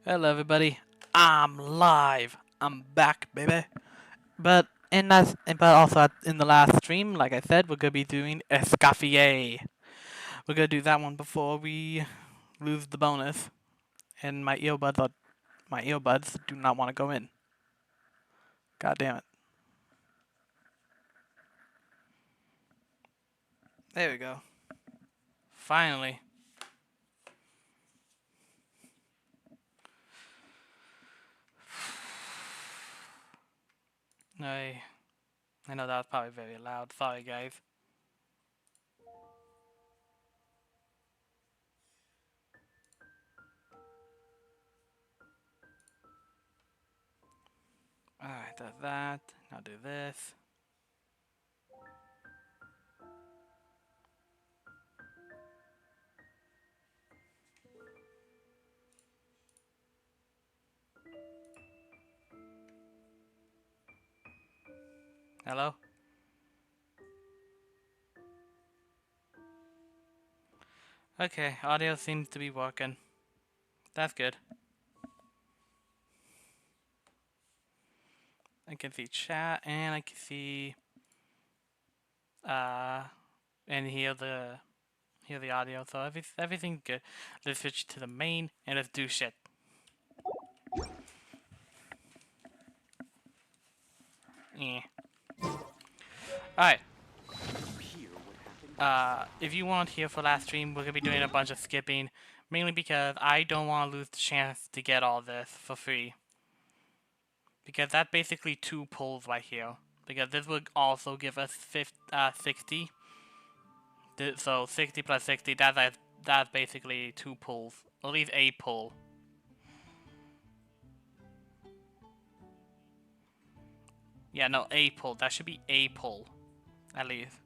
Hello, everybody. I'm live. I'm back, baby. But also in the last stream, like I said, we're gonna be doing Escoffier. We're gonna do that one before we lose the bonus. And my earbuds do not want to go in. God damn it. There we go. Finally. I I know that was probably very loud. Sorry, guys. Alright, that's that. Now do this. Hello? Okay, audio seems to be working. That's good. I can see chat and I can see uh and hear the audio, so everything's good. Let's switch to the main and let's do shit. Yeah. Alright. If you weren't here for last stream, we're gonna be doing a bunch of skipping, mainly because I don't want to lose the chance to get all this for free. Because that's basically 2 pulls right here. Because this would also give us 60. So 60 plus 60, that's basically 2 pulls. At least a pull. Yeah, no, a pull. That should be a pull. At least.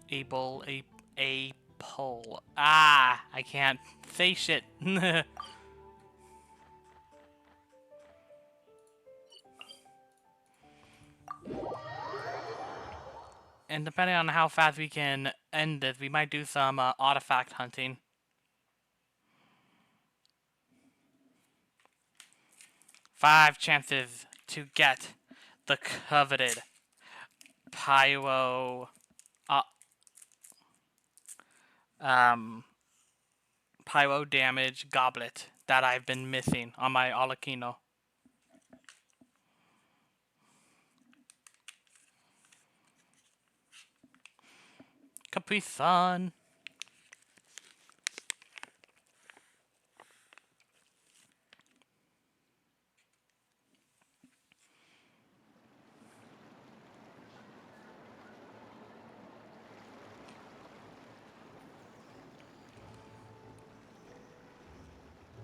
A bull, a pull. Ah, I can't say shit. And depending on how fast we can end this, we might do some artifact hunting. Five chances to get the coveted pyro, pyro damage goblet that I've been missing on my Alakino. Capri-Sun.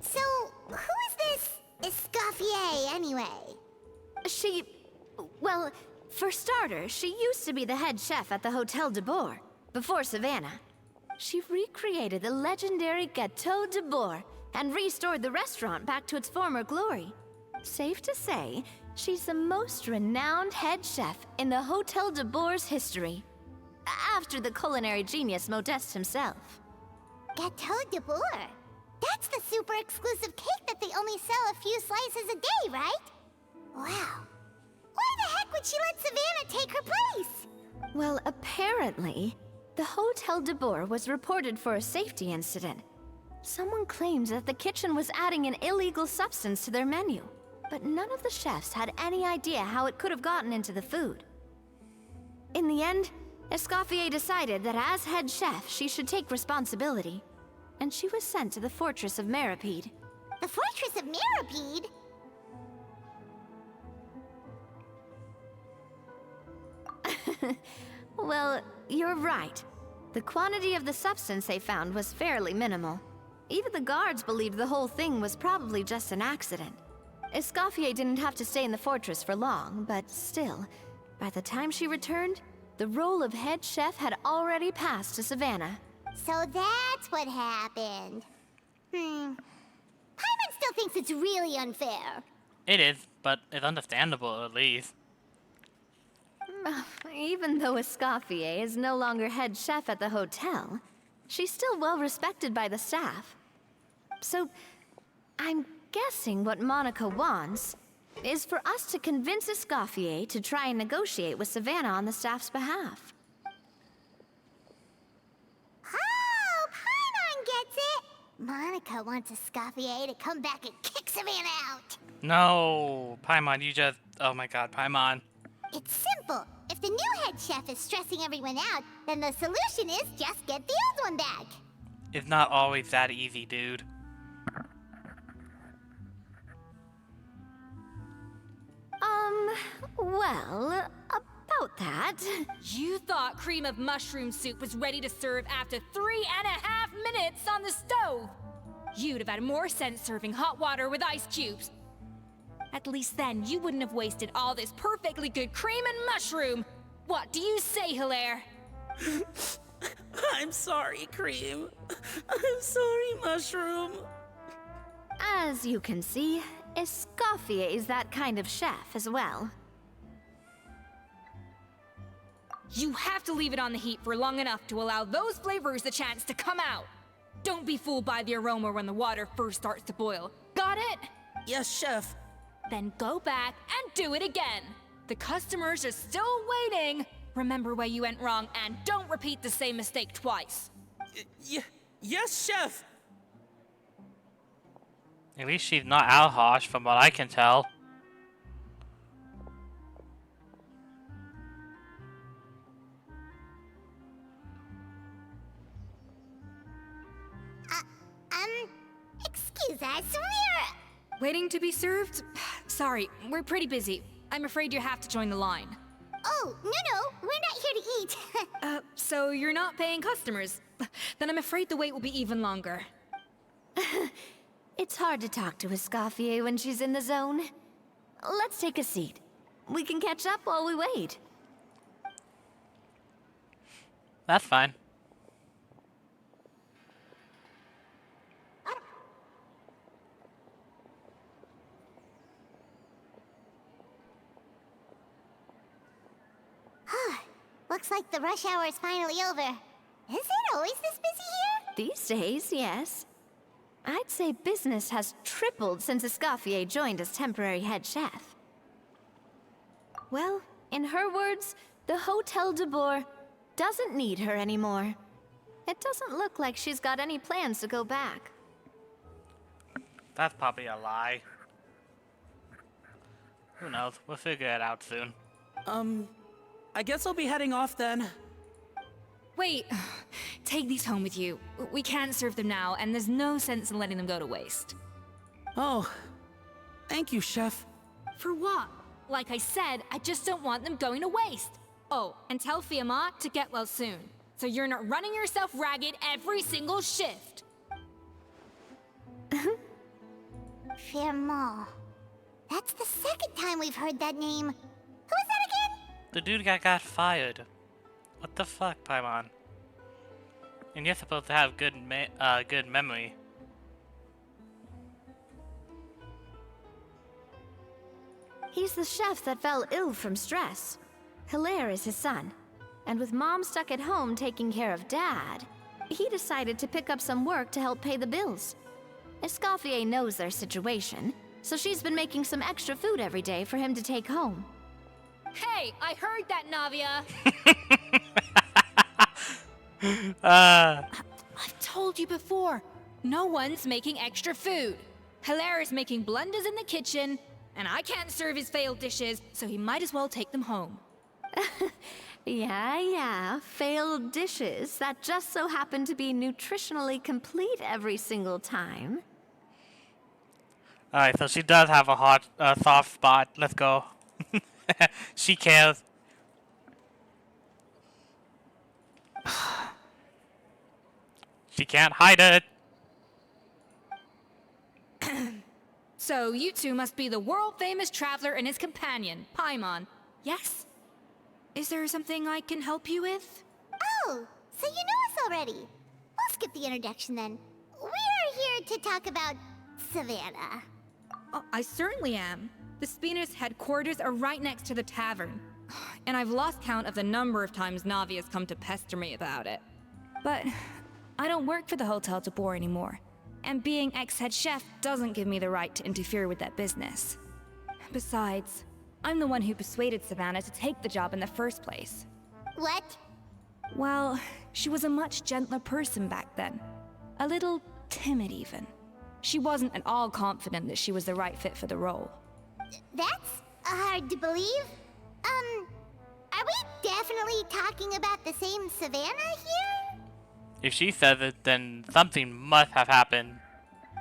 So, who is this Escoffier, anyway? Well, for starters, she used to be the head chef at the Hotel de Boer, before Savannah. She recreated the legendary Gâteau de Boer and restored the restaurant back to its former glory. Safe to say, she's the most renowned head chef in the Hotel de Boer's history. After the culinary genius Modeste himself. Gâteau de Boer? That's the super exclusive cake that they only sell a few slices a day, right? Wow. Why the heck would she let Savannah take her place? Well, apparently, the Hotel de Boer was reported for a safety incident. Someone claimed that the kitchen was adding an illegal substance to their menu, but none of the chefs had any idea how it could have gotten into the food. In the end, Escoffier decided that as head chef, she should take responsibility, and she was sent to the Fortress of Meripede. The Fortress of Meripede? Well, you're right. The quantity of the substance they found was fairly minimal. Even the guards believed the whole thing was probably just an accident. Escoffier didn't have to stay in the fortress for long, but still, by the time she returned, the role of head chef had already passed to Savannah. So that's what happened. Paimon still thinks it's really unfair. It is, but it's understandable at least. Even though Escoffier is no longer head chef at the hotel, she's still well respected by the staff. So, I'm guessing what Monica wants is for us to convince Escoffier to try and negotiate with Savannah on the staff's behalf. Oh, Paimon gets it! Monica wants Escoffier to come back and kick Savannah out. No, Paimon, you just... Oh my god, Paimon. It's simple. If the new head chef is stressing everyone out, then the solution is just get the old one back. It's not always that easy, dude. Well, about that. You thought cream of mushroom soup was ready to serve after 3.5 minutes on the stove. You'd have had more sense serving hot water with ice cubes. At least then you wouldn't have wasted all this perfectly good cream and mushroom. What do you say, Hilaire? I'm sorry, Cream. I'm sorry, Mushroom. As you can see, Escoffier is that kind of chef as well. You have to leave it on the heat for long enough to allow those flavors a chance to come out. Don't be fooled by the aroma when the water first starts to boil. Got it? Yes, Chef. Then go back and do it again. The customers are still waiting. Remember where you went wrong and don't repeat the same mistake twice. Yes, Chef. At least she's not Alhosh, from what I can tell. Excuse us, Waiting to be served? Sorry, we're pretty busy. I'm afraid you have to join the line. Oh, no, we're not here to eat. So you're not paying customers? Then I'm afraid the wait will be even longer. It's hard to talk to Escoffier when she's in the zone. Let's take a seat. We can catch up while we wait. That's fine. Looks like the rush hour is finally over. Is it always this busy here? These days, yes. I'd say business has tripled since Escoffier joined as temporary head chef. Well, in her words, the Hotel de Boer doesn't need her anymore. It doesn't look like she's got any plans to go back. That's probably a lie. Who knows? We'll figure it out soon. I guess I'll be heading off then. Wait, take these home with you. We can't serve them now, and there's no sense in letting them go to waste. Oh, thank you, Chef. For what? Like I said, I just don't want them going to waste. Oh, and tell Fiamma to get well soon, so you're not running yourself ragged every single shift. Fiamma. That's the second time we've heard that name. Who is that again? The dude got fired. What the fuck, Paimon? And you're supposed to have good memory. He's the chef that fell ill from stress. Hilaire is his son. And with Mom stuck at home taking care of Dad, he decided to pick up some work to help pay the bills. Escoffier knows their situation, so she's been making some extra food every day for him to take home. Hey, I heard that, Navia! I've told you before, no one's making extra food. Hilaire is making blunders in the kitchen, and I can't serve his failed dishes, so he might as well take them home. Yeah, failed dishes that just so happen to be nutritionally complete every single time. Alright, so she does have a soft spot. Let's go. She cares. She can't hide it. So you two must be the world-famous traveler and his companion, Paimon. Yes? Is there something I can help you with? Oh, so you know us already. We'll skip the introduction then. We're here to talk about Savannah. Oh, I certainly am. The Spina's headquarters are right next to the tavern. And I've lost count of the number of times Navi has come to pester me about it. But I don't work for the Hotel de Boer anymore, and being ex-head chef doesn't give me the right to interfere with that business. Besides, I'm the one who persuaded Savannah to take the job in the first place. What? Well, she was a much gentler person back then. A little timid even. She wasn't at all confident that she was the right fit for the role. That's hard to believe. Are we definitely talking about the same Savannah here? If she says it, then something must have happened.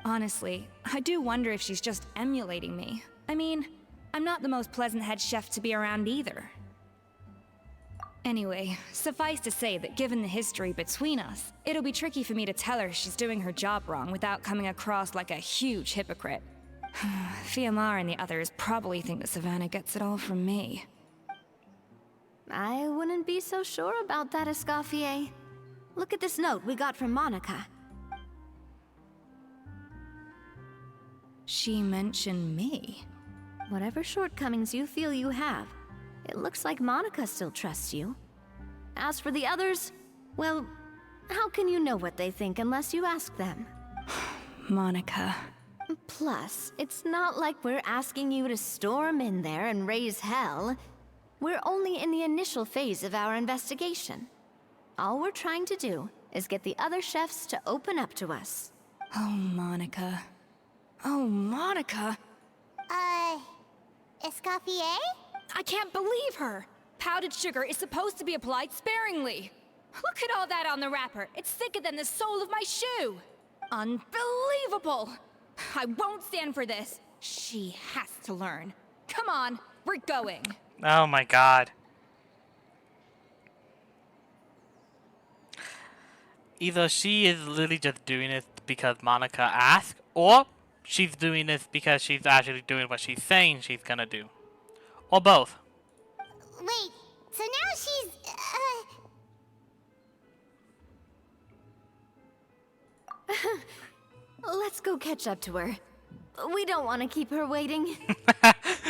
Honestly, I do wonder if she's just emulating me. I mean, I'm not the most pleasant head chef to be around either. Anyway, suffice to say that given the history between us, it'll be tricky for me to tell her she's doing her job wrong without coming across like a huge hypocrite. Fiamar and the others probably think that Savannah gets it all from me. I wouldn't be so sure about that, Escoffier. Look at this note we got from Monica. She mentioned me. Whatever shortcomings you feel you have, it looks like Monica still trusts you. As for the others, well, how can you know what they think unless you ask them? Monica. Plus, it's not like we're asking you to storm in there and raise hell. We're only in the initial phase of our investigation. All we're trying to do is get the other chefs to open up to us. Oh, Monica. Oh, Monica. Escoffier? I can't believe her! Powdered sugar is supposed to be applied sparingly. Look at all that on the wrapper. It's thicker than the sole of my shoe. Unbelievable! I won't stand for this. She has to learn. Come on, we're going. Oh my god. Either she is literally just doing this because Monica asked, or she's doing this because she's actually doing what she's saying she's gonna do. Or both. Wait, so now she's, Let's go catch up to her. We don't want to keep her waiting.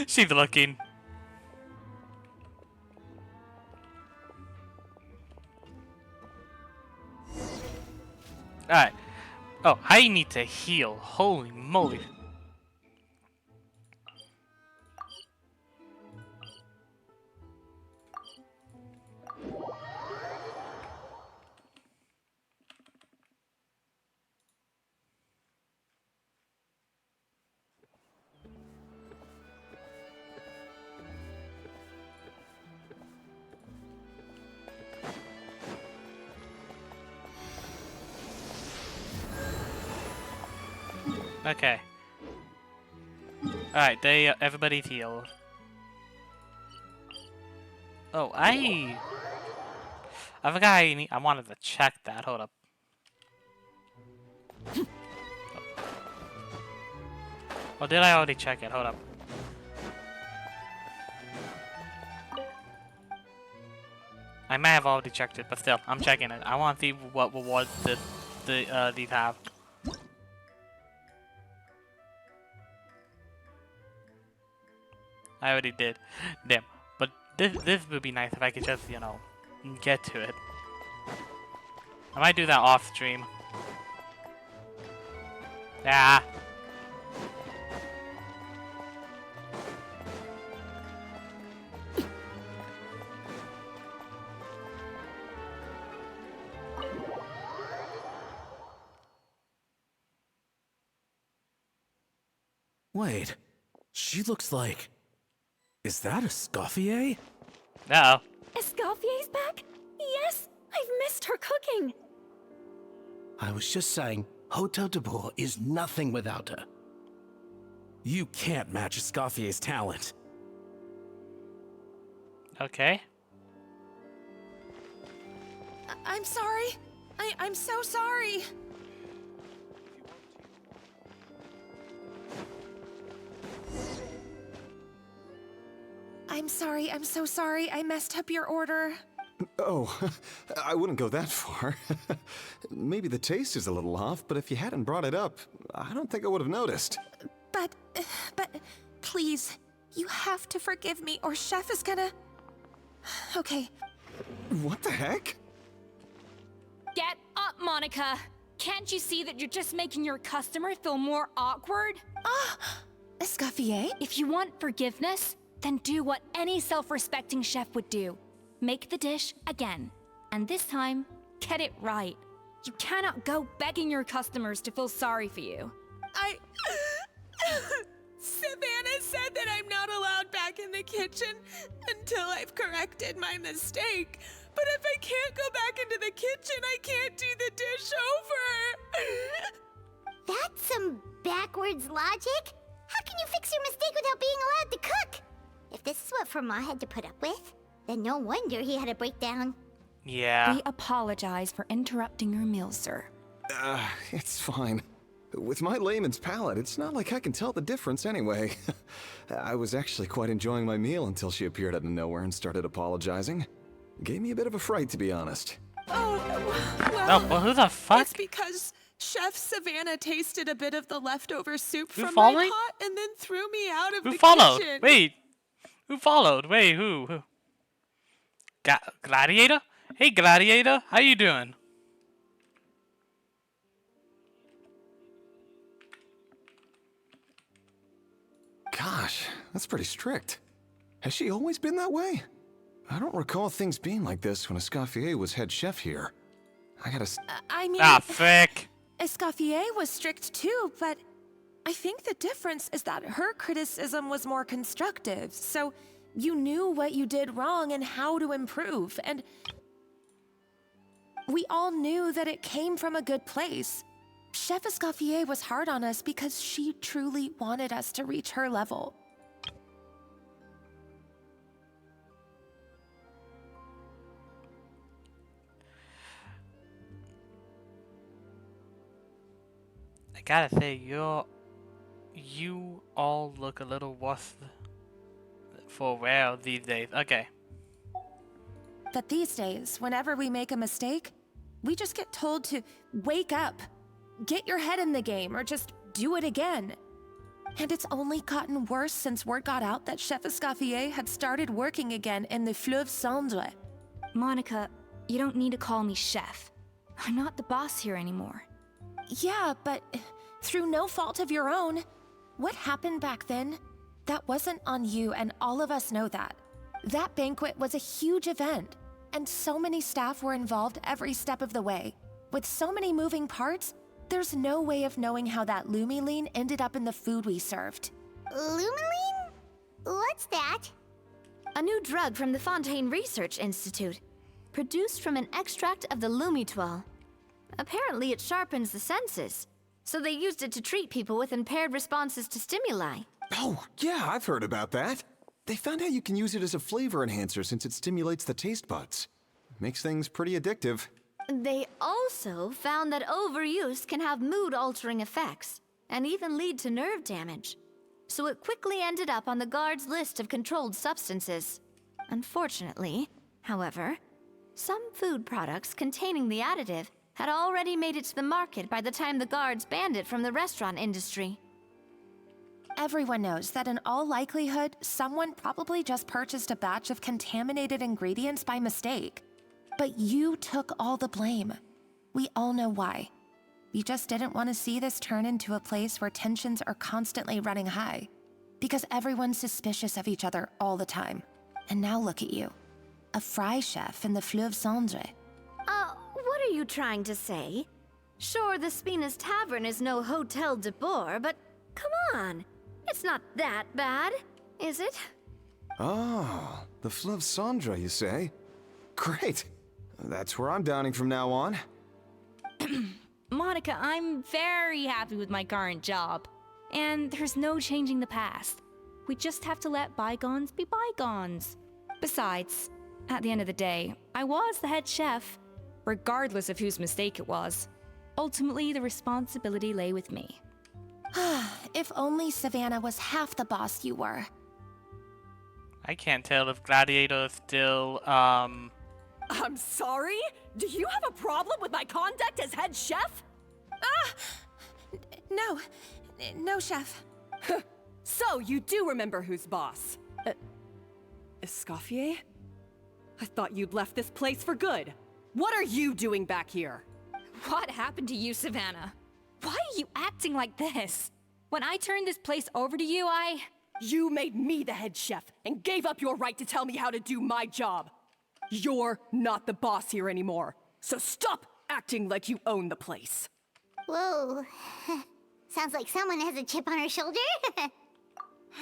She's looking. Alright. Oh, I need to heal. Holy moly. Okay. Alright, everybody's healed. Oh, I forgot I wanted to check that. Hold up. Or did I already check it? Hold up. I may have already checked it, but still, I'm checking it. I want to see what rewards these have. I already did. Damn. But this would be nice if I could just, you know, get to it. I might do that off stream. Yeah. Wait, she looks like... Is that Escoffier? Uh-oh. Escoffier's back? Yes! I've missed her cooking! I was just saying, Hotel de Boer is nothing without her. You can't match Escoffier's talent. Okay. I'm sorry. I'm so sorry. I'm sorry. I'm so sorry. I messed up your order. Oh, I wouldn't go that far. Maybe the taste is a little off, but if you hadn't brought it up, I don't think I would have noticed. But, please, you have to forgive me or Chef is gonna... Okay. What the heck? Get up! Stop, Monica! Can't you see that you're just making your customer feel more awkward? Escoffier? If you want forgiveness, then do what any self-respecting chef would do. Make the dish again. And this time, get it right. You cannot go begging your customers to feel sorry for you. Savannah said that I'm not allowed back in the kitchen until I've corrected my mistake. But if I can't go back into the kitchen, I can't do the dish over. That's some backwards logic. How can you fix your mistake without being allowed to cook? If this is what Fermat had to put up with, then no wonder he had a breakdown. Yeah. We apologize for interrupting your meal, sir. It's fine. With my layman's palate, it's not like I can tell the difference anyway. I was actually quite enjoying my meal until she appeared out of nowhere and started apologizing. Gave me a bit of a fright, to be honest. Oh, Oh, well, who the fuck? It's because Chef Savannah tasted a bit of the leftover soup Who from following? my pot and then threw me out of Who the followed? kitchen. Wait. Who followed? Wait, who? Gladiator? Hey, Gladiator. How you doing? Gosh, that's pretty strict. Has she always been that way? I don't recall things being like this when Escoffier was head chef here. I gotta I mean, Ah, frick. Escoffier was strict too, but I think the difference is that her criticism was more constructive, so you knew what you did wrong and how to improve, and we all knew that it came from a good place. Chef Escoffier was hard on us because she truly wanted us to reach her level. I gotta say, you all look a little worse for wear these days. Okay. That these days, whenever we make a mistake, we just get told to wake up, get your head in the game, or just do it again. And it's only gotten worse since word got out that Chef Escoffier had started working again in the Fleuve Cendre. Monica, you don't need to call me chef. I'm not the boss here anymore. Yeah, but through no fault of your own. What happened back then? That wasn't on you, and all of us know that. That banquet was a huge event, and so many staff were involved every step of the way. With so many moving parts, there's no way of knowing how that Lumiline ended up in the food we served. Lumiline? What's that? A new drug from the Fontaine Research Institute, produced from an extract of the Lumitoile. Apparently it sharpens the senses, so they used it to treat people with impaired responses to stimuli. Oh, yeah, I've heard about that. They found out you can use it as a flavor enhancer since it stimulates the taste buds. Makes things pretty addictive. They also found that overuse can have mood-altering effects, and even lead to nerve damage. So it quickly ended up on the guard's list of controlled substances. Unfortunately, however, some food products containing the additive had already made it to the market by the time the guards banned it from the restaurant industry. Everyone knows that in all likelihood, someone probably just purchased a batch of contaminated ingredients by mistake. But you took all the blame. We all know why. You just didn't want to see this turn into a place where tensions are constantly running high. Because everyone's suspicious of each other all the time. And now look at you. A fry chef in the Fleuve Cendre. What are you trying to say? Sure, the Spina's Tavern is no Hotel de Boer, but come on. It's not that bad, is it? Oh, the Fleuve Cendre, you say? Great. That's where I'm dining from now on. Monica, I'm very happy with my current job. And there's no changing the past. We just have to let bygones be bygones. Besides, at the end of the day, I was the head chef, regardless of whose mistake it was. Ultimately, the responsibility lay with me. If only Savannah was half the boss you were. I can't tell if Gladiator is still, I'm sorry? Do you have a problem with my conduct as head chef? No, chef. So, you do remember who's boss. Escoffier? I thought you'd left this place for good. What are you doing back here? What happened to you, Savannah? Why are you acting like this? When I turned this place over to you, You made me the head chef and gave up your right to tell me how to do my job. You're not the boss here anymore, so stop acting like you own the place. Whoa. Sounds like someone has a chip on her shoulder.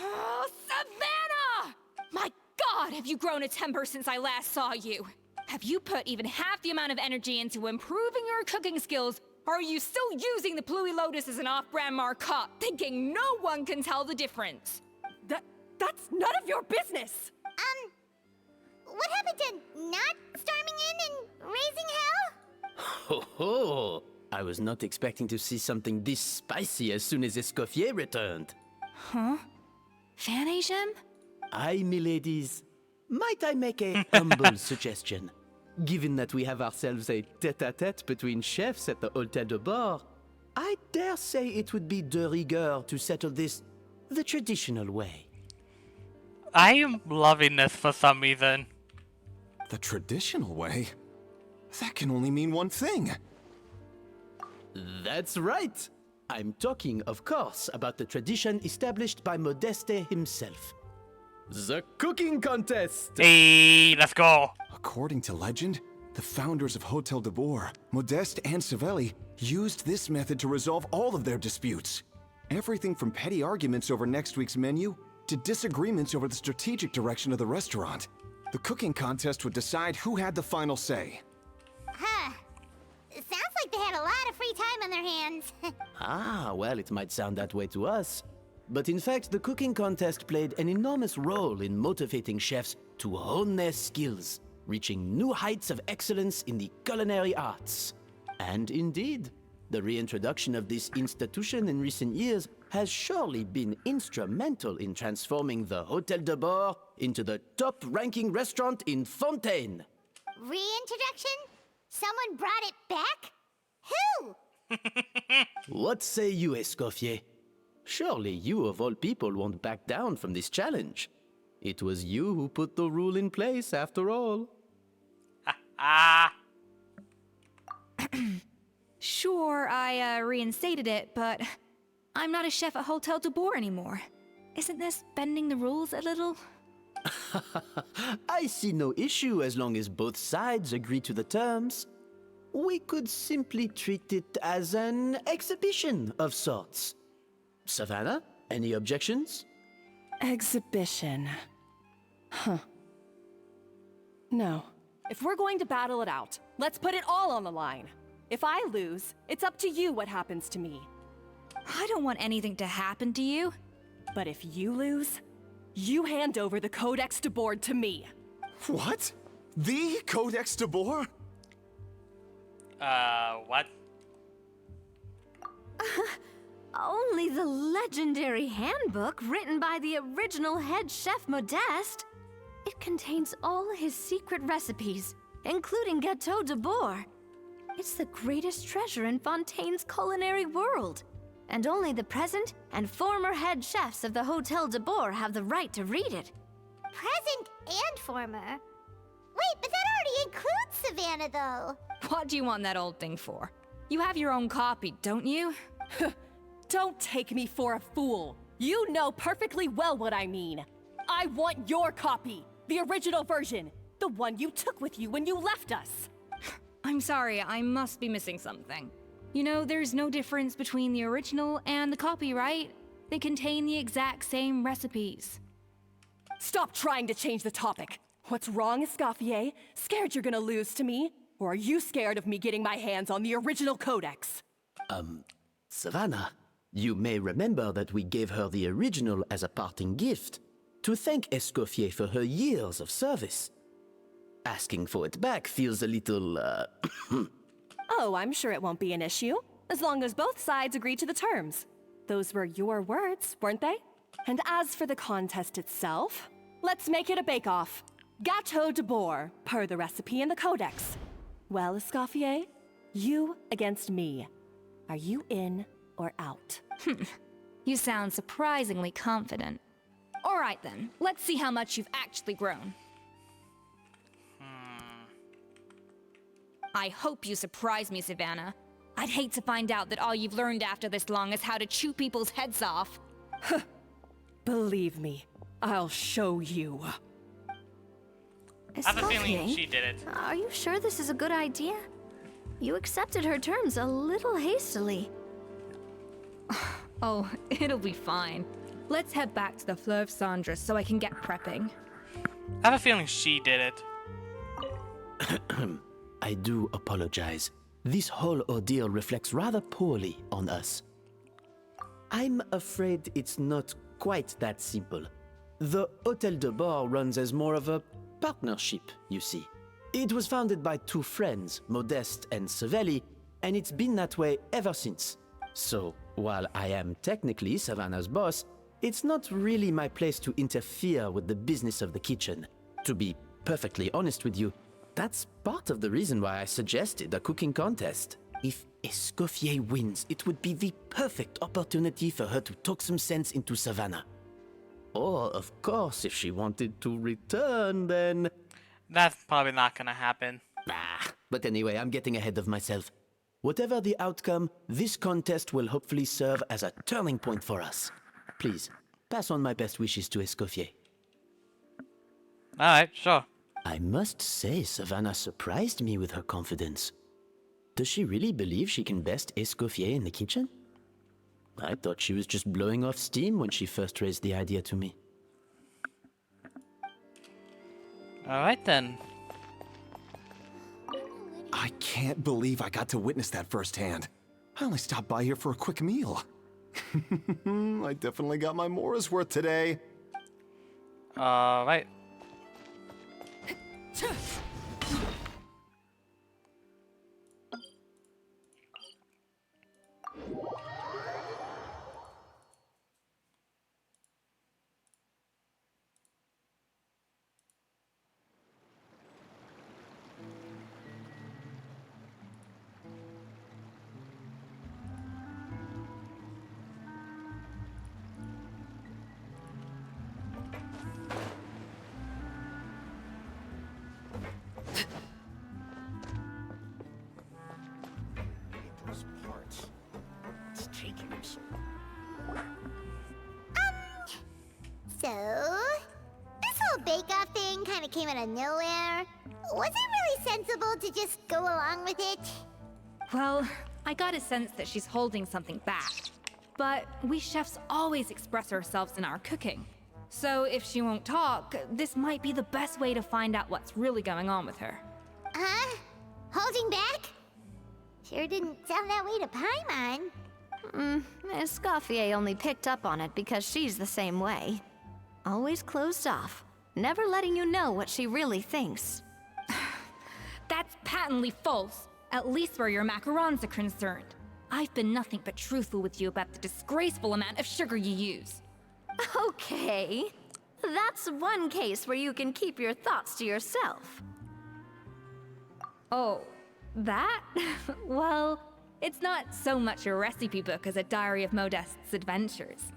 Oh, Savannah! My God, have you grown a temper since I last saw you? Have you put even half the amount of energy into improving your cooking skills, or are you still using the Pluie Lotus as an off-brand marcotte, thinking no one can tell the difference? That's none of your business! What happened to not storming in and raising hell? Ho ho! I was not expecting to see something this spicy as soon as Escoffier returned. Huh? Fan Asian? Aye, miladies. Might I make a humble suggestion? Given that we have ourselves a tête-à-tête between chefs at the Hôtel de Bord, I dare say it would be de rigueur to settle this the traditional way. I am loving this for some reason. The traditional way? That can only mean one thing. That's right. I'm talking, of course, about the tradition established by Modeste himself. The cooking contest! Hey, let's go. According to legend, the founders of Hôtel de Bord, Modeste and Savelli, used this method to resolve all of their disputes. Everything from petty arguments over next week's menu to disagreements over the strategic direction of the restaurant. The cooking contest would decide who had the final say. Huh. Sounds like they had a lot of free time on their hands. Ah, well, it might sound that way to us. But in fact, the cooking contest played an enormous role in motivating chefs to hone their skills, reaching new heights of excellence in the culinary arts. And indeed, the reintroduction of this institution in recent years has surely been instrumental in transforming the Hôtel de Bord into the top-ranking restaurant in Fontaine. Reintroduction? Someone brought it back? Who? What say you, Escoffier? Surely you of all people won't back down from this challenge. It was you who put the rule in place, after all. Ah. Sure, I reinstated it, but I'm not a chef at Hôtel de Bord anymore. Isn't this bending the rules a little? I see no issue as long as both sides agree to the terms. We could simply treat it as an exhibition of sorts. Savannah, any objections? Exhibition. Huh. No. If we're going to battle it out, let's put it all on the line. If I lose, it's up to you what happens to me. I don't want anything to happen to you. But if you lose, you hand over the Codex de Bord to me. What? The Codex de Bord? What? Only the legendary handbook written by the original head chef Modeste. It contains all his secret recipes, including Gâteau de Bord. It's the greatest treasure in Fontaine's culinary world. And only the present and former head chefs of the Hôtel de Bord have the right to read it. Present and former? Wait, but that already includes Savannah, though. What do you want that old thing for? You have your own copy, don't you? Don't take me for a fool. You know perfectly well what I mean. I want your copy, the original version, the one you took with you when you left us. I'm sorry, I must be missing something. You know, there's no difference between the original and the copy, right? They contain the exact same recipes. Stop trying to change the topic. What's wrong, Escoffier? Scared you're gonna lose to me? Or are you scared of me getting my hands on the original codex? Savannah, you may remember that we gave her the original as a parting gift, to thank Escoffier for her years of service. Asking for it back feels a little, Oh, I'm sure it won't be an issue, as long as both sides agree to the terms. Those were your words, weren't they? And as for the contest itself, let's make it a bake-off. Gâteau de Bord, per the recipe in the codex. Well, Escoffier, you against me. Are you in or out? You sound surprisingly confident. All right then, let's see how much you've actually grown. I hope you surprise me, Savannah. I'd hate to find out that all you've learned after this long is how to chew people's heads off. Believe me, I'll show you. I have a feeling Escoffier, she did it. are you sure this is a good idea? You accepted her terms a little hastily. Oh, it'll be fine. Let's head back to the Fleuve Cendres so I can get prepping. I have a feeling she did it. I do apologize. This whole ordeal reflects rather poorly on us. I'm afraid it's not quite that simple. The Hotel de Bord runs as more of a partnership, you see. It was founded by two friends, Modeste and Savelli, and it's been that way ever since. So, while I am technically Savannah's boss, it's not really my place to interfere with the business of the kitchen. To be perfectly honest with you, that's part of the reason why I suggested a cooking contest. If Escoffier wins, it would be the perfect opportunity for her to talk some sense into Savannah. Or, of course, if she wanted to return, then... That's probably not gonna happen. But anyway, I'm getting ahead of myself. Whatever the outcome, this contest will hopefully serve as a turning point for us. Please, pass on my best wishes to Escoffier. Alright, sure. I must say, Savannah surprised me with her confidence. Does she really believe she can best Escoffier in the kitchen? I thought she was just blowing off steam when she first raised the idea to me. Alright then. I can't believe I got to witness that firsthand. I only stopped by here for a quick meal. I definitely got my Mora's worth today. Alright. So, this whole bake-off thing kind of came out of nowhere. Was it really sensible to just go along with it? Well, I got a sense that she's holding something back. But we chefs always express ourselves in our cooking. So if she won't talk, this might be the best way to find out what's really going on with her. Huh? Holding back? Sure didn't sound that way to Paimon. Escoffier only picked up on it because she's the same way. Always closed off, never letting you know what she really thinks. That's patently false, at least where your macarons are concerned. I've been nothing but truthful with you about the disgraceful amount of sugar you use. Okay, that's one case where you can keep your thoughts to yourself. Oh, that? Well, it's not so much a recipe book as a diary of Modeste's adventures.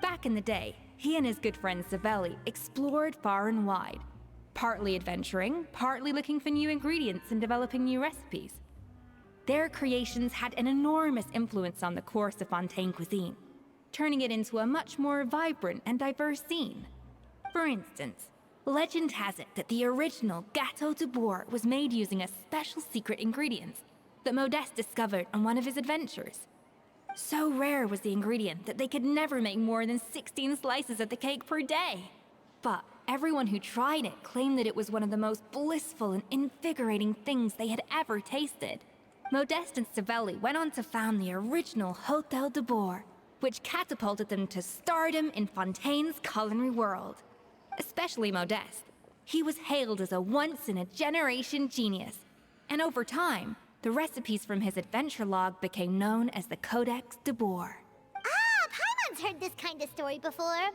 Back in the day, he and his good friend Savelli explored far and wide, partly adventuring, partly looking for new ingredients and developing new recipes. Their creations had an enormous influence on the course of Fontaine cuisine, turning it into a much more vibrant and diverse scene. For instance, legend has it that the original Gâteau de Bourg was made using a special secret ingredient that Modeste discovered on one of his adventures. So rare was the ingredient that they could never make more than 16 slices of the cake per day. But everyone who tried it claimed that it was one of the most blissful and invigorating things they had ever tasted. Modeste and Savelli went on to found the original Hotel de Bourg, which catapulted them to stardom in Fontaine's culinary world. Especially Modeste. He was hailed as a once-in-a-generation genius, and over time, the recipes from his adventure log became known as the Codex de Bourg. Ah, Paimon's heard this kind of story before.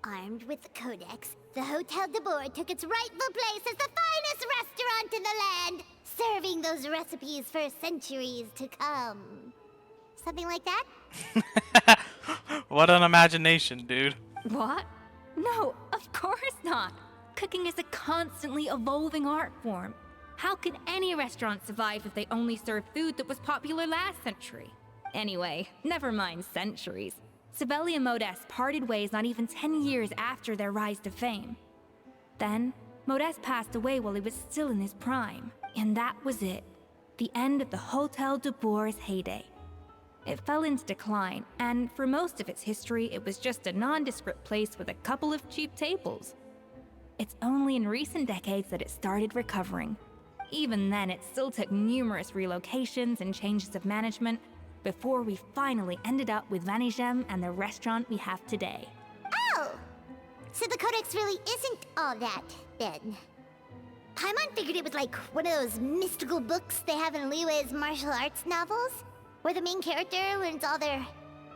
Armed with the Codex, the Hotel de Bourg took its rightful place as the finest restaurant in the land, serving those recipes for centuries to come. Something like that? What an imagination, dude. What? No, of course not. Cooking is a constantly evolving art form. How could any restaurant survive if they only served food that was popular last century? Anyway, never mind centuries. Sibeli and Modest parted ways not even 10 years after their rise to fame. Then, Modest passed away while he was still in his prime. And that was it. The end of the Hotel de Boer's heyday. It fell into decline, and for most of its history, it was just a nondescript place with a couple of cheap tables. It's only in recent decades that it started recovering. Even then, it still took numerous relocations and changes of management before we finally ended up with Vanigem and the restaurant we have today. Oh! So the Codex really isn't all that, then. Paimon figured it was like one of those mystical books they have in Liyue's martial arts novels, where the main character learns all their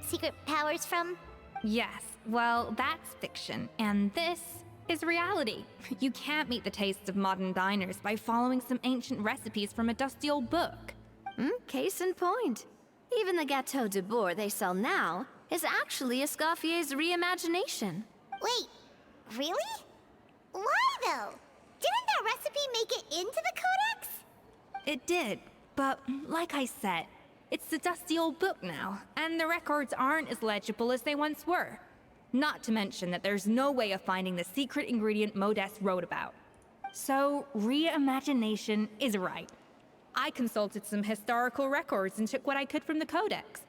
secret powers from. Yes, well, that's fiction, and this is reality. You can't meet the tastes of modern diners by following some ancient recipes from a dusty old book. Case in point. Even the Gâteau de Boer they sell now is actually Escoffier's reimagination. Wait, really? Why though? Didn't that recipe make it into the Codex? It did, but like I said, it's the dusty old book now, and the records aren't as legible as they once were. Not to mention that there's no way of finding the secret ingredient Modest wrote about. So, reimagination is right. I consulted some historical records and took what I could from the Codex.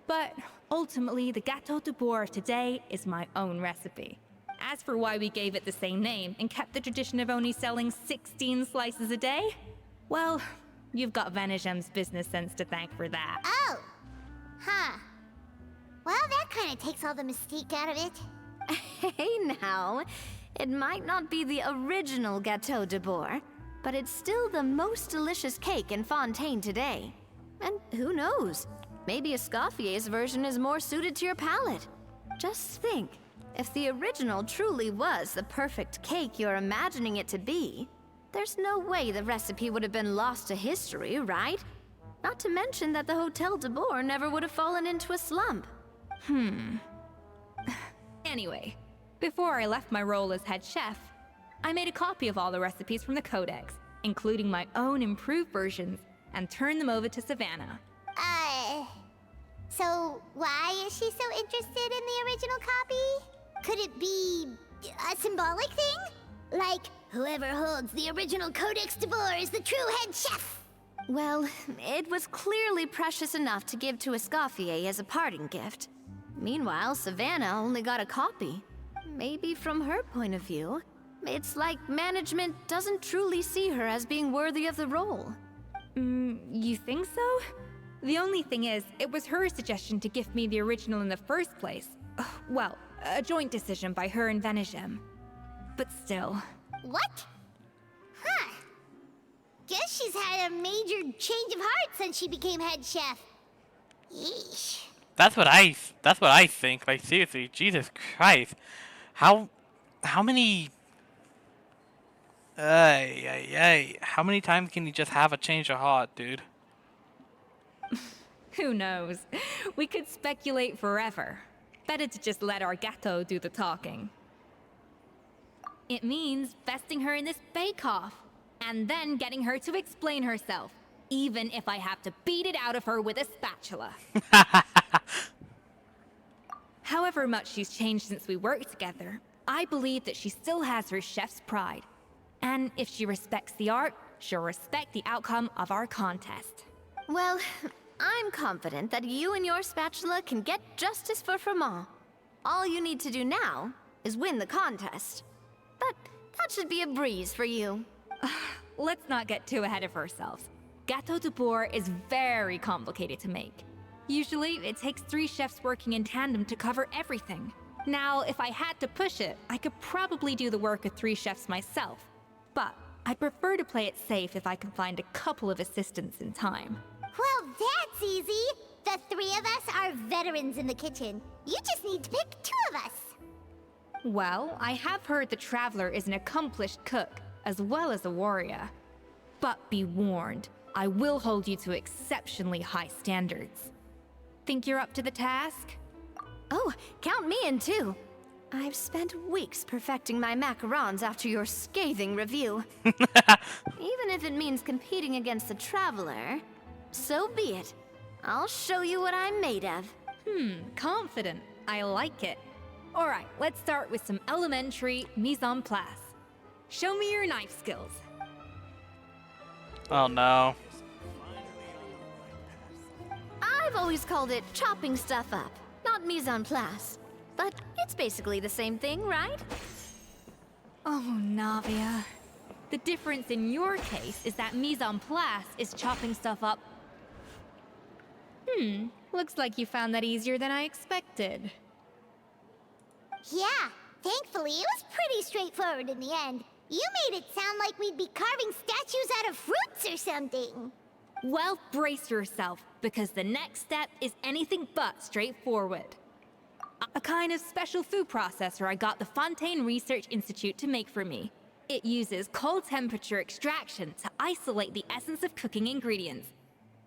But ultimately, the Gâteau de Boer of today is my own recipe. As for why we gave it the same name and kept the tradition of only selling 16 slices a day, well, you've got Vanigem's business sense to thank for that. Oh! Huh. Well, that kind of takes all the mystique out of it. Hey now, it might not be the original Gâteau de Boer, but it's still the most delicious cake in Fontaine today. And who knows, maybe Escoffier's version is more suited to your palate. Just think, if the original truly was the perfect cake you're imagining it to be, there's no way the recipe would have been lost to history, right? Not to mention that the Hotel de Boer never would have fallen into a slump. Anyway, before I left my role as head chef, I made a copy of all the recipes from the Codex, including my own improved versions, and turned them over to Savannah. So why is she so interested in the original copy? Could it be a symbolic thing? Like, whoever holds the original Codex de Boer is the true head chef? Well, it was clearly precious enough to give to Escoffier as a parting gift. Meanwhile, Savannah only got a copy. Maybe from her point of view, it's like management doesn't truly see her as being worthy of the role. You think so? The only thing is, it was her suggestion to gift me the original in the first place. Well, a joint decision by her and Vanigem. But still. What? Huh. Guess she's had a major change of heart since she became head chef. Yeesh. That's what I think. Like, seriously, Jesus Christ. How many... How many times can you just have a change of heart, dude? Who knows? We could speculate forever. Better to just let our Gâteau do the talking. It means besting her in this bake-off, and then getting her to explain herself, even if I have to beat it out of her with a spatula. However much she's changed since we worked together, I believe that she still has her chef's pride. And if she respects the art, she'll respect the outcome of our contest. Well, I'm confident that you and your spatula can get justice for Froment. All you need to do now is win the contest. But that should be a breeze for you. Let's not get too ahead of ourselves. Gâteau de Boer is very complicated to make. Usually, it takes 3 chefs working in tandem to cover everything. Now, if I had to push it, I could probably do the work of 3 chefs myself. But I'd prefer to play it safe if I can find a couple of assistants in time. Well, that's easy. The 3 of us are veterans in the kitchen. You just need to pick 2 of us. Well, I have heard the Traveler is an accomplished cook, as well as a warrior. But be warned, I will hold you to exceptionally high standards. Think you're up to the task? Oh, count me in too. I've spent weeks perfecting my macarons after your scathing review. Even if it means competing against the Traveler, so be it. I'll show you what I'm made of. Confident. I like it. Alright, let's start with some elementary mise en place. Show me your knife skills. Oh no. I've always called it chopping stuff up, not mise en place. But it's basically the same thing, right? Oh, Navia. The difference in your case is that mise en place is chopping stuff up. Looks like you found that easier than I expected. Yeah, thankfully it was pretty straightforward in the end. You made it sound like we'd be carving statues out of fruits or something. Well, brace yourself, because the next step is anything but straightforward. A kind of special food processor I got the Fontaine Research Institute to make for me. It uses cold temperature extraction to isolate the essence of cooking ingredients,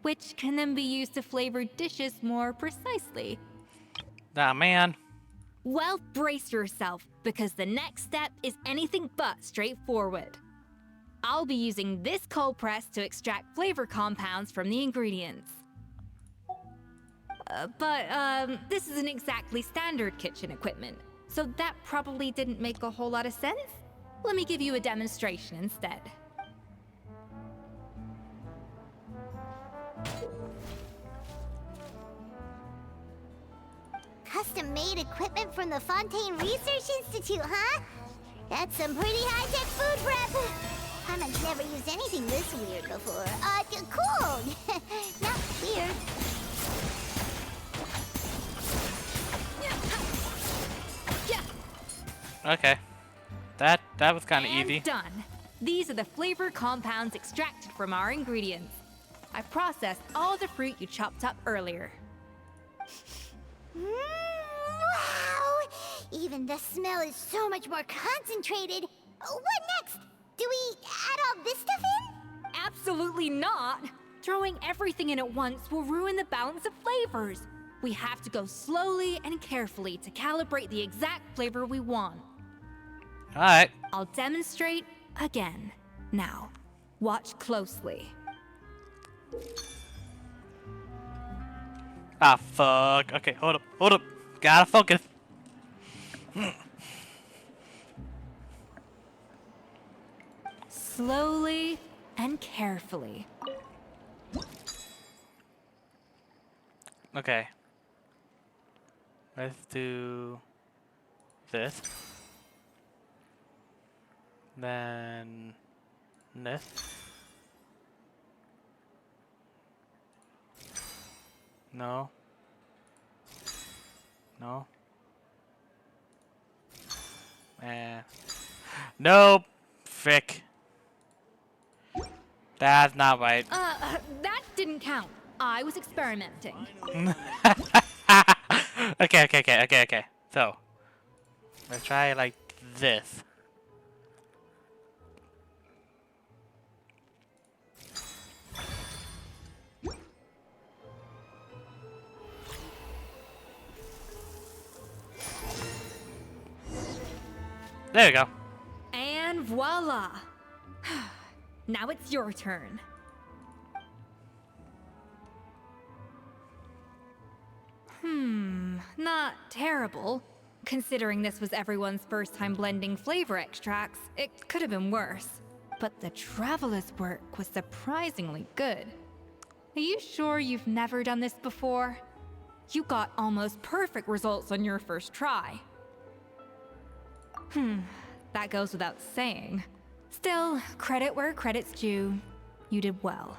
which can then be used to flavor dishes more precisely. Ah, man. Well, brace yourself, because the next step is anything but straightforward. I'll be using this cold press to extract flavor compounds from the ingredients. But this isn't exactly standard kitchen equipment, so that probably didn't make a whole lot of sense. Let me give you a demonstration instead. Custom-made equipment from the Fontaine Research Institute, huh? That's some pretty high-tech food prep. Haven't never used anything this weird before. Cool. Not weird. Okay. That was kind of And easy. done. These are the flavor compounds extracted from our ingredients. I processed all the fruit you chopped up earlier. Wow! Even the smell is so much more concentrated. What next? Do we add all this stuff in? Absolutely not! Throwing everything in at once will ruin the balance of flavors. We have to go slowly and carefully to calibrate the exact flavor we want. Alright. I'll demonstrate again. Now, watch closely. Ah, fuck. Okay, hold up. Gotta focus. Slowly and carefully. Okay. Let's do this. Then this. No. No. Nope. Frick. That's not right. That didn't count. I was experimenting. Okay. So, let's try like this. There we go. And voila! Now it's your turn. Not terrible. Considering this was everyone's first time blending flavor extracts, it could have been worse. But the Traveler's work was surprisingly good. Are you sure you've never done this before? You got almost perfect results on your first try. That goes without saying. Still, credit where credit's due. You did well.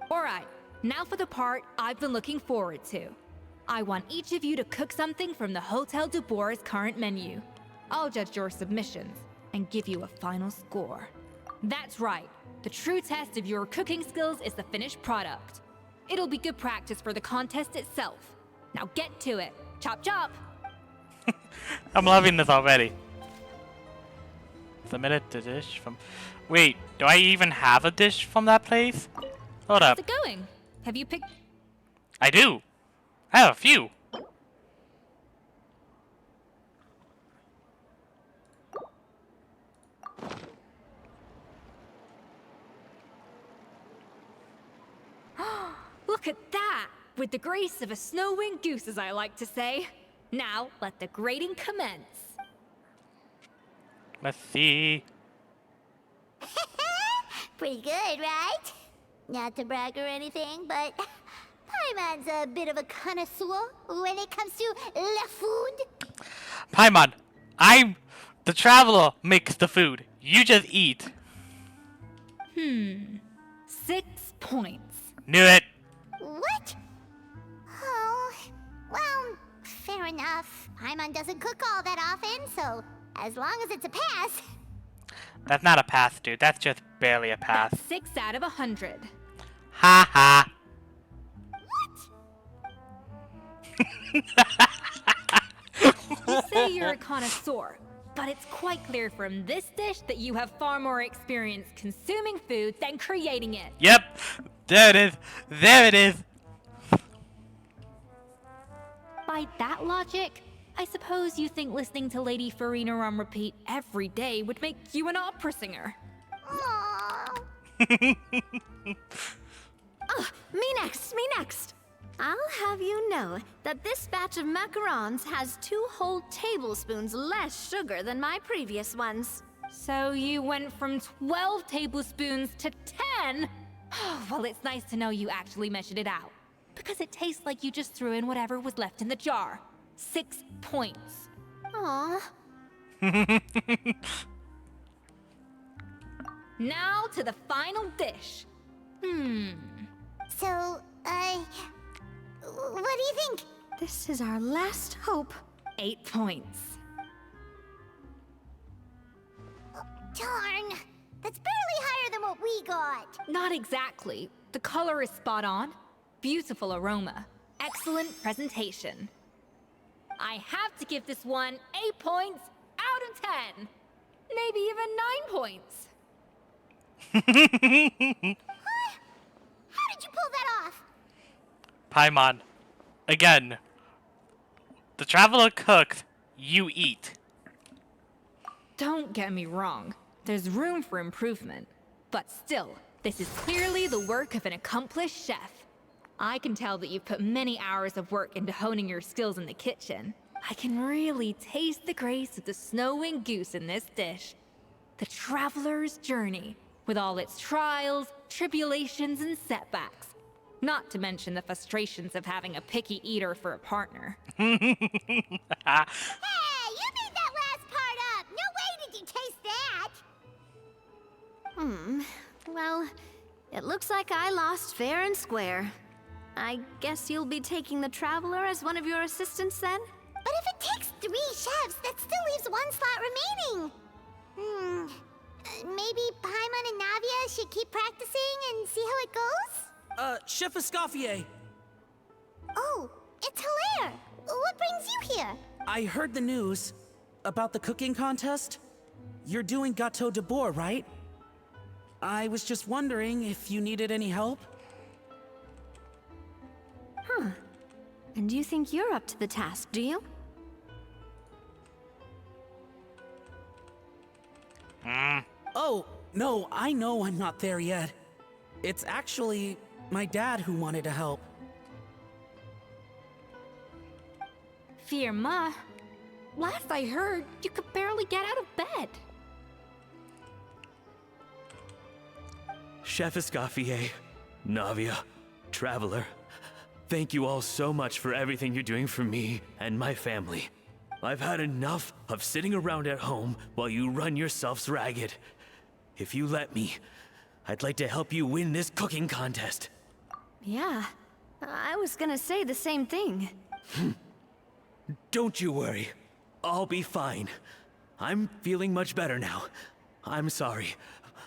Alright, now for the part I've been looking forward to. I want each of you to cook something from the Hotel du Bourg's current menu. I'll judge your submissions and give you a final score. That's right, the true test of your cooking skills is the finished product. It'll be good practice for the contest itself. Now get to it. Chop chop! I'm loving this already. Submitted the dish from... Wait, do I even have a dish from that place? Hold up. How's it going? Have you picked... I do. I have a few. Look at that! With the grace of a snow-winged goose, as I like to say. Now, let the grating commence. Let's see. Pretty good, right? Not to brag or anything, but Paimon's a bit of a connoisseur when it comes to la food. Paimon, the traveler makes the food. You just eat. 6 points. Knew it. What? Oh, well, fair enough. Paimon doesn't cook all that often, so as long as it's a pass. That's not a pass, dude. That's just barely a pass. That's 6 out of 100. Ha ha. You say you're a connoisseur, but it's quite clear from this dish that you have far more experience consuming food than creating it. Yep. There it is. There it is. By that logic, I suppose you think listening to Lady Farina on repeat every day would make you an opera singer. Aww. Me next, me next. I'll have you know that this batch of macarons has 2 whole tablespoons less sugar than my previous ones. So you went from 12 tablespoons to 10? Well, it's nice to know you actually measured it out. Because it tastes like you just threw in whatever was left in the jar. 6 points. Aw. Now to the final dish. So, what do you think? This is our last hope. 8 points. Darn, that's barely higher than what we got. Not exactly. The color is spot on. Beautiful aroma. Excellent presentation. I have to give this one 8 points out of 10. Maybe even 9 points. How did you pull that off? Paimon. Again. The traveler cooks. You eat. Don't get me wrong. There's room for improvement. But still, this is clearly the work of an accomplished chef. I can tell that you've put many hours of work into honing your skills in the kitchen. I can really taste the grace of the snow-winged goose in this dish. The traveler's journey, with all its trials, tribulations, and setbacks. Not to mention the frustrations of having a picky eater for a partner. Hey, you made that last part up! No way did you taste that! Well, it looks like I lost fair and square. I guess you'll be taking the Traveler as one of your assistants then? But if it takes 3 chefs, that still leaves 1 slot remaining. Maybe Paimon and Navia should keep practicing and see how it goes? Chef Escoffier, Oh, it's Hilaire! What brings you here? I heard the news about the cooking contest. You're doing Gâteau de Bois, right? I was just wondering if you needed any help. And you think you're up to the task, do you? Oh, no, I know I'm not there yet. It's actually my dad who wanted to help. Firma, last I heard, you could barely get out of bed. Chef Escoffier, Navia, Traveler, thank you all so much for everything you're doing for me and my family. I've had enough of sitting around at home while you run yourselves ragged. If you let me, I'd like to help you win this cooking contest. Yeah, I was gonna say the same thing. Don't you worry. I'll be fine. I'm feeling much better now. I'm sorry.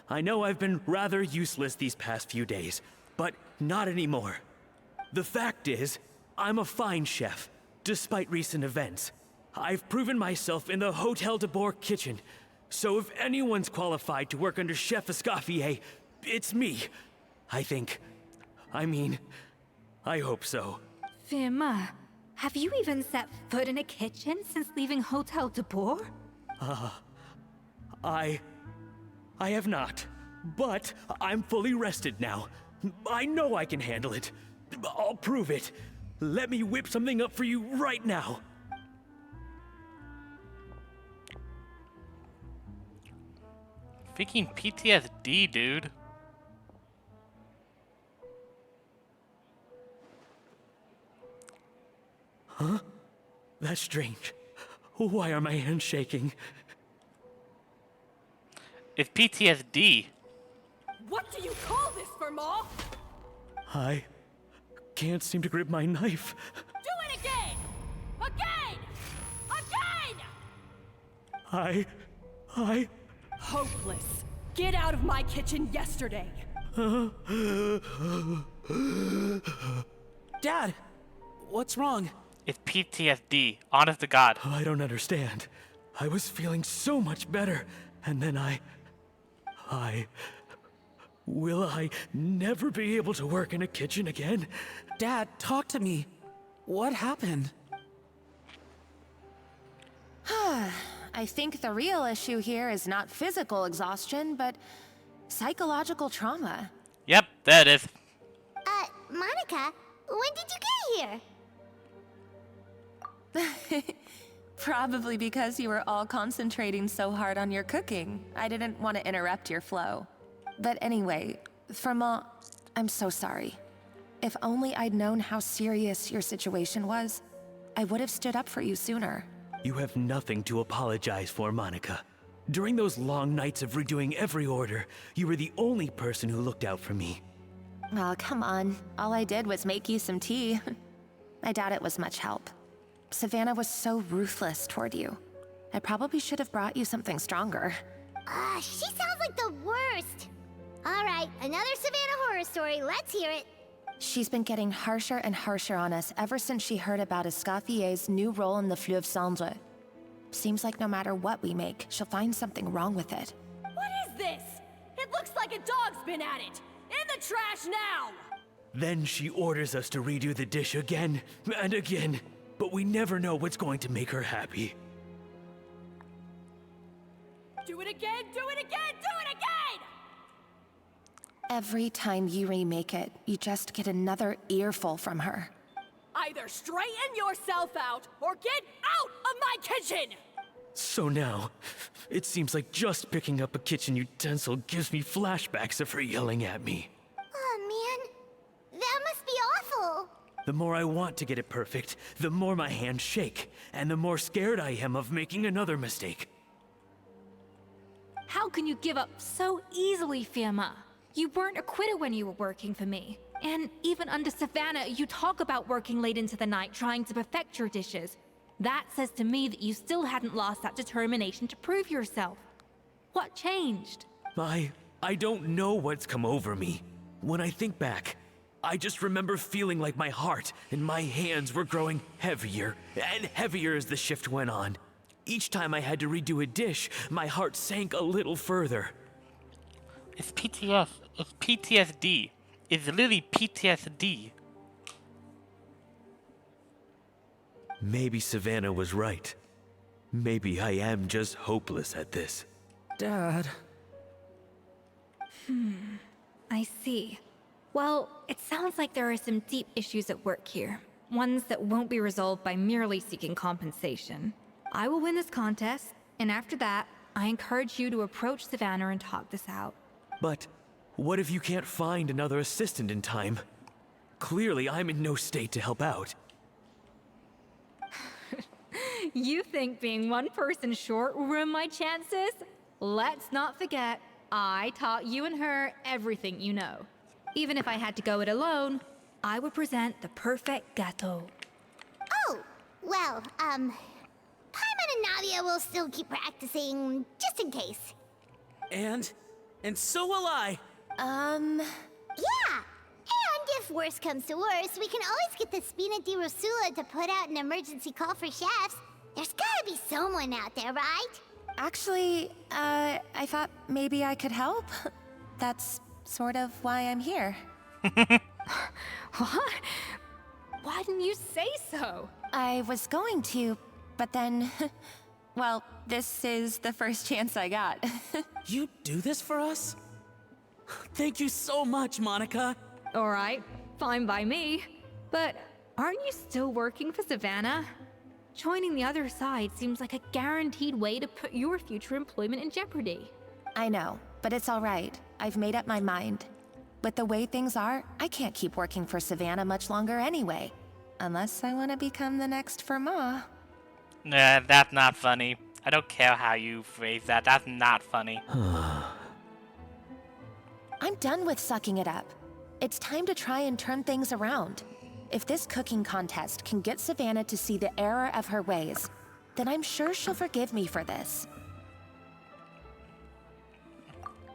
I know I've been rather useless these past few days, but not anymore. The fact is, I'm a fine chef, despite recent events. I've proven myself in the Hotel de Bois kitchen, so if anyone's qualified to work under Chef Escoffier, it's me. I think. I hope so. Firma, have you even set foot in a kitchen since leaving Hotel de Bois? I have not, but I'm fully rested now. I know I can handle it. I'll prove it. Let me whip something up for you right now. Freaking PTSD, dude. Huh? That's strange. Why are my hands shaking? It's PTSD. What do you call this, Verma? I can't seem to grip my knife. Do it again! Again! Again! I... Hopeless. Get out of my kitchen yesterday. Dad, what's wrong? It's PTSD. Honest to God. I don't understand. I was feeling so much better, and then Will I never be able to work in a kitchen again? Dad, talk to me. What happened? I think the real issue here is not physical exhaustion, but psychological trauma. Yep, that is. Monica, when did you get here? Probably because you were all concentrating so hard on your cooking. I didn't want to interrupt your flow. But anyway, Verma, I'm so sorry. If only I'd known how serious your situation was, I would have stood up for you sooner. You have nothing to apologize for, Monica. During those long nights of redoing every order, you were the only person who looked out for me. Oh, come on. All I did was make you some tea. I doubt it was much help. Savannah was so ruthless toward you. I probably should have brought you something stronger. She sounds like the worst. All right, another Savannah horror story. Let's hear it. She's been getting harsher and harsher on us ever since she heard about Escaffier's new role in the Fleuve Cendre. Seems like no matter what we make, she'll find something wrong with it. What is this? It looks like a dog's been at it. In the trash now! Then she orders us to redo the dish again and again, but we never know what's going to make her happy. Do it again, do it again, do it again! Every time you remake it, you just get another earful from her. Either straighten yourself out or get out of my kitchen! So now, it seems like just picking up a kitchen utensil gives me flashbacks of her yelling at me. Oh man, that must be awful. The more I want to get it perfect, the more my hands shake, and the more scared I am of making another mistake. How can you give up so easily, Firma? You weren't a quitter when you were working for me. And even under Savannah, you talk about working late into the night trying to perfect your dishes. That says to me that you still hadn't lost that determination to prove yourself. What changed? I don't know what's come over me. When I think back, I just remember feeling like my heart and my hands were growing heavier and heavier as the shift went on. Each time I had to redo a dish, my heart sank a little further. It's PTSD. It's literally PTSD. Maybe Savannah was right. Maybe I am just hopeless at this. Dad. I see. Well, it sounds like there are some deep issues at work here. Ones that won't be resolved by merely seeking compensation. I will win this contest, and after that, I encourage you to approach Savannah and talk this out. But what if you can't find another assistant in time? Clearly, I'm in no state to help out. You think being one person short will ruin my chances? Let's not forget, I taught you and her everything you know. Even if I had to go it alone, I would present the perfect gâteau. Oh, well, Paimon and Nadia will still keep practicing, just in case. And so will I. Yeah! And if worse comes to worse, we can always get the Spina di Rosula to put out an emergency call for chefs. There's gotta be someone out there, right? Actually, I thought maybe I could help. That's sort of why I'm here. What? Why didn't you say so? I was going to, but then... well, this is the first chance I got. You do this for us? Thank you so much, Monica. All right, Fine by me. But aren't you still working for Savannah? Joining the other side seems like a guaranteed way to put your future employment in jeopardy. I know, but it's all right. I've made up my mind. With the way things are, I can't keep working for Savannah much longer anyway. Unless I want to become the next Fermat. Nah, that's not funny. I don't care how you phrase that. That's not funny. I'm done with sucking it up. It's time to try and turn things around. If this cooking contest can get Savannah to see the error of her ways, then I'm sure she'll forgive me for this.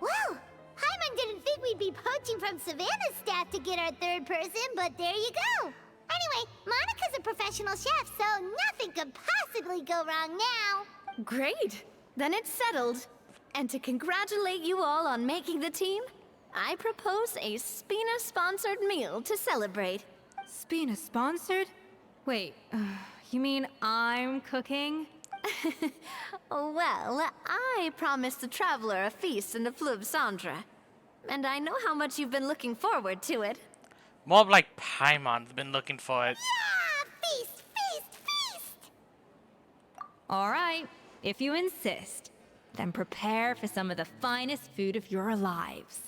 Well, Hyman didn't think we'd be poaching from Savannah's staff to get our third person, but there you go. Anyway, Monica's a professional chef, so nothing could possibly go wrong now. Great! Then it's settled. And to congratulate you all on making the team, I propose a Spina-sponsored meal to celebrate. Spina sponsored? Wait, you mean I'm cooking? Well, I promised the Traveler a feast in the Fleuve Cendre. And I know how much you've been looking forward to it. More of like Paimon's been looking for it. Yeah! Feast, feast, feast! All right, if you insist, then prepare for some of the finest food of your lives.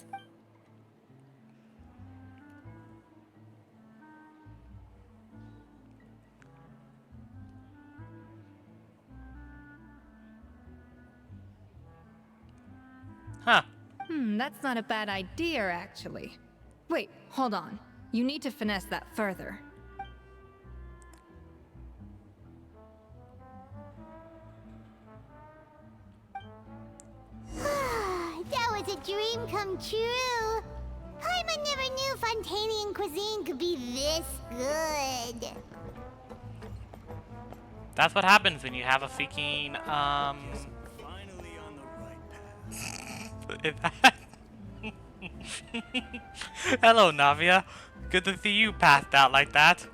Huh. That's not a bad idea, actually. Wait, hold on. You need to finesse that further. That was a dream come true. Paimon never knew Fontanian cuisine could be this good. That's what happens when you have a freaking, Finally on the right path. Hello, Navia. Good to see you passed out like that.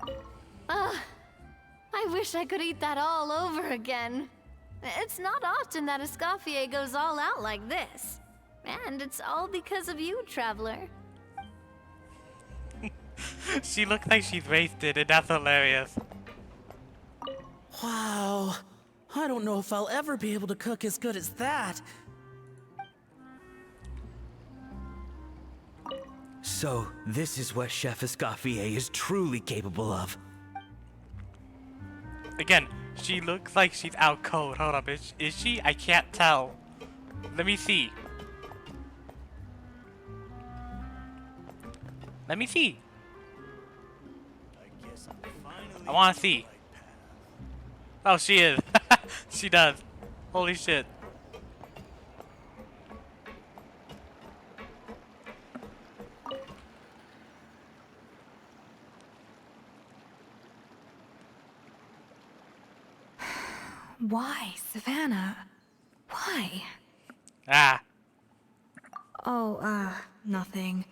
I wish I could eat that all over again. It's not often that Escoffier goes all out like this. And it's all because of you, Traveler. She looks like she's wasted, and that's hilarious. Wow. I don't know if I'll ever be able to cook as good as that. So, this is what Chef Escoffier is truly capable of. Again, she looks like she's out cold. Hold up, is she? I can't tell. Let me see. Let me see. I want to see. Oh, she is. She does. Holy shit. Why, Savannah? Why? Ah. Oh, nothing.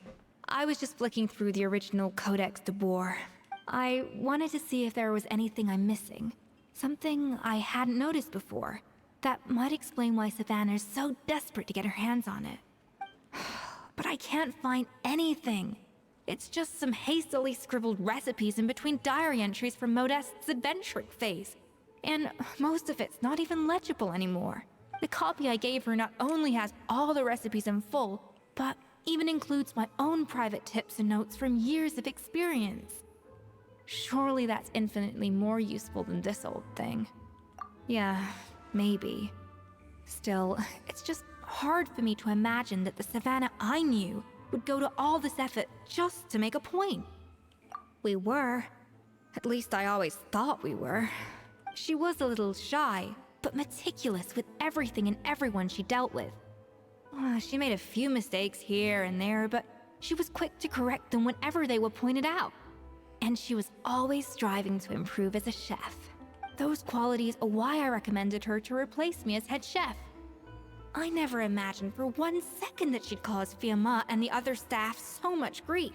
I was just flicking through the original Codex de Boer. I wanted to see if there was anything I'm missing. Something I hadn't noticed before. That might explain why Savannah's so desperate to get her hands on it. But I can't find anything. It's just some hastily scribbled recipes in between diary entries from Modest's adventuring phase. And most of it's not even legible anymore. The copy I gave her not only has all the recipes in full, but even includes my own private tips and notes from years of experience. Surely that's infinitely more useful than this old thing. Yeah, maybe. Still, it's just hard for me to imagine that the Savannah I knew would go to all this effort just to make a point. We were. At least I always thought we were. She was a little shy, but meticulous with everything and everyone she dealt with. She made a few mistakes here and there, but she was quick to correct them whenever they were pointed out. And she was always striving to improve as a chef. Those qualities are why I recommended her to replace me as head chef. I never imagined for 1 second that she'd cause Fiamma and the other staff so much grief.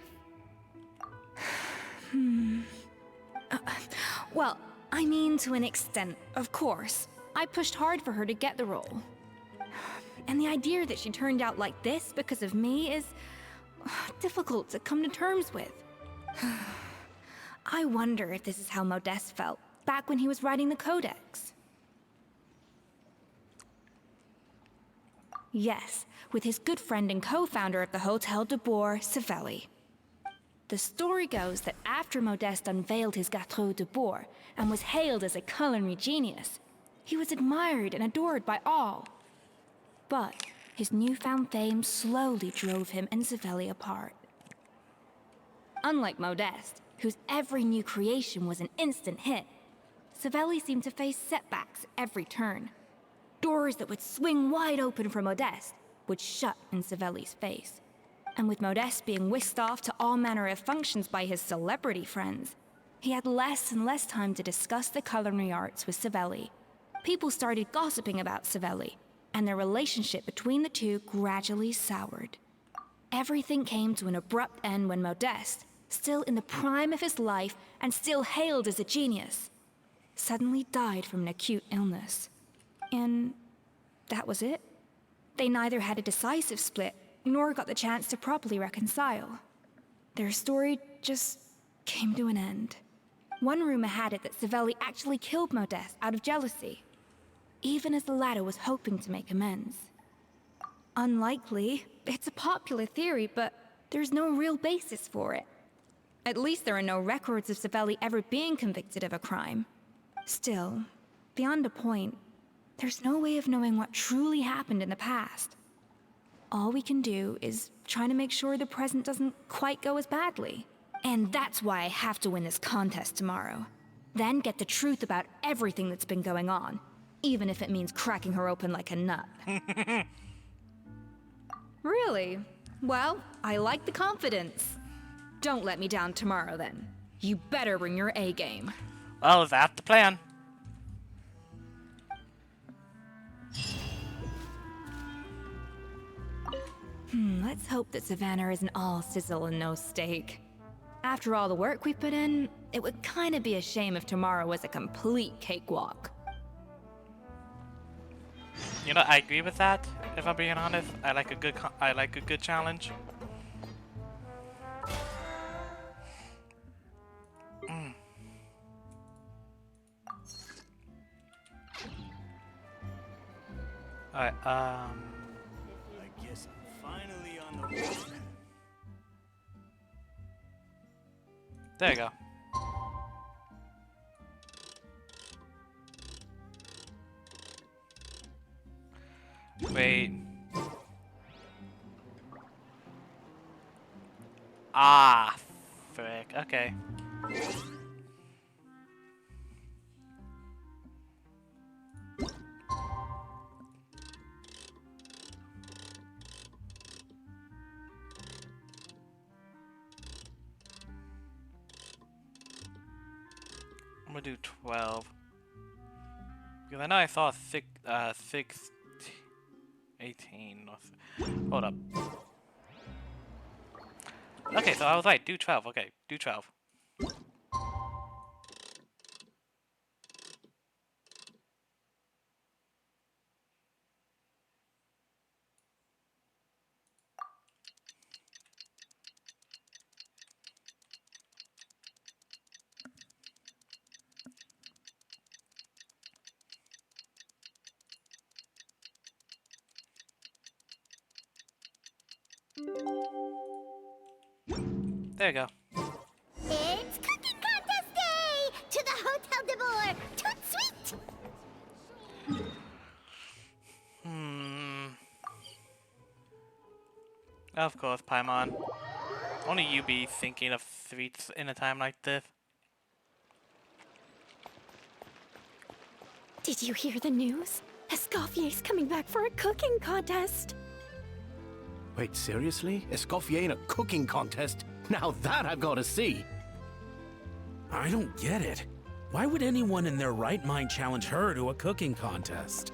Well, I mean to an extent, of course. I pushed hard for her to get the role. And the idea that she turned out like this because of me is difficult to come to terms with. I wonder if this is how Modeste felt back when he was writing the Codex. Yes, with his good friend and co-founder of the Hotel de Boer, Savelli. The story goes that after Modeste unveiled his Gâteau de Boer and was hailed as a culinary genius, he was admired and adored by all. But his newfound fame slowly drove him and Savelli apart. Unlike Modeste, whose every new creation was an instant hit, Savelli seemed to face setbacks at every turn. Doors that would swing wide open for Modeste would shut in Savelli's face. And with Modeste being whisked off to all manner of functions by his celebrity friends, he had less and less time to discuss the culinary arts with Savelli. People started gossiping about Savelli, and their relationship between the two gradually soured. Everything came to an abrupt end when Modeste, still in the prime of his life and still hailed as a genius, suddenly died from an acute illness. And that was it. They neither had a decisive split nor got the chance to properly reconcile. Their story just came to an end. One rumor had it that Savelli actually killed Modeste out of jealousy, even as the latter was hoping to make amends. Unlikely, it's a popular theory, but there's no real basis for it. At least there are no records of Savelli ever being convicted of a crime. Still, beyond a point, there's no way of knowing what truly happened in the past. All we can do is try to make sure the present doesn't quite go as badly. And that's why I have to win this contest tomorrow. Then get the truth about everything that's been going on, even if it means cracking her open like a nut. Really? Well, I like the confidence. Don't let me down tomorrow then. You better bring your A game. Well, that's the plan. Let's hope that Savannah isn't all sizzle and no steak. After all the work we put in, it would kinda be a shame if tomorrow was a complete cakewalk. You know, I agree with that. If I'm being honest, I like a good challenge. Alright, I guess I'm finally on the road. there you go. Wait. Ah, frick. Okay. I'm gonna do 12. Because I know I saw 18. Hold up. Okay, so I was right. Do 12. Okay, do 12. There you go. It's cooking contest day! To the Hotel de Boer! Toot sweet! Of course, Paimon. Only you be thinking of sweets in a time like this. Did you hear the news? Escoffier's coming back for a cooking contest. Wait, seriously? Escoffier in a cooking contest? Now that I've got to see. I don't get it. Why would anyone in their right mind challenge her to a cooking contest?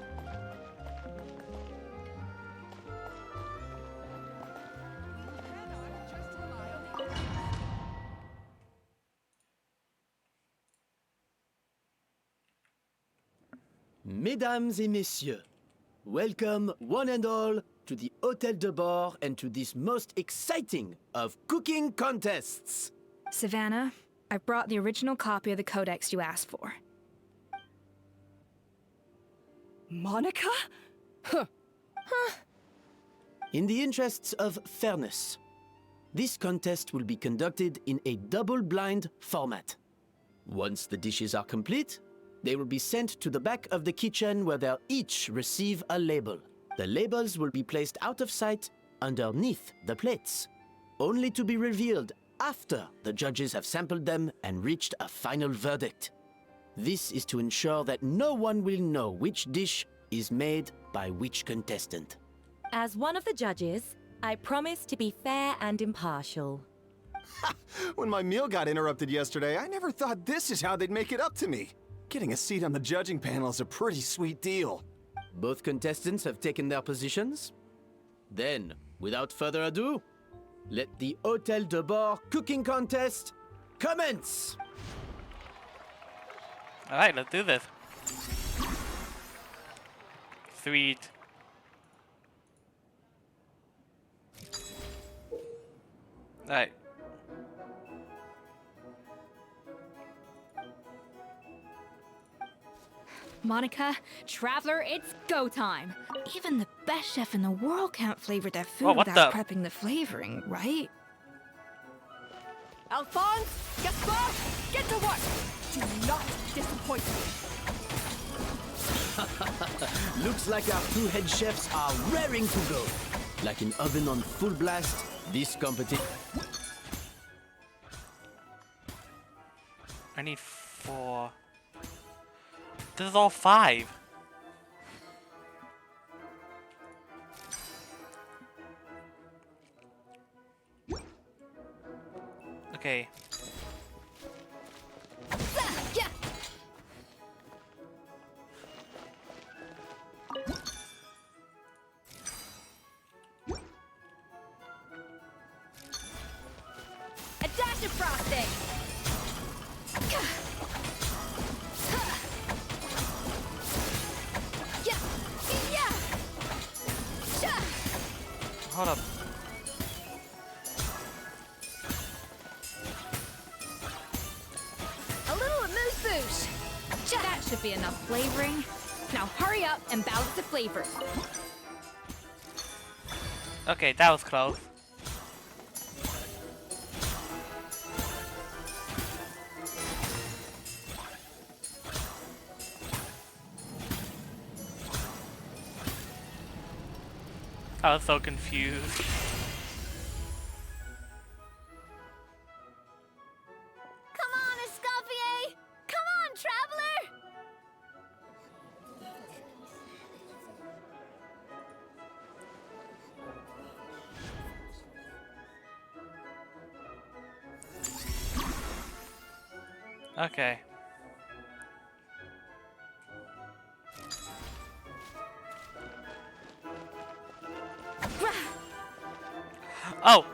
Mesdames et messieurs, welcome one and all to the Hotel de Boer and to this most exciting of cooking contests. Savannah, I brought the original copy of the codex you asked for. Monica? In the interests of fairness, this contest will be conducted in a double-blind format. Once the dishes are complete, they will be sent to the back of the kitchen where they'll each receive a label. The labels will be placed out of sight underneath the plates, only to be revealed after the judges have sampled them and reached a final verdict. This is to ensure that no one will know which dish is made by which contestant. As one of the judges, I promise to be fair and impartial. When my meal got interrupted yesterday, I never thought this is how they'd make it up to me. Getting a seat on the judging panel is a pretty sweet deal. Both contestants have taken their positions. Then, without further ado, let the Hotel de Bord cooking contest commence! Alright, let's do this. Sweet. Alright. Monica, Traveler, it's go time. Even the best chef in the world can't flavor their food Whoa, what without the- prepping the flavoring, right? Alphonse, Gaspar, get to work! Do not disappoint me. Looks like our two head chefs are raring to go. Like an oven on full blast, this competition... I need 4. This is all 5. Okay. Yeah. A dash of frosting! Hold up. A little amuse-bouche. That should be enough flavoring. Now hurry up and balance the flavors. Okay, that was close. I was so confused. Come on, Escoffier! Come on, Traveler! Okay. Oh!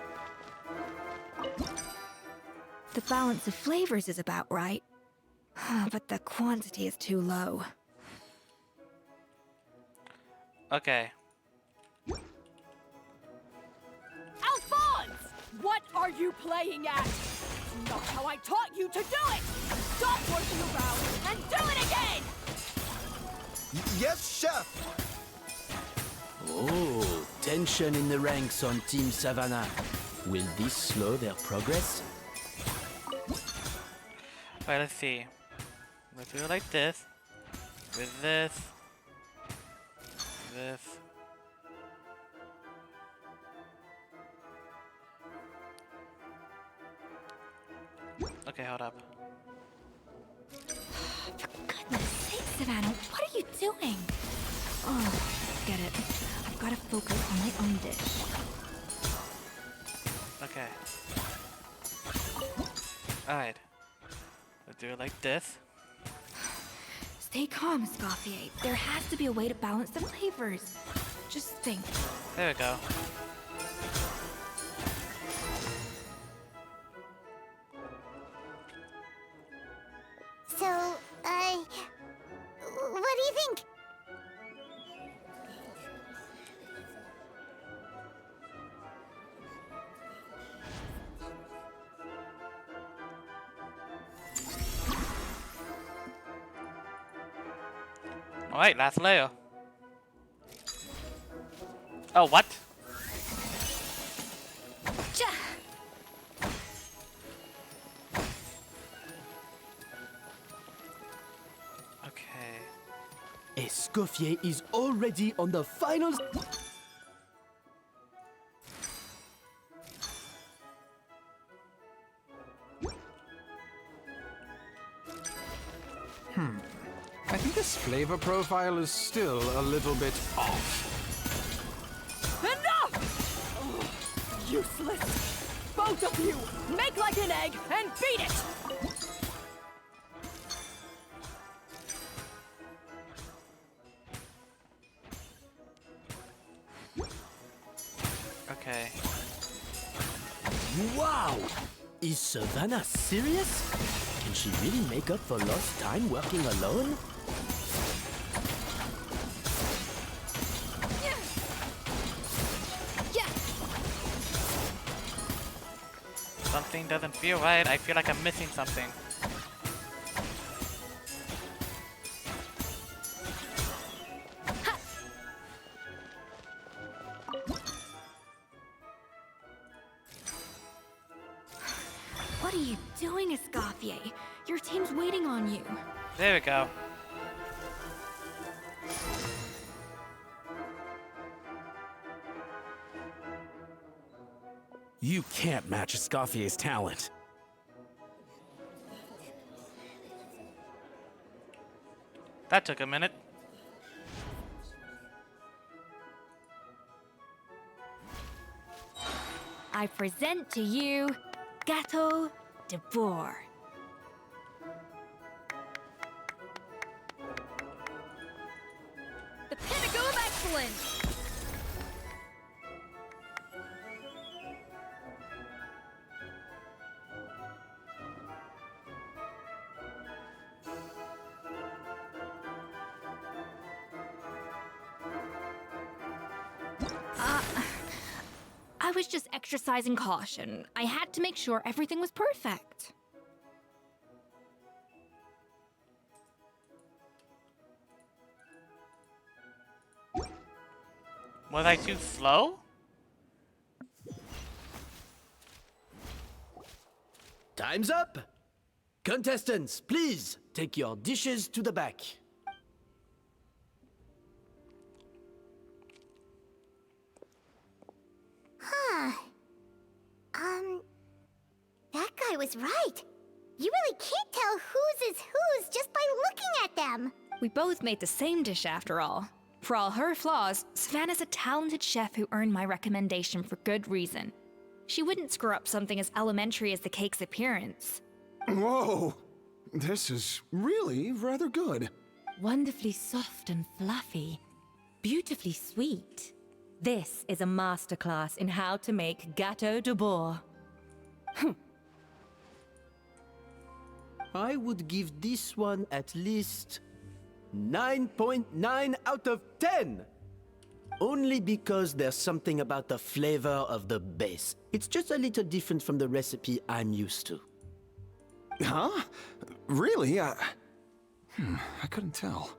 The balance of flavors is about right. But the quantity is too low. Okay. Alphonse! What are you playing at? It's not how I taught you to do it! Stop working around and do it again! Yes, chef! Oh, tension in the ranks on Team Savannah. Will this slow their progress? Alright, let's see. Let's do it like this. With this. This. Okay, hold up. Goodness sake, Savannah, what are you doing? Oh, get it. I've got to focus on my own dish. Okay. Alright. Let's do it like this. Stay calm, Escoffier. There has to be a way to balance the flavors. Just think. There we go. So, what do you think? Alright, last layer. Oh, what? Okay. Escoffier is already on the final. I think this flavor profile is still a little bit off. Enough! Ugh, useless! Both of you, make like an egg and beat it! Okay. Wow! Is Savannah serious? Can she really make up for lost time working alone? Something doesn't feel right. I feel like I'm missing something. What are you doing, Escoffier? Your team's waiting on you. There we go. You can't match Escoffier's talent. That took a minute. I present to you Gateau de Boer. The pinnacle of excellence! I was just exercising caution. I had to make sure everything was perfect. Was I too slow? Time's up! Contestants, please take your dishes to the back. Huh. That guy was right. You really can't tell whose is whose just by looking at them. We both made the same dish after all. For all her flaws, Savannah's a talented chef who earned my recommendation for good reason. She wouldn't screw up something as elementary as the cake's appearance. Whoa! This is really rather good. Wonderfully soft and fluffy. Beautifully sweet. This is a masterclass in how to make Gateau de Boer. I would give this one at least 9.9 out of 10. Only because there's something about the flavor of the base. It's just a little different from the recipe I'm used to. Huh? Really? I couldn't tell.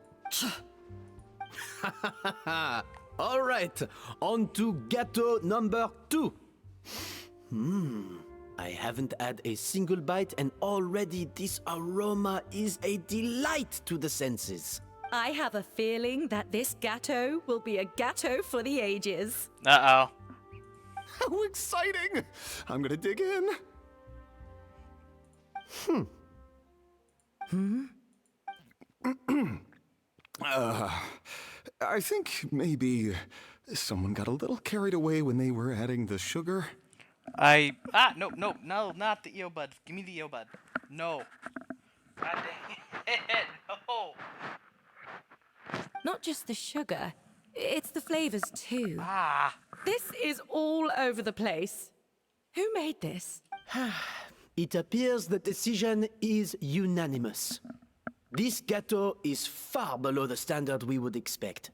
All right, on to Gateau number 2. I haven't had a single bite and already this aroma is a delight to the senses. I have a feeling that this Gateau will be a Gateau for the ages. Uh-oh. How exciting! I'm gonna dig in. I think maybe someone got a little carried away when they were adding the sugar. No, not the earbud. Give me the earbud. No. God dang it. No. Not just the sugar, it's the flavors too. Ah. This is all over the place. Who made this? It appears the decision is unanimous. This Gateau is far below the standard we would expect.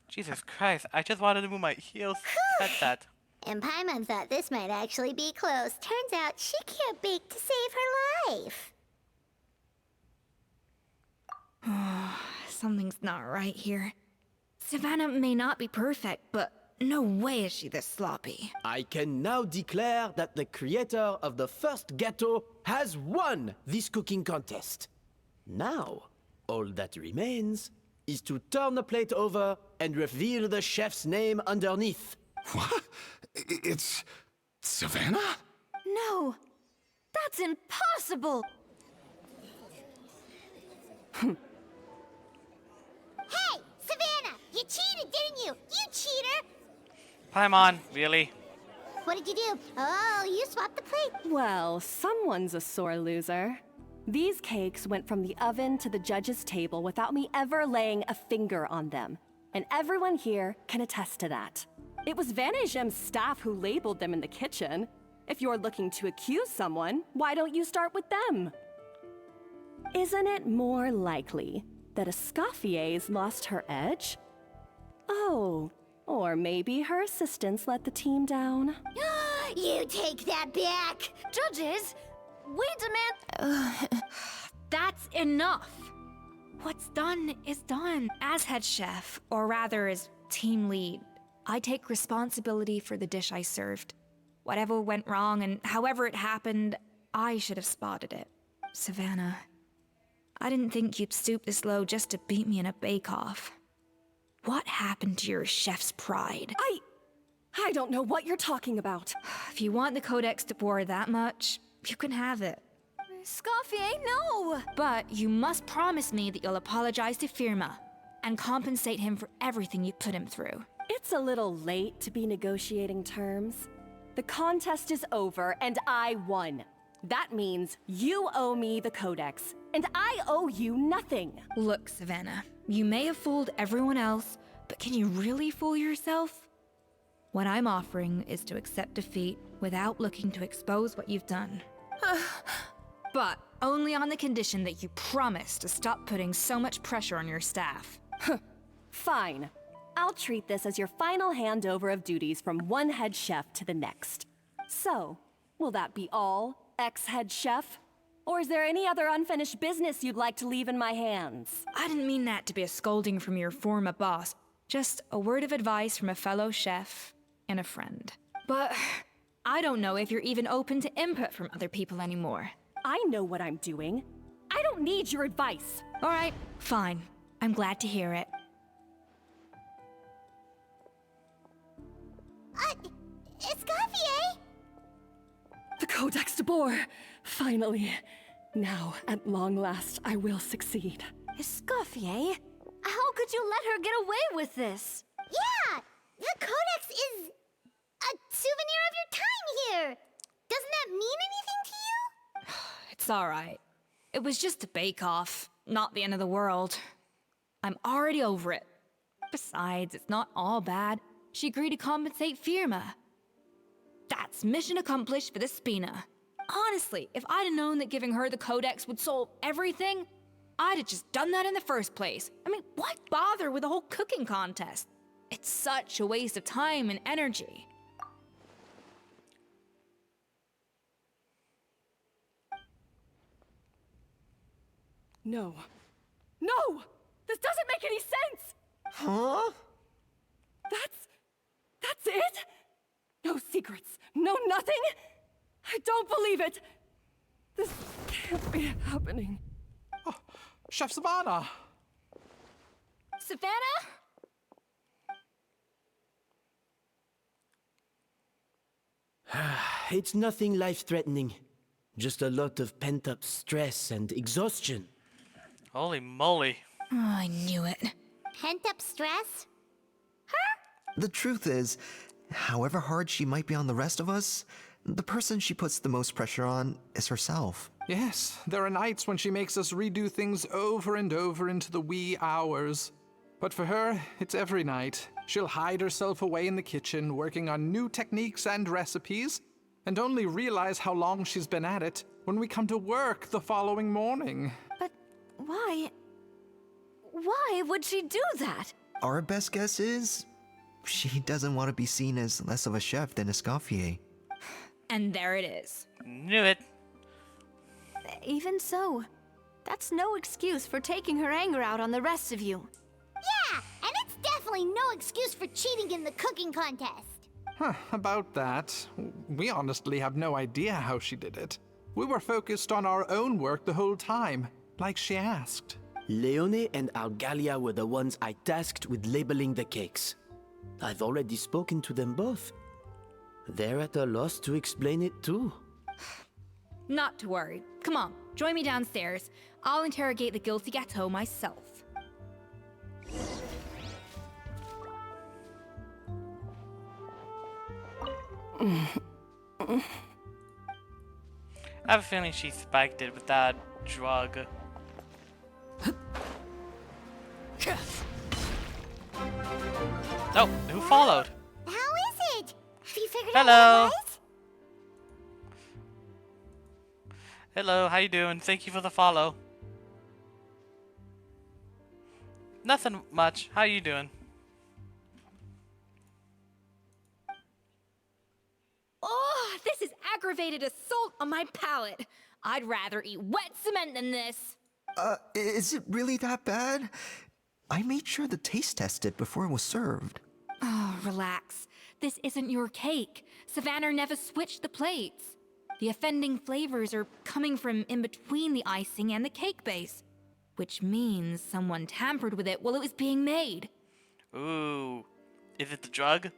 Jesus Christ, I just wanted to move my heels. That's that. And Paimon thought this might actually be close. Turns out she can't bake to save her life. Something's not right here. Savannah may not be perfect, but no way is she this sloppy. I can now declare that the creator of the first gâteau has won this cooking contest. Now, all that remains is to turn the plate over and reveal the chef's name underneath. What? It's Savannah? No! That's impossible! Hey, Savannah! You cheated, didn't you? You cheater! Paimon, really? What did you do? Oh, you swapped the plate. Well, someone's a sore loser. These cakes went from the oven to the judge's table without me ever laying a finger on them. And everyone here can attest to that. It was Vanejem's staff who labeled them in the kitchen. If you're looking to accuse someone, why don't you start with them? Isn't it more likely that Escoffier's lost her edge? Oh, or maybe her assistants let the team down. You take that back! Judges, we demand. That's enough! What's done is done. As head chef, or rather as team lead, I take responsibility for the dish I served. Whatever went wrong and however it happened, I should have spotted it. Savannah, I didn't think you'd stoop this low just to beat me in a bake-off. What happened to your chef's pride? I don't know what you're talking about. If you want the Codex de Boer that much, you can have it. Scoffier, no! But you must promise me that you'll apologize to Firma and compensate him for everything you put him through. It's a little late to be negotiating terms. The contest is over and I won. That means you owe me the Codex, and I owe you nothing. Look, Savannah, you may have fooled everyone else, but can you really fool yourself? What I'm offering is to accept defeat without looking to expose what you've done. But only on the condition that you promise to stop putting so much pressure on your staff. Fine. I'll treat this as your final handover of duties from one head chef to the next. So, will that be all, ex-head chef? Or is there any other unfinished business you'd like to leave in my hands? I didn't mean that to be a scolding from your former boss. Just a word of advice from a fellow chef and a friend. But I don't know if you're even open to input from other people anymore. I know what I'm doing. I don't need your advice. All right, fine. I'm glad to hear it. Escoffier? The Codex de Boer! Finally. Now, at long last, I will succeed. Escoffier? How could you let her get away with this? Yeah! The Codex is a souvenir of your time here! Doesn't that mean anything to you? It's all right. It was just a bake-off, not the end of the world. I'm already over it. Besides, it's not all bad. She agreed to compensate Firma. That's mission accomplished for the Spina. Honestly, if I'd have known that giving her the Codex would solve everything, I'd have just done that in the first place. I mean, why bother with the whole cooking contest? It's such a waste of time and energy. No. No! This doesn't make any sense! Huh? That's it? No secrets, no nothing? I don't believe it! This can't be happening. Oh, Chef Savannah! Savannah? It's nothing life-threatening. Just a lot of pent-up stress and exhaustion. Holy moly. Oh, I knew it. Pent-up stress? The truth is, however hard she might be on the rest of us, the person she puts the most pressure on is herself. Yes, there are nights when she makes us redo things over and over into the wee hours. But for her, it's every night. She'll hide herself away in the kitchen, working on new techniques and recipes, and only realize how long she's been at it when we come to work the following morning. But why? Why would she do that? Our best guess is she doesn't want to be seen as less of a chef than Escoffier. And there it is. Knew it. Even so, That's no excuse for taking her anger out on the rest of you. Yeah, and it's definitely no excuse for cheating in the cooking contest. Huh, about that, we honestly have no idea how she did it. We were focused on our own work the whole time, like she asked. Leone and Algalia were the ones I tasked with labeling the cakes. I've already spoken to them both. They're at a loss to explain it too. Not to worry. Come on, join me downstairs. I'll interrogate the guilty gâteau myself. I have a feeling she spiked it with that drug. Oh, who followed? How is it? Have you figured Hello. out what it was? Hello, how you doing? Thank you for the follow. Nothing much. How you doing? Oh, this is aggravated assault on my palate. I'd rather eat wet cement than this. Is it really that bad? I made sure to taste test it before it was served. Oh, relax. This isn't your cake. Savannah never switched the plates. The offending flavors are coming from in between the icing and the cake base, which means someone tampered with it while it was being made. Ooh. Is it the drug?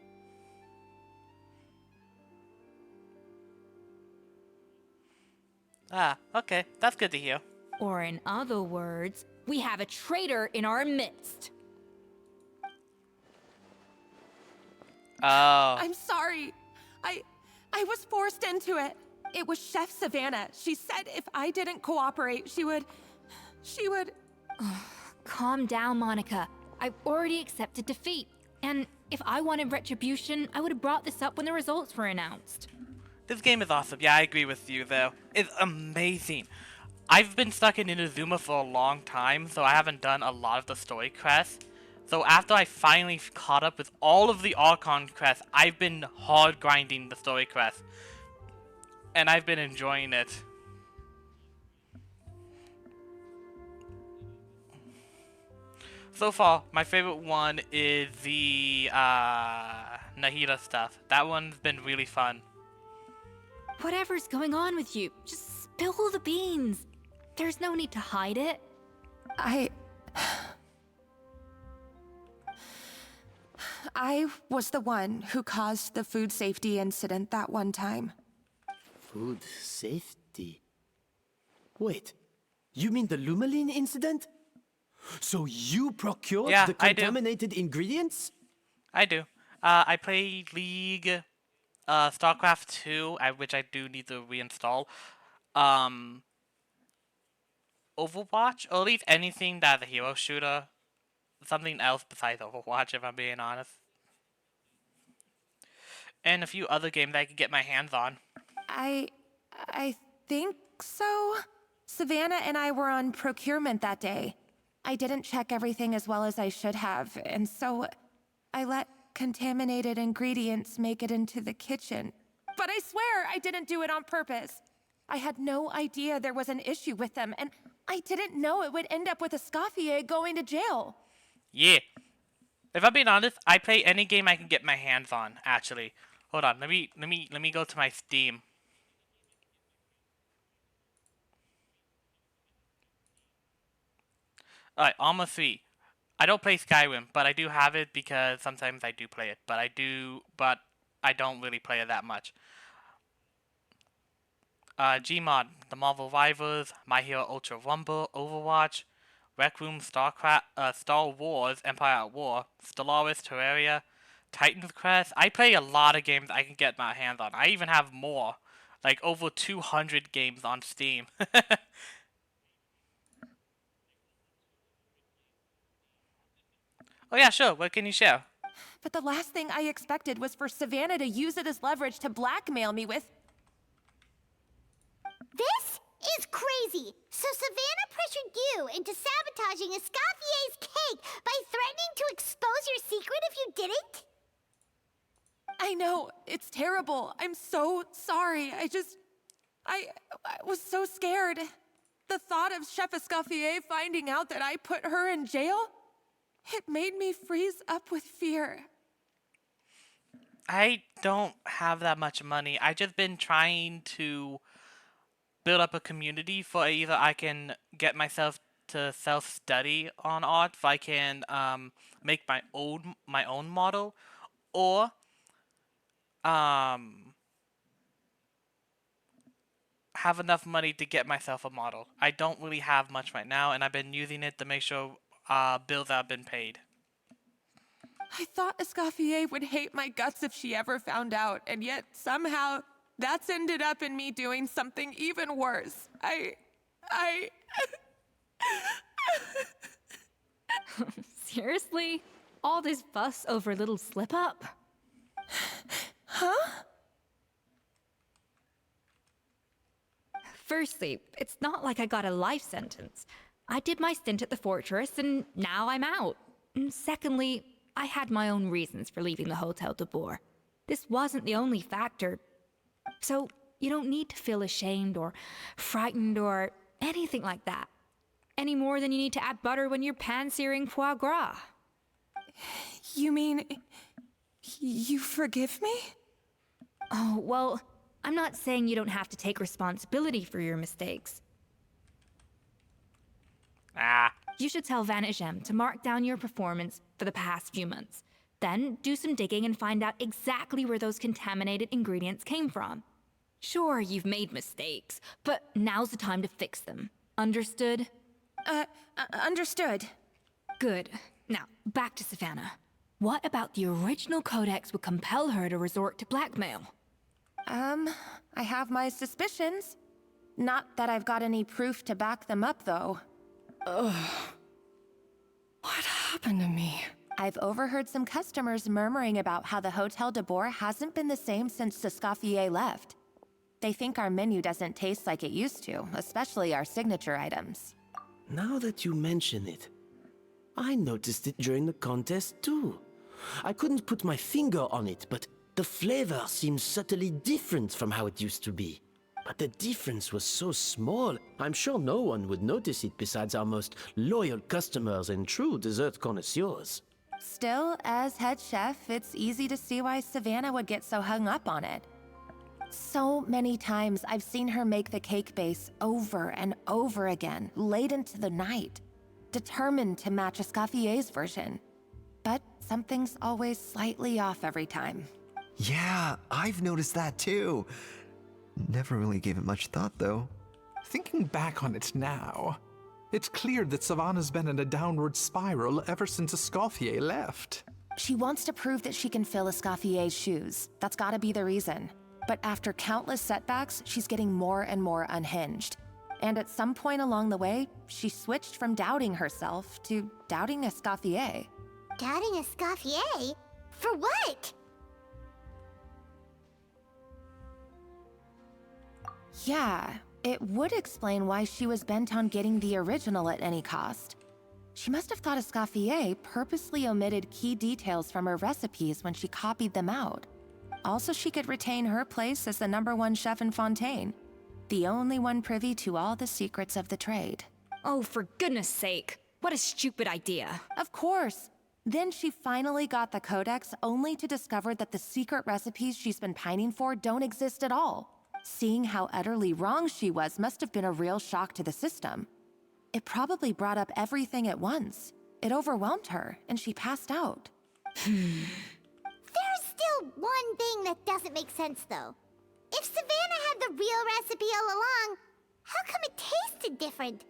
Ah, okay. That's good to hear. Or in other words, we have a traitor in our midst. Oh. I'm sorry. I was forced into it. It was Chef Savannah. She said if I didn't cooperate, she would... Calm down, Monica. I've already accepted defeat. And if I wanted retribution, I would have brought this up when the results were announced. This game is awesome. Yeah, I agree with you, though. It's amazing. I've been stuck in Inazuma for a long time, so I haven't done a lot of the story quests. So after I finally caught up with all of the Archon quests, I've been hard grinding the story quests. And I've been enjoying it. So far, my favorite one is the Nahida stuff. That one's been really fun. Whatever's going on with you, just spill the beans. There's no need to hide it. I was the one who caused the food safety incident that one time. Food safety? Wait, you mean the Lumaline incident? So you procured the contaminated ingredients? I do. I play League, StarCraft 2, which I do need to reinstall. Overwatch, or at least anything that's a hero shooter. Something else besides Overwatch, if I'm being honest. And a few other games I could get my hands on. I think so. Savannah and I were on procurement that day. I didn't check everything as well as I should have, and so I let contaminated ingredients make it into the kitchen. But I swear I didn't do it on purpose. I had no idea there was an issue with them, and I didn't know it would end up with Escoffier going to jail. Yeah. If I'm being honest, I play any game I can get my hands on, actually. Hold on, let me go to my Steam. Alright, Alma 3. I don't play Skyrim, but I do have it because sometimes I do play it. But I don't really play it that much. Gmod, The Marvel Rivals, My Hero Ultra Rumble, Overwatch, Rec Room, StarCraft, Star Wars, Empire at War, Stellaris, Terraria, Titan's Quest. I play a lot of games I can get my hands on. I even have more. Like over 200 games on Steam. Oh yeah, sure. What can you share? But the last thing I expected was for Savannah to use it as leverage to blackmail me with... This is crazy! So Savannah pressured you into sabotaging Escoffier's cake by threatening to expose your secret if you didn't? I know, it's terrible. I'm so sorry. I was so scared. the thought of Chef Escoffier finding out that I put her in jail, it made me freeze up with fear. I don't have that much money. I just been trying to build up a community for either I can get myself to self-study on art, if I can make my own model, or um have enough money to get myself a model. I don't really have much right now, and I've been using it to make sure bills have been paid. I thought Escoffier would hate my guts if she ever found out, and yet somehow that's ended up in me doing something even worse. Seriously? All this fuss over a little slip-up? Huh? Firstly, it's not like I got a life sentence. I did my stint at the fortress, and now I'm out. And secondly, I had my own reasons for leaving the Hotel de Boer. This wasn't the only factor. So, you don't need to feel ashamed or frightened or anything like that. Any more than you need to add butter when you're pan-searing foie gras. You mean, you forgive me? Oh, well, I'm not saying you don't have to take responsibility for your mistakes. You should tell Vanagem to mark down your performance for the past few months. Then do some digging and find out exactly where those contaminated ingredients came from. Sure, you've made mistakes, but now's the time to fix them. Understood? Understood. Good. Now, back to Savannah. What about the original codex would compel her to resort to blackmail? I have my suspicions. Not that I've got any proof to back them up, though. Ugh. What happened to me? I've overheard some customers murmuring about how the Hotel de Boer hasn't been the same since Escoffier left. They think our menu doesn't taste like it used to, especially our signature items. Now that you mention it, I noticed it during the contest too. I couldn't put my finger on it, but the flavor seems subtly different from how it used to be. But the difference was so small, I'm sure no one would notice it besides our most loyal customers and true dessert connoisseurs. Still, as head chef, it's easy to see why Savannah would get so hung up on it. So many times I've seen her make the cake base over and over again, late into the night, determined to match Escoffier's version. But something's always slightly off every time. Yeah, I've noticed that too. Never really gave it much thought, though. Thinking back on it now, it's clear that Savannah's been in a downward spiral ever since Escoffier left. She wants to prove that she can fill Escoffier's shoes. That's gotta be the reason. But after countless setbacks, she's getting more and more unhinged. And at some point along the way, she switched from doubting herself to doubting Escoffier. Doubting Escoffier? For what? Yeah, it would explain why she was bent on getting the original at any cost. She must have thought Escoffier purposely omitted key details from her recipes when she copied them out. Also, she could retain her place as the #1 chef in Fontaine, the only one privy to all the secrets of the trade. Oh, for goodness sake. What a stupid idea. Of course. Then she finally got the codex only to discover that the secret recipes she's been pining for don't exist at all. Seeing how utterly wrong she was must have been a real shock to the system. It probably brought up everything at once. It overwhelmed her, and she passed out. There's still one thing that doesn't make sense, though. If Savannah had the real recipe all along, how come it tasted different?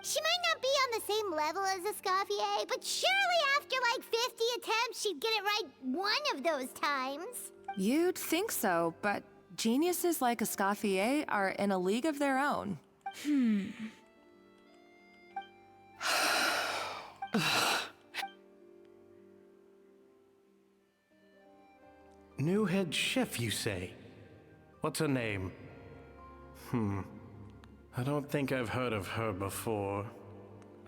She might not be on the same level as Escoffier, but surely after like 50 attempts, she'd get it right one of those times. You'd think so, but geniuses like Escoffier are in a league of their own. New head chef, you say? What's her name? I don't think I've heard of her before.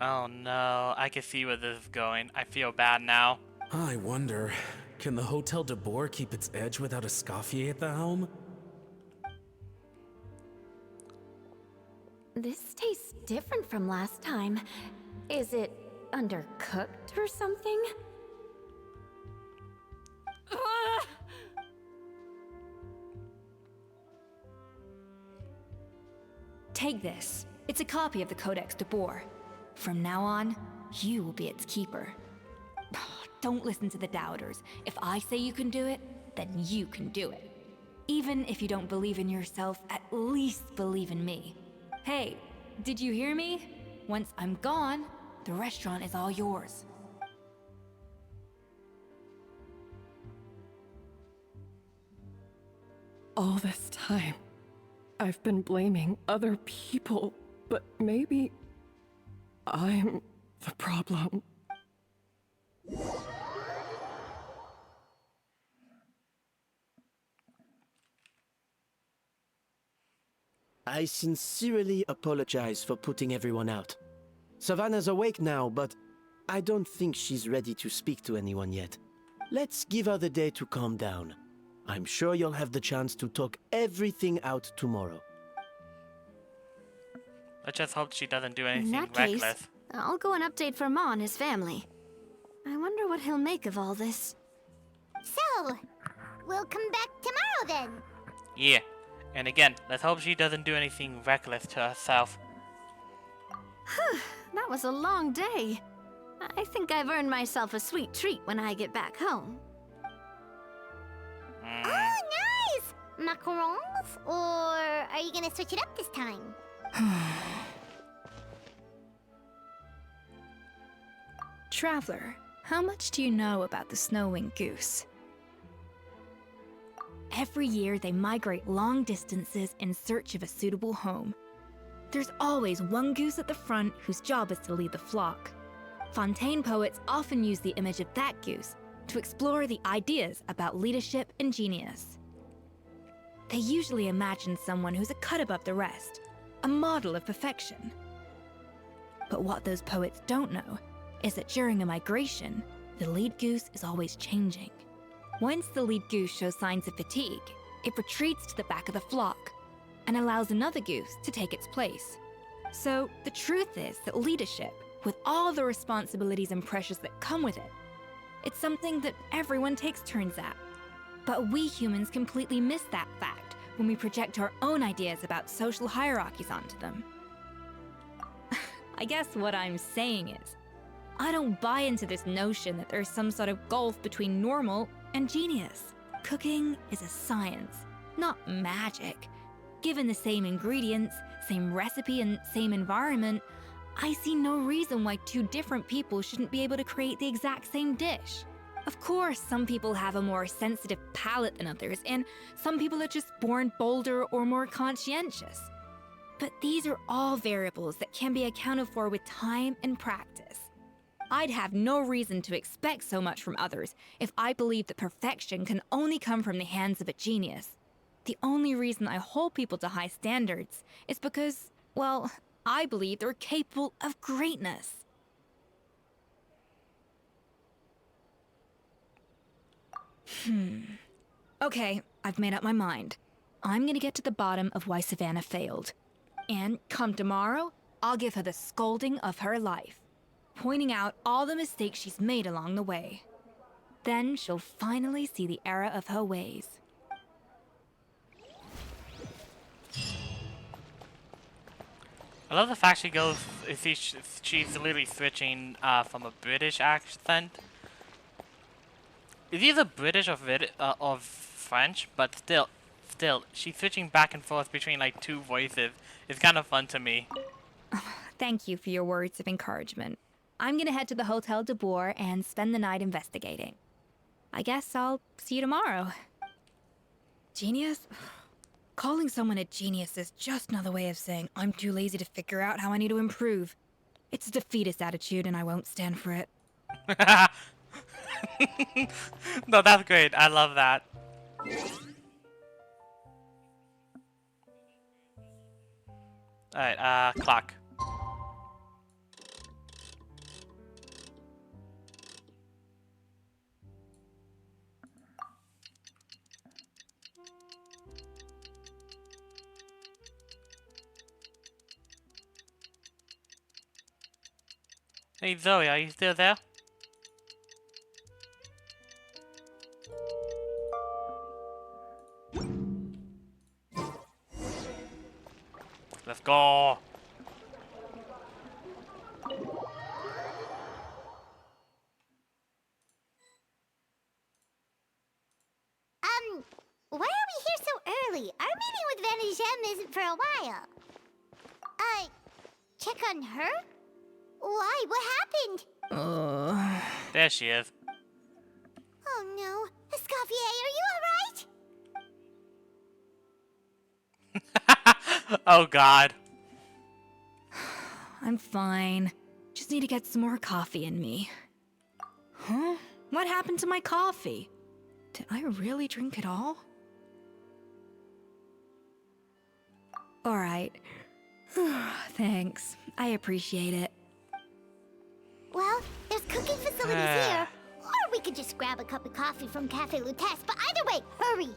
Oh no, I can see where this is going. I feel bad now. I wonder, can the Hotel de Boer keep its edge without Escoffier at the helm? This tastes different from last time. Is it undercooked or something? Take this. It's a copy of the Codex de Boer. From now on, you will be its keeper. Don't listen to the doubters. If I say you can do it, then you can do it. Even if you don't believe in yourself, at least believe in me. Hey, did you hear me? Once I'm gone, the restaurant is all yours. All this time, I've been blaming other people, but maybe I'm the problem. I sincerely apologize for putting everyone out. Savannah's awake now, but I don't think she's ready to speak to anyone yet. Let's give her the day to calm down. I'm sure you'll have the chance to talk everything out tomorrow. Let's just hope she doesn't do In anything that reckless. case, I'll go and update for Ma and his family. I wonder what he'll make of all this. So, we'll come back tomorrow then. Yeah. And again, let's hope she doesn't do anything reckless to herself. That was a long day. I think I've earned myself a sweet treat when I get back home. Oh, nice! Macarons? Or are you gonna switch it up this time? Traveler, how much do you know about the snow-winged goose? Every year, they migrate long distances in search of a suitable home. There's always one goose at the front whose job is to lead the flock. Fontaine poets often use the image of that goose to explore the ideas about leadership and genius. They usually imagine someone who's a cut above the rest, a model of perfection. But what those poets don't know is that during a migration, the lead goose is always changing. Once the lead goose shows signs of fatigue, it retreats to the back of the flock and allows another goose to take its place. So the truth is that leadership, with all the responsibilities and pressures that come with it, it's something that everyone takes turns at. But we humans completely miss that fact when we project our own ideas about social hierarchies onto them. I guess what I'm saying is, I don't buy into this notion that there's some sort of gulf between normal and genius. Cooking is a science, not magic. Given the same ingredients, same recipe, and same environment, I see no reason why two different people shouldn't be able to create the exact same dish. Of course, some people have a more sensitive palate than others, and some people are just born bolder or more conscientious. But these are all variables that can be accounted for with time and practice. I'd have no reason to expect so much from others if I believed that perfection can only come from the hands of a genius. The only reason I hold people to high standards is because, well, I believe they're capable of greatness. Okay, I've made up my mind. I'm gonna get to the bottom of why Savannah failed. And come tomorrow, I'll give her the scolding of her life, pointing out all the mistakes she's made along the way. Then she'll finally see the error of her ways. I love the fact she's literally switching from a British accent. It's either British or French, but still, she's switching back and forth between like two voices. It's kind of fun to me. Thank you for your words of encouragement. I'm gonna head to the Hotel de Boer and spend the night investigating. I guess I'll see you tomorrow. Genius? Calling someone a genius is just another way of saying I'm too lazy to figure out how I need to improve. It's a defeatist attitude and I won't stand for it. No, that's great. I love that. Alright, clock. Hey Zoe, are you still there? Let's go. Why are we here so early? Our meeting with Vanigem isn't for a while. Check on her? Why? What happened? There she is. Oh no. Escoffier, are you alright? Oh god. I'm fine. Just need to get some more coffee in me. Huh? What happened to my coffee? Did I really drink it all? Alright. Thanks. I appreciate it. Well, there's cooking facilities here. Or we could just grab a cup of coffee from Cafe Lutece, but either way, hurry!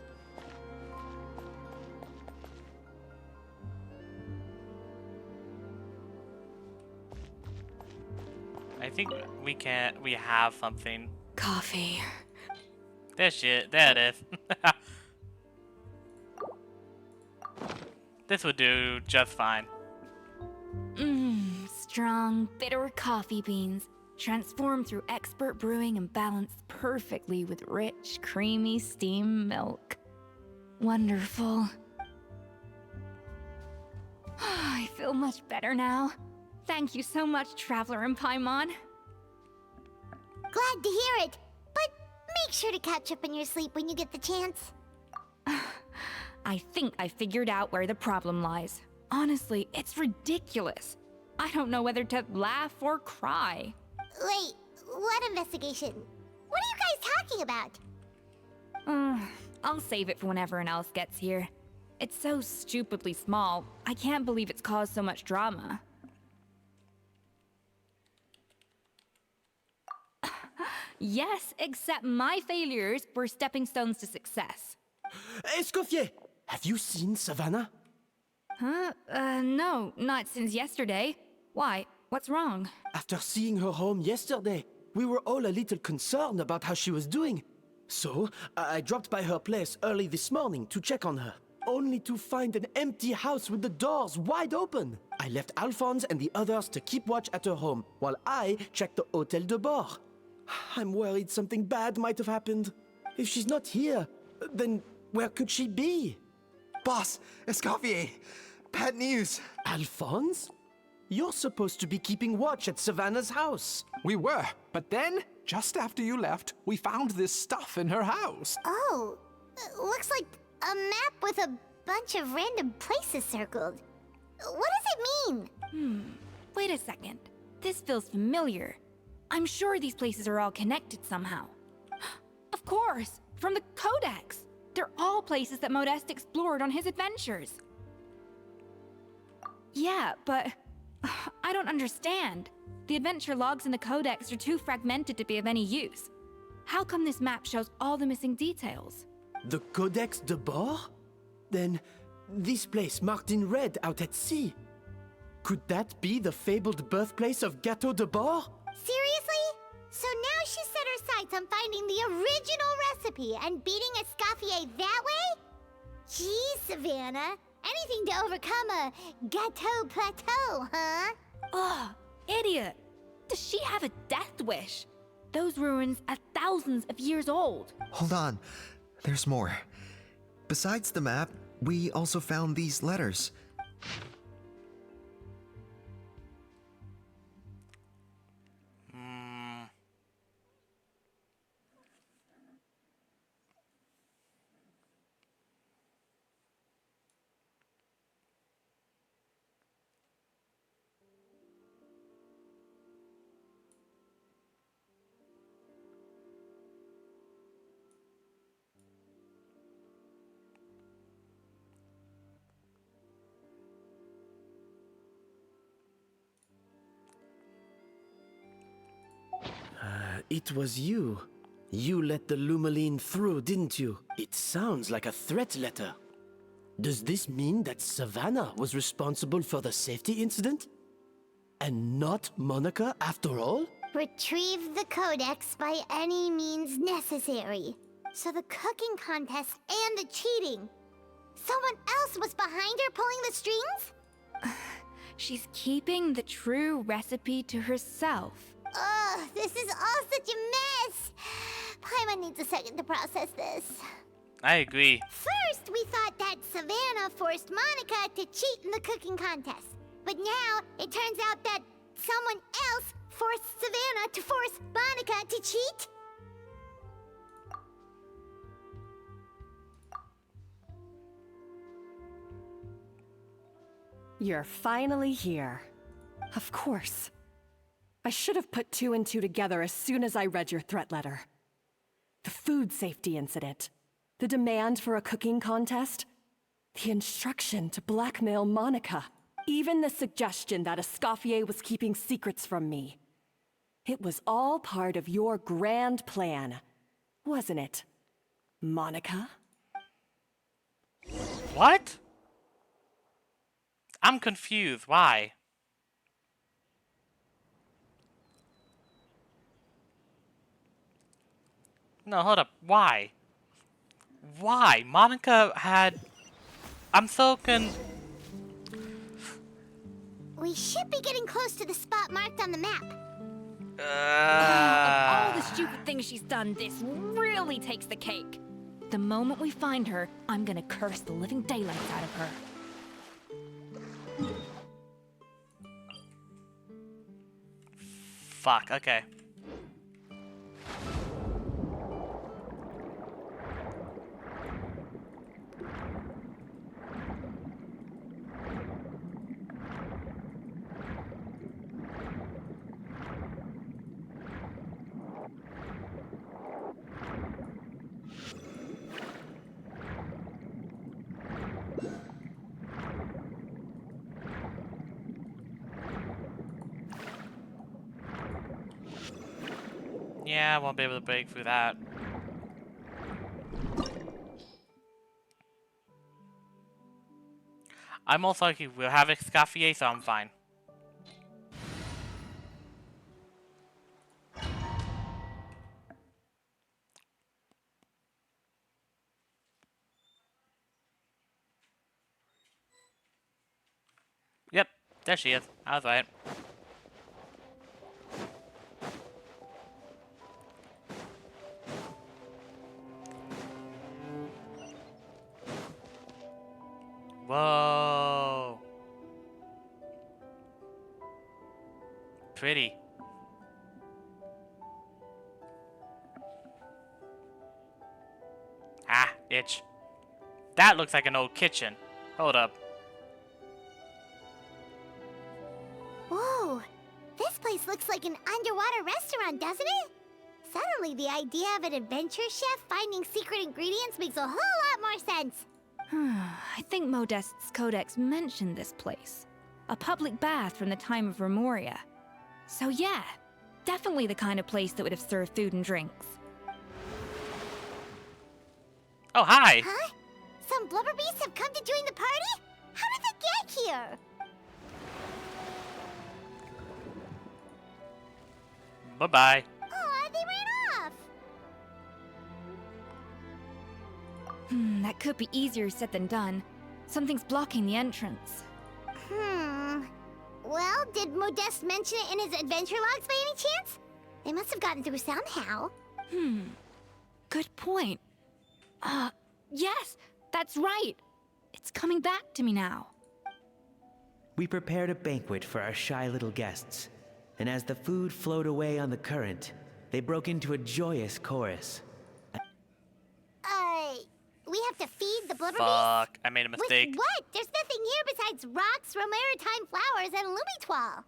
I think we have something. Coffee. There it is. This would do just fine. Strong, bitter coffee beans, transformed through expert brewing and balanced perfectly with rich, creamy steam milk. Wonderful. I feel much better now. Thank you so much, Traveler and Paimon. Glad to hear it, but make sure to catch up on your sleep when you get the chance. I think I figured out where the problem lies. Honestly, it's ridiculous. I don't know whether to laugh or cry. Wait, what investigation? What are you guys talking about? I'll save it for when everyone else gets here. It's so stupidly small, I can't believe it's caused so much drama. Yes, except my failures were stepping stones to success. Escoffier, have you seen Savannah? Huh? No, not since yesterday. Why? What's wrong? After seeing her home yesterday, we were all a little concerned about how she was doing. So, I dropped by her place early this morning to check on her, only to find an empty house with the doors wide open. I left Alphonse and the others to keep watch at her home, while I checked the Hotel de Bord. I'm worried something bad might have happened. If she's not here, then where could she be? Boss, Escoffier, bad news. Alphonse? You're supposed to be keeping watch at Savannah's house. We were, but then, just after you left, we found this stuff in her house. Oh, looks like a map with a bunch of random places circled. What does it mean? Wait a second. This feels familiar. I'm sure these places are all connected somehow. Of course, from the Codex. They're all places that Modeste explored on his adventures. Yeah, but I don't understand. The adventure logs in the Codex are too fragmented to be of any use. How come this map shows all the missing details? The Codex de Bord? Then, this place marked in red out at sea. Could that be the fabled birthplace of Gâteau de Bord? Seriously? So now she set her sights on finding the original recipe and beating Escoffier that way? Geez, Savannah. Anything to overcome a gâteau plateau, huh? Ugh, idiot! Does she have a death wish? Those ruins are thousands of years old. Hold on, there's more. Besides the map, we also found these letters. It was you. You let the Lumaline through, didn't you? It sounds like a threat letter. Does this mean that Savannah was responsible for the safety incident? And not Monica after all? Retrieve the codex by any means necessary. So the cooking contest and the cheating. Someone else was behind her pulling the strings? She's keeping the true recipe to herself. Ugh, this is all such a mess. Paimon needs a second to process this. I agree. First, we thought that Savannah forced Monica to cheat in the cooking contest. But now, it turns out that someone else forced Savannah to force Monica to cheat? You're finally here. Of course. I should have put two and two together as soon as I read your threat letter. The food safety incident, the demand for a cooking contest, the instruction to blackmail Monica, even the suggestion that Escoffier was keeping secrets from me. It was all part of your grand plan, wasn't it, Monica? What? I'm confused. Why? No, hold up. Why? Why? Monica had... I'm so We should be getting close to the spot marked on the map. Of all the stupid things she's done, this really takes the cake. The moment we find her, I'm gonna curse the living daylights out of her. Fuck, okay. Yeah, I won't be able to break through that. I most likely will have Escoffier, so I'm fine. Yep, there she is. I was right. Whoa. Pretty. Ah, itch. That looks like an old kitchen. Hold up. Whoa, this place looks like an underwater restaurant, doesn't it? Suddenly, the idea of an adventure chef finding secret ingredients makes a whole lot more sense. I think Modest's codex mentioned this place. A public bath from the time of Remoria. So yeah, definitely the kind of place that would have served food and drinks. Oh, hi! Huh? Some blubber beasts have come to join the party? How did they get here? Bye-bye. Aw, they ran off! That could be easier said than done. Something's blocking the entrance. Well, did Modeste mention it in his adventure logs by any chance? They must have gotten through somehow. Good point. Yes, that's right. It's coming back to me now. We prepared a banquet for our shy little guests, and as the food flowed away on the current, they broke into a joyous chorus. We have to feed the blubber Fuck, I made a mistake. With what? There's nothing here besides rocks, romaritime flowers, and lumitoile.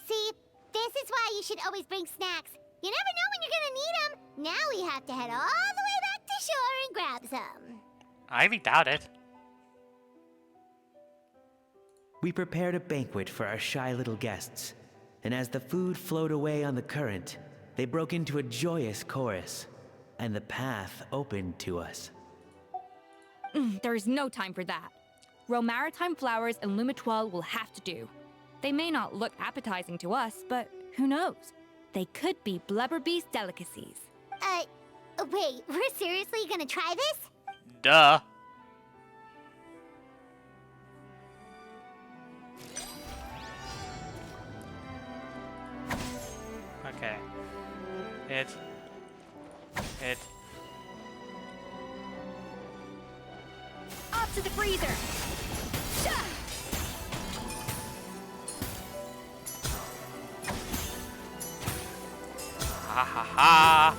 See, this is why you should always bring snacks. You never know when you're gonna need them. Now we have to head all the way back to shore and grab some. I highly doubt it. We prepared a banquet for our shy little guests, and as the food flowed away on the current, they broke into a joyous chorus, and the path opened to us. There is no time for that. Romaritime flowers and Lumitoile will have to do. They may not look appetizing to us, but who knows? They could be Blubberbee's delicacies. Wait, we're seriously gonna try this? Duh. Okay. It. Up to the freezer! Shah! Ha ha ha!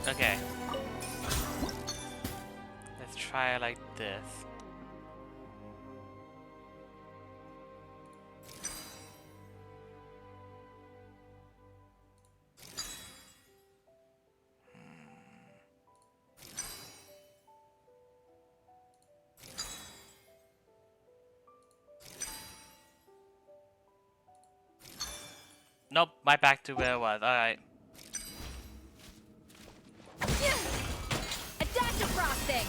Okay. Let's try it like this. Nope, right back to where it was. Alright. A dash of frosting!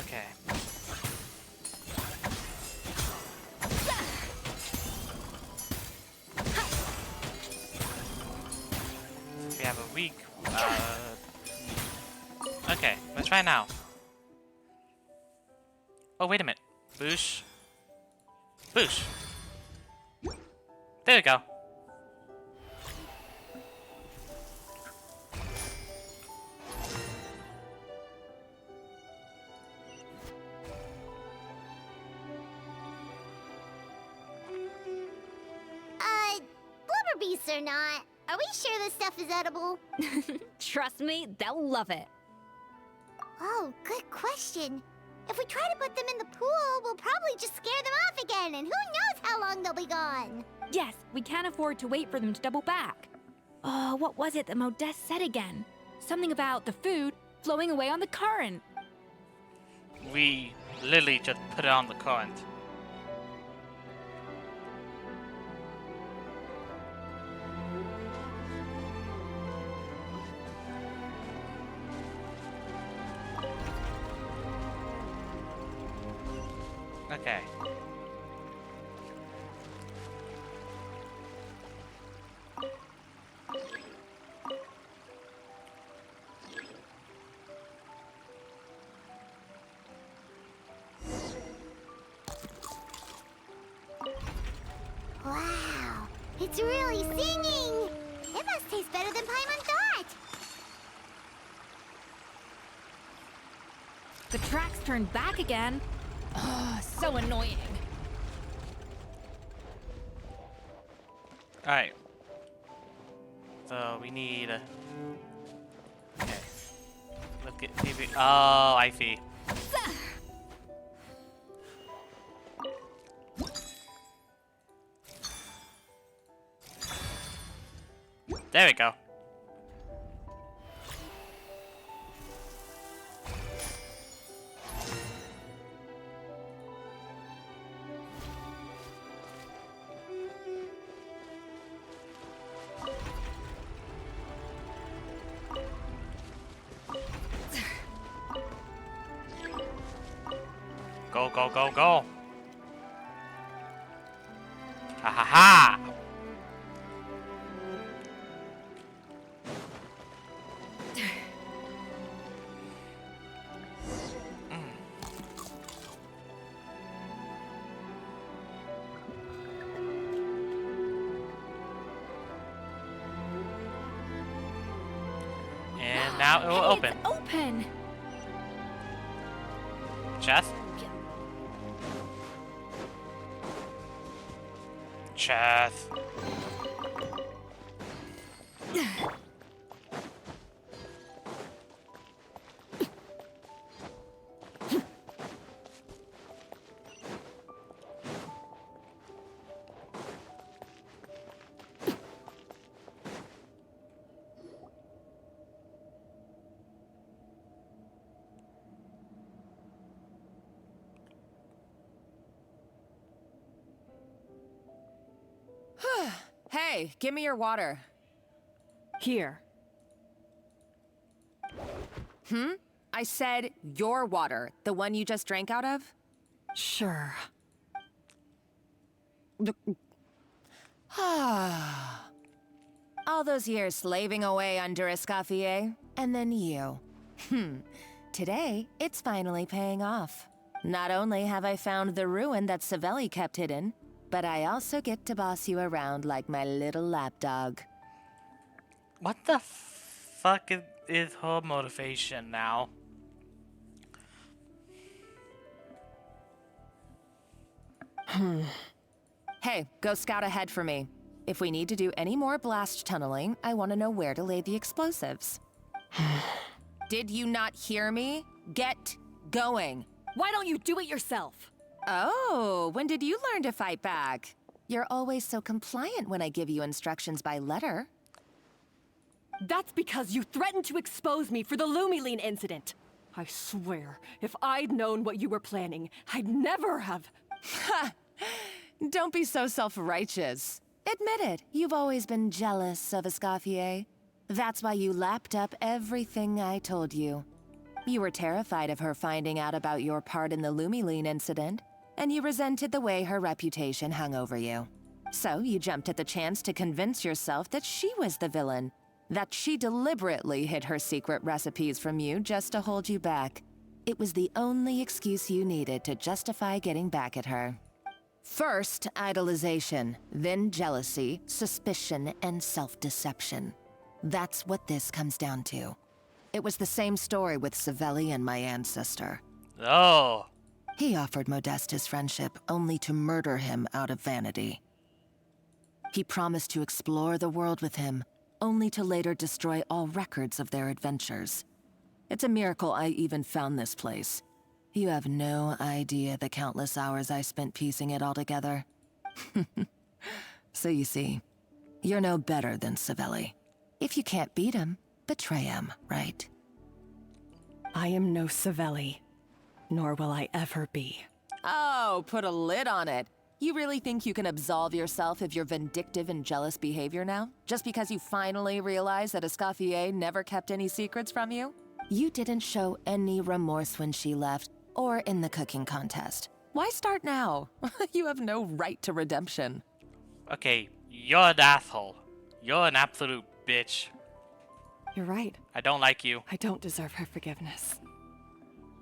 Okay. We have a week. Okay, let's try now. Oh, wait a minute. Boosh. Boosh. There we go. Blubberbeasts or not, are we sure this stuff is edible? Trust me, they'll love it. Oh, good question. If we try to put them in the pool, we'll probably just scare them off again, and who knows how long they'll be gone. Yes, we can't afford to wait for them to double back. Oh, what was it that Modeste said again? Something about the food flowing away on the current. We literally just put it on the current. Okay. Wow, it's really singing! It must taste better than Paimon thought! The tracks turned back again. Ugh, so annoying. Alright. So we need okay. Let's get TV. Oh, I see. There we go. Go, go, go, go! Ha ha ha! And now it will Hey, open. It's open. Chest? Chest. Hey, give me your water. Here. I said your water, the one you just drank out of. Sure. All those years slaving away under Escoffier, and then you. Today, it's finally paying off. Not only have I found the ruin that Savelli kept hidden, but I also get to boss you around like my little lapdog. What the fuck is her motivation now? Hey, go scout ahead for me. If we need to do any more blast tunneling, I want to know where to lay the explosives. Did you not hear me? Get going. Why don't you do it yourself? Oh, when did you learn to fight back? You're always so compliant when I give you instructions by letter. That's because you threatened to expose me for the Lumiline incident. I swear, if I'd known what you were planning, I'd never have... Ha! Don't be so self-righteous. Admit it, you've always been jealous of Escoffier. That's why you lapped up everything I told you. You were terrified of her finding out about your part in the Lumiline incident, and you resented the way her reputation hung over you. So you jumped at the chance to convince yourself that she was the villain, that she deliberately hid her secret recipes from you just to hold you back. It was the only excuse you needed to justify getting back at her. First, idolization, then jealousy, suspicion, and self-deception. That's what this comes down to. It was the same story with Savelli and my ancestor. Oh. He offered Modeste his friendship only to murder him out of vanity. He promised to explore the world with him, only to later destroy all records of their adventures. It's a miracle I even found this place. You have no idea the countless hours I spent piecing it all together. So you see, you're no better than Savelli. If you can't beat him, betray him, right? I am no Savelli, nor will I ever be. Oh, put a lid on it. You really think you can absolve yourself of your vindictive and jealous behavior now? Just because you finally realize that Escoffier never kept any secrets from you? You didn't show any remorse when she left, or in the cooking contest. Why start now? You have no right to redemption. Okay, you're an asshole. You're an absolute bitch. You're right. I don't like you. I don't deserve her forgiveness.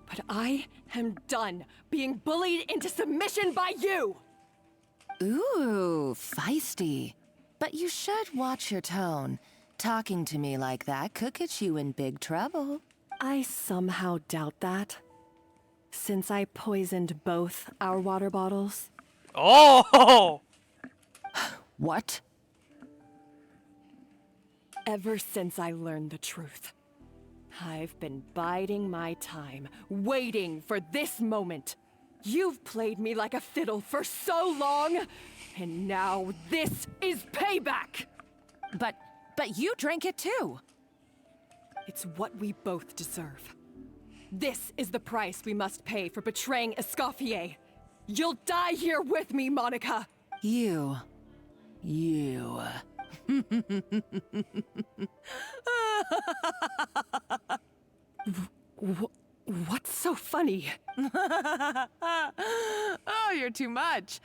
But I am done being bullied into submission by you! Ooh, feisty. But you should watch your tone. Talking to me like that could get you in big trouble. I somehow doubt that. Since I poisoned both our water bottles. Oh! What? Ever since I learned the truth, I've been biding my time, waiting for this moment. You've played me like a fiddle for so long, and now this is payback! But you drank it too. It's what we both deserve. This is the price we must pay for betraying Escoffier. You'll die here with me, Monica! You. What's so funny? Oh, you're too much.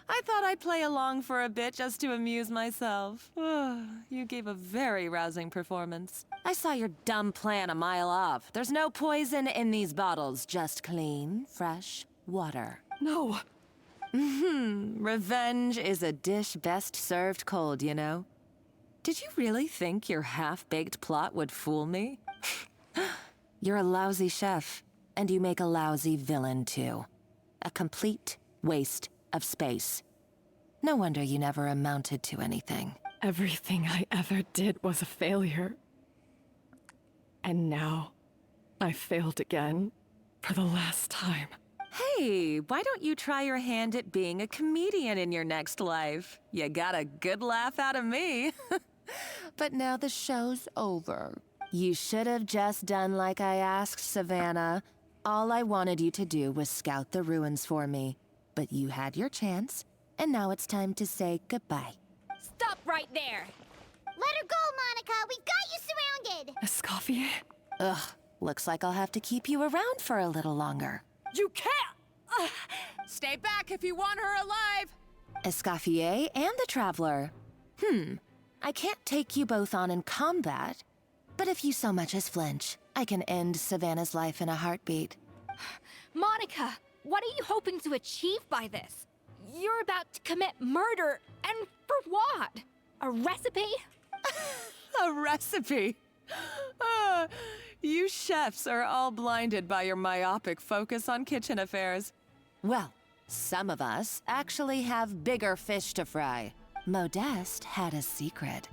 I thought I'd play along for a bit just to amuse myself. You gave a very rousing performance. I saw your dumb plan a mile off. There's no poison in these bottles, just clean, fresh water. No. Revenge is a dish best served cold, you know? Did you really think your half-baked plot would fool me? You're a lousy chef, and you make a lousy villain, too. A complete waste of space. No wonder you never amounted to anything. Everything I ever did was a failure. And now, I failed again, for the last time. Hey, why don't you try your hand at being a comedian in your next life? You got a good laugh out of me. But now the show's over. You should have just done like I asked, Savannah. All I wanted you to do was scout the ruins for me. But you had your chance, and now it's time to say goodbye. Stop right there! Let her go, Monica! We've got you surrounded! Escoffier? Ugh, Looks like I'll have to keep you around for a little longer. You can't! Stay back if you want her alive! Escoffier and the Traveler. I can't take you both on in combat, but if you so much as flinch, I can end Savannah's life in a heartbeat. Monica, what are you hoping to achieve by this? You're about to commit murder, and for what? A recipe? A recipe? You chefs are all blinded by your myopic focus on kitchen affairs. Well, some of us actually have bigger fish to fry. Modeste had a secret.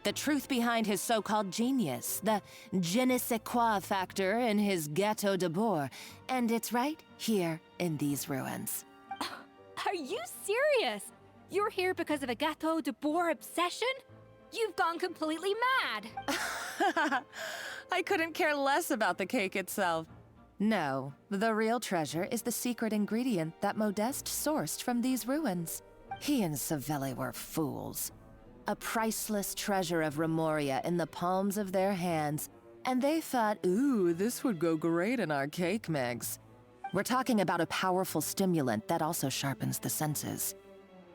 The truth behind his so-called genius, the je ne sais quoi factor in his Gâteau de Bourg, and it's right here in these ruins. Are you serious? You're here because of a Gâteau de Bourg obsession? You've gone completely mad. I couldn't care less about the cake itself. No, the real treasure is the secret ingredient that Modeste sourced from these ruins. He and Savelli were fools. A priceless treasure of Remoria in the palms of their hands, and they thought, ooh, this would go great in our cake mix. We're talking about a powerful stimulant that also sharpens the senses.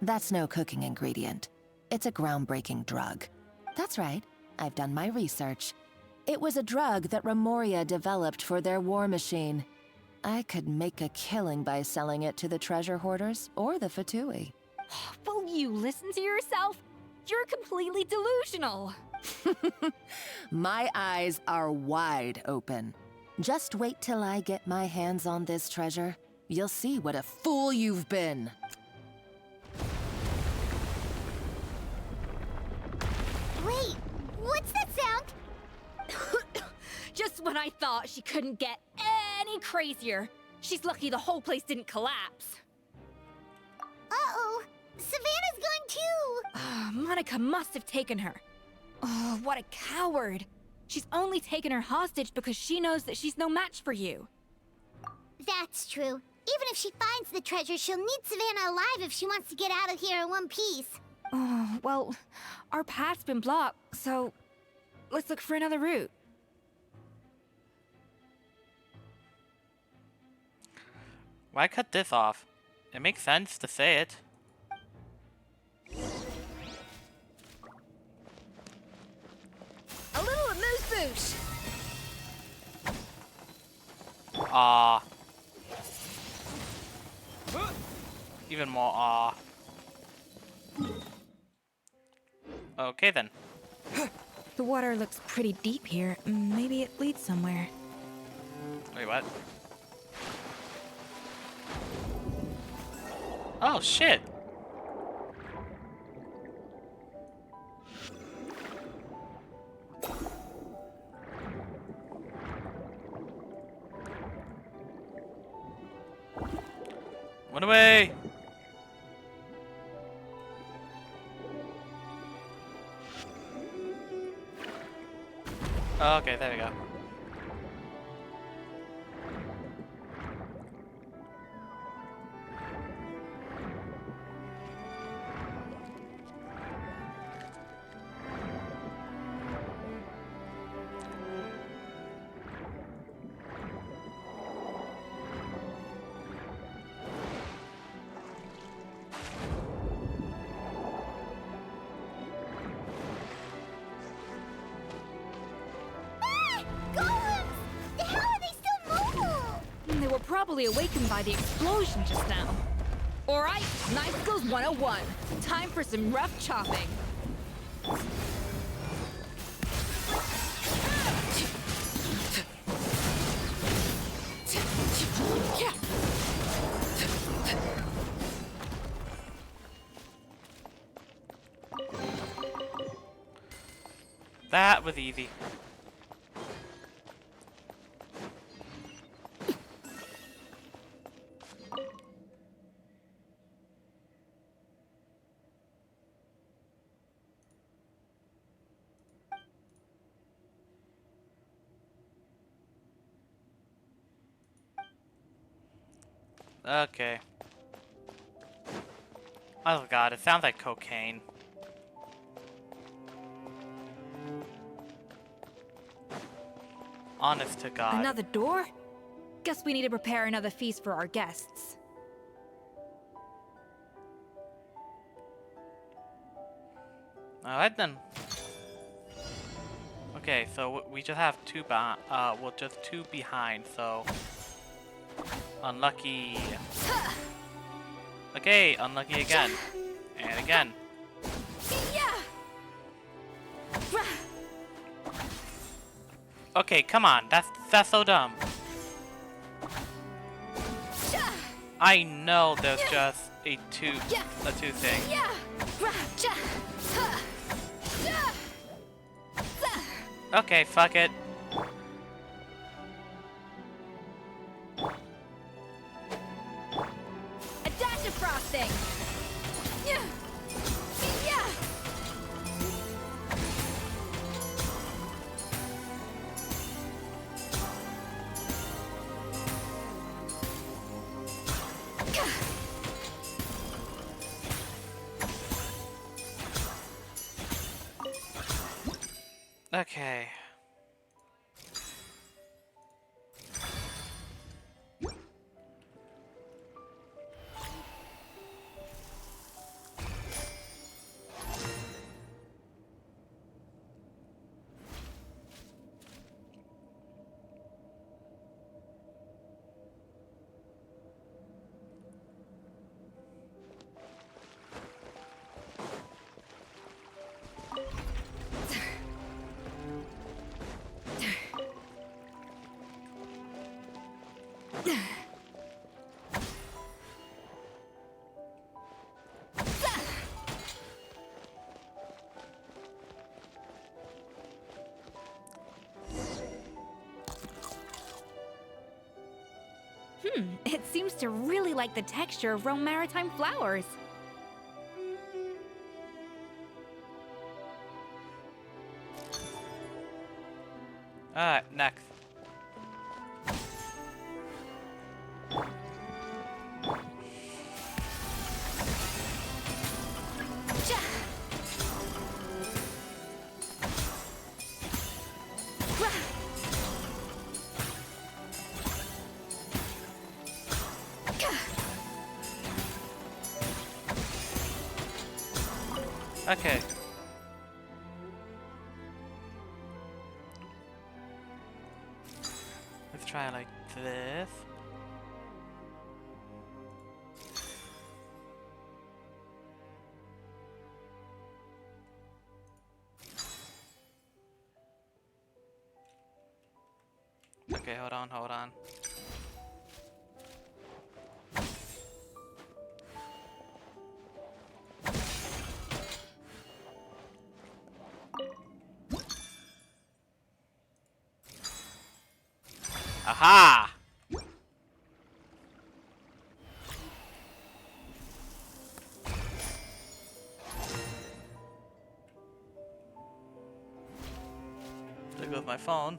That's no cooking ingredient. It's a groundbreaking drug. That's right, I've done my research. It was a drug that Remoria developed for their war machine. I could make a killing by selling it to the treasure hoarders or the Fatui. Will you listen to yourself? You're completely delusional. My eyes are wide open. Just wait till I get my hands on this treasure. You'll see what a fool you've been. Wait, what's that sound? Just when I thought she couldn't get any crazier. She's lucky the whole place didn't collapse. Uh-oh, Savannah's gone too! Monica must have taken her. Oh, what a coward. She's only taken her hostage because she knows that she's no match for you. That's true. Even if she finds the treasure, she'll need Savannah alive if she wants to get out of here in one piece. Oh, well, our path's been blocked, so let's look for another route. Why cut this off? It makes sense to say it. A little amuse-bouche. Ah. Even more ah. Okay then. The water looks pretty deep here. Maybe it leads somewhere. Wait, what? Oh, shit! Run away! Okay, there we go. They were probably awakened by the explosion just now. Alright, Knife Skills 101. Time for some rough chopping. That was easy. Okay. Oh god, it sounds like cocaine. Honest to God. Another door? Guess we need to prepare another feast for our guests. Alright then. Okay, so we just have two behind. Well, just two behind, so. Unlucky. Okay, unlucky again. And again. Okay, come on. That's so dumb. I know there's just a two thing. Okay, fuck it. A dash of frosting. Okay. It seems to really like the texture of Rome maritime flowers. Alright, next. Okay. Let's try like this. Okay, hold on, hold on. Aha! There goes my phone.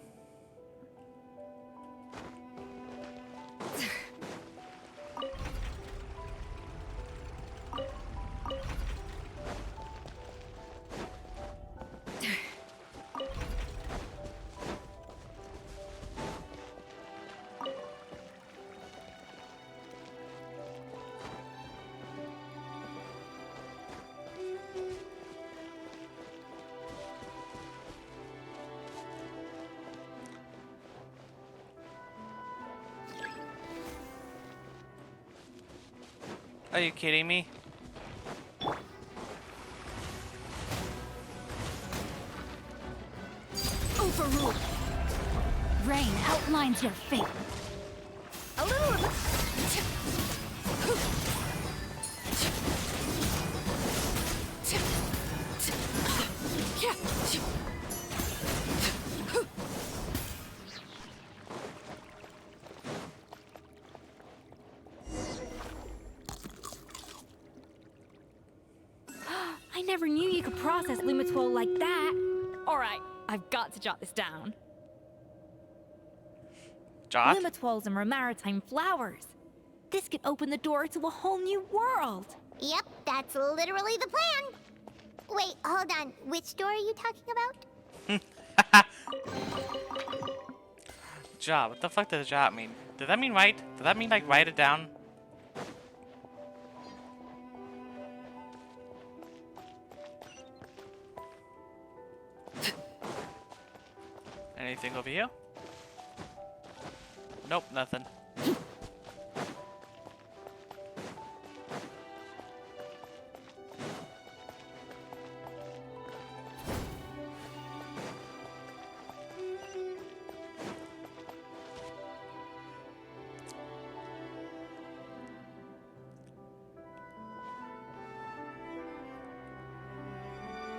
Are you kidding me? Overruled. Rain outlines your fate. A little of I never knew you could process Lumitwol like that. Alright, I've got to jot this down. Jot? Lumitwols and maritime flowers. This could open the door to a whole new world. Yep, that's literally the plan. Wait, hold on. Which door are you talking about? Job. What the fuck does job mean? Does that mean write? Does that mean like write it down? Anything over here? Nope, nothing.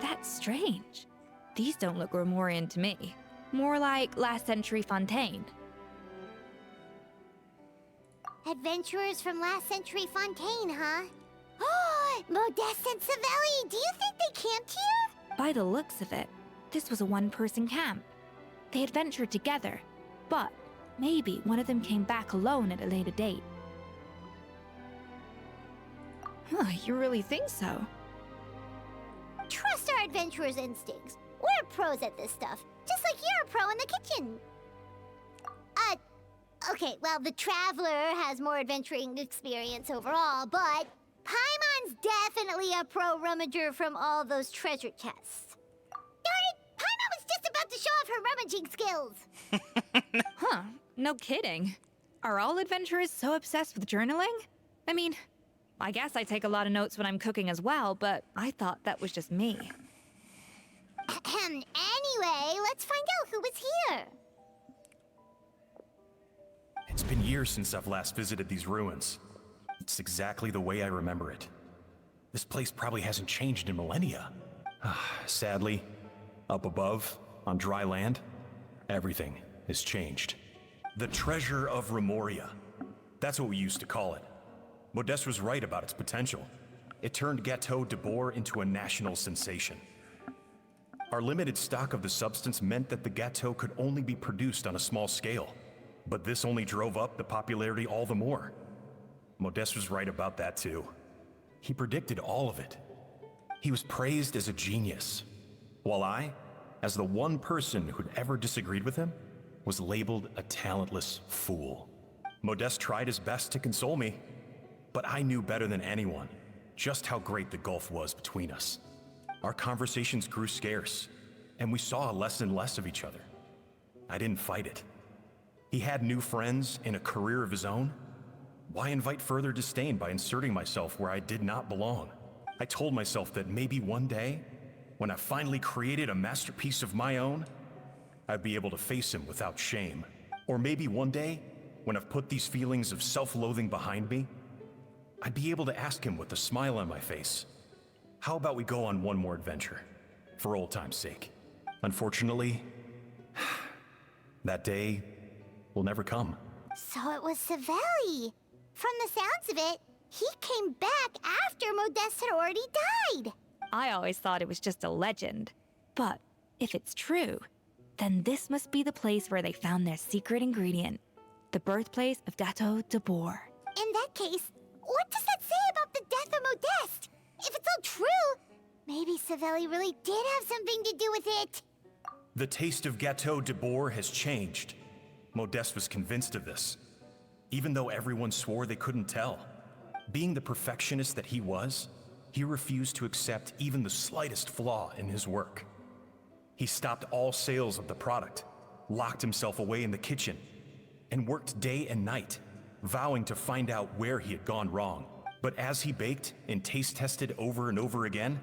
That's strange. These don't look Romorian to me. More like last century Fontaine. Adventurers from last century Fontaine, huh? Oh, Modeste and Savelli, do you think they camped here? By the looks of it, this was a one-person camp. They adventured together, but maybe one of them came back alone at a later date. Huh, you really think so? Trust our adventurers' instincts. We're pros at this stuff, just like you're a pro in the kitchen. Okay, well, the Traveler has more adventuring experience overall, but Paimon's definitely a pro rummager from all those treasure chests. Darn it! Paimon was just about to show off her rummaging skills! Huh, no kidding. Are all adventurers so obsessed with journaling? I mean, I guess I take a lot of notes when I'm cooking as well, but I thought that was just me. Anyway, let's find out who was here. It's been years since I've last visited these ruins. It's exactly the way I remember it. This place probably hasn't changed in millennia. Sadly, up above, on dry land, everything has changed. The treasure of Remoria. That's what we used to call it. Modeste was right about its potential. It turned Gateau de Bourg into a national sensation. Our limited stock of the substance meant that the Gateau could only be produced on a small scale. But this only drove up the popularity all the more. Modeste was right about that too. He predicted all of it. He was praised as a genius, while I, as the one person who'd ever disagreed with him, was labeled a talentless fool. Modeste tried his best to console me, but I knew better than anyone just how great the gulf was between us. Our conversations grew scarce, and we saw less and less of each other. I didn't fight it. He had new friends and a career of his own. Why invite further disdain by inserting myself where I did not belong? I told myself that maybe one day, when I finally created a masterpiece of my own, I'd be able to face him without shame. Or maybe one day, when I've put these feelings of self-loathing behind me, I'd be able to ask him with a smile on my face, how about we go on one more adventure, for old time's sake? Unfortunately, that day will never come. So it was Savelli. From the sounds of it, he came back after Modeste had already died. I always thought it was just a legend. But if it's true, then this must be the place where they found their secret ingredient, the birthplace of Gateau de Bourg. In that case, what does that say about the death of Modeste? If it's all true, maybe Savelli really did have something to do with it. The taste of Gateau de Bourg has changed. Modeste was convinced of this, even though everyone swore they couldn't tell. Being the perfectionist that he was, he refused to accept even the slightest flaw in his work. He stopped all sales of the product, locked himself away in the kitchen, and worked day and night, vowing to find out where he had gone wrong. But as he baked and taste tested over and over again,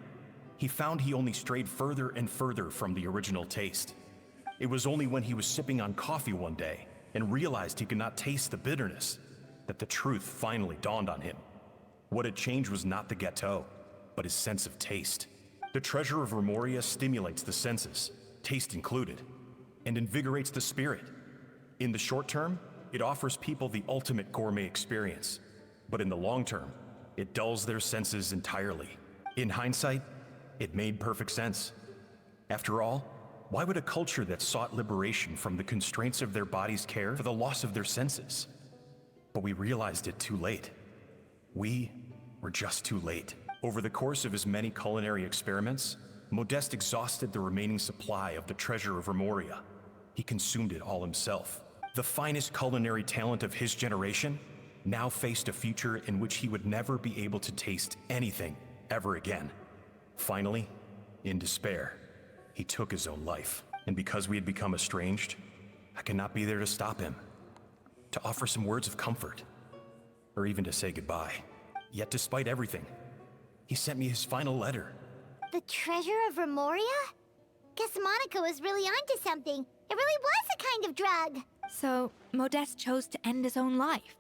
he found he only strayed further and further from the original taste. It was only when he was sipping on coffee one day and realized he could not taste the bitterness that the truth finally dawned on him. What had changed was not the Gateau, but his sense of taste. The treasure of Remoria stimulates the senses, taste included, and invigorates the spirit. In the short term, it offers people the ultimate gourmet experience, but in the long term, it dulls their senses entirely. In hindsight, it made perfect sense. After all, why would a culture that sought liberation from the constraints of their bodies care for the loss of their senses? But we realized it too late. We were just too late. Over the course of his many culinary experiments, Modeste exhausted the remaining supply of the treasure of Remoria. He consumed it all himself. The finest culinary talent of his generation now faced a future in which he would never be able to taste anything ever again. Finally, in despair, he took his own life. And because we had become estranged, I could not be there to stop him, to offer some words of comfort, or even to say goodbye. Yet despite everything, he sent me his final letter. The treasure of Remoria? Guess Monica was really onto something. It really was a kind of drug. So, Modeste chose to end his own life.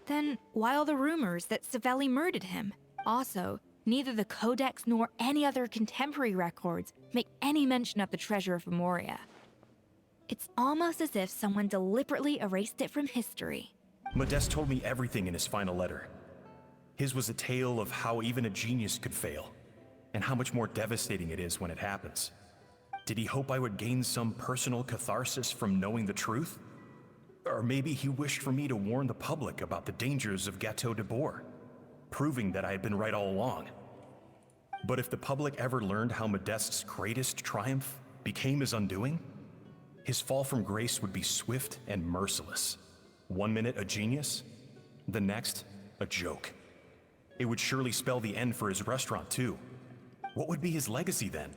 Then, why all the rumors that Savelli murdered him? Also, neither the Codex nor any other contemporary records make any mention of the treasure of Remoria. It's almost as if someone deliberately erased it from history. Modeste told me everything in his final letter. His was a tale of how even a genius could fail, and how much more devastating it is when it happens. Did he hope I would gain some personal catharsis from knowing the truth? Or maybe he wished for me to warn the public about the dangers of Gateau de Bourg, proving that I had been right all along. But if the public ever learned how Modeste's greatest triumph became his undoing, his fall from grace would be swift and merciless. 1 minute a genius, the next a joke. It would surely spell the end for his restaurant too. What would be his legacy then?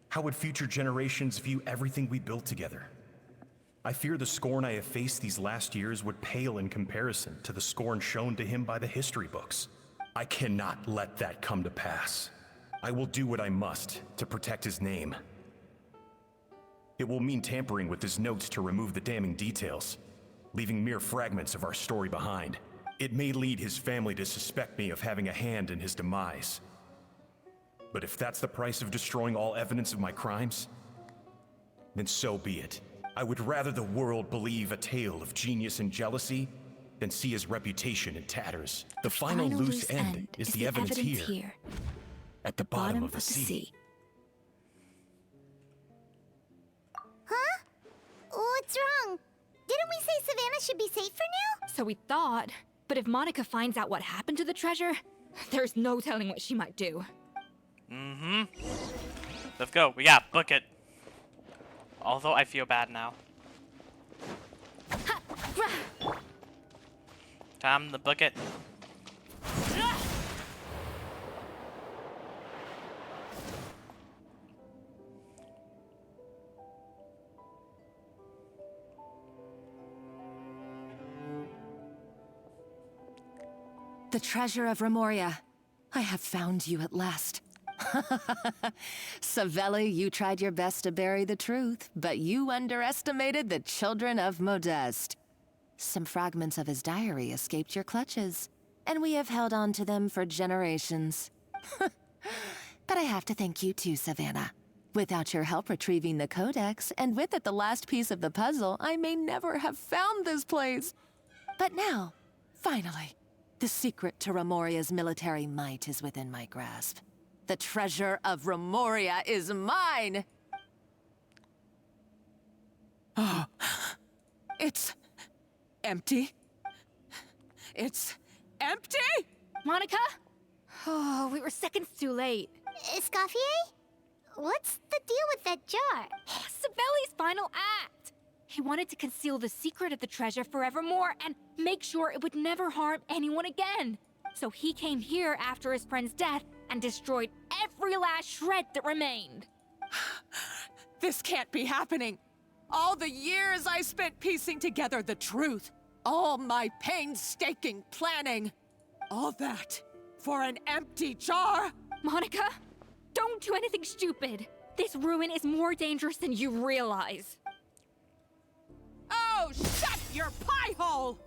How would future generations view everything we built together? I fear the scorn I have faced these last years would pale in comparison to the scorn shown to him by the history books. I cannot let that come to pass. I will do what I must to protect his name. It will mean tampering with his notes to remove the damning details, leaving mere fragments of our story behind. It may lead his family to suspect me of having a hand in his demise. But if that's the price of destroying all evidence of my crimes, then so be it. I would rather the world believe a tale of genius and jealousy than see his reputation in tatters. The final loose end is the evidence here, at the bottom of the sea. Huh? What's wrong? Didn't we say Savannah should be safe for now? So we thought, but if Monica finds out what happened to the treasure, there's no telling what she might do. Let's go. We got book it. Although I feel bad now. Time to book it. The treasure of Remoria. I have found you at last. Savelli, you tried your best to bury the truth, but you underestimated the children of Modeste. Some fragments of his diary escaped your clutches, and we have held on to them for generations. But I have to thank you too, Savannah. Without your help retrieving the Codex, and with it the last piece of the puzzle, I may never have found this place. But now, finally, the secret to Remoria's military might is within my grasp. The treasure of Remoria is mine! Oh, it's empty. It's empty? Monica? Oh, we were seconds too late. Escoffier? What's the deal with that jar? Savelli's final act! He wanted to conceal the secret of the treasure forevermore and make sure it would never harm anyone again. So he came here after his friend's death and destroyed every last shred that remained. This can't be happening. All the years I spent piecing together the truth, all my painstaking planning, all that for an empty jar? Monica, don't do anything stupid. This ruin is more dangerous than you realize. Oh, shut your pie hole!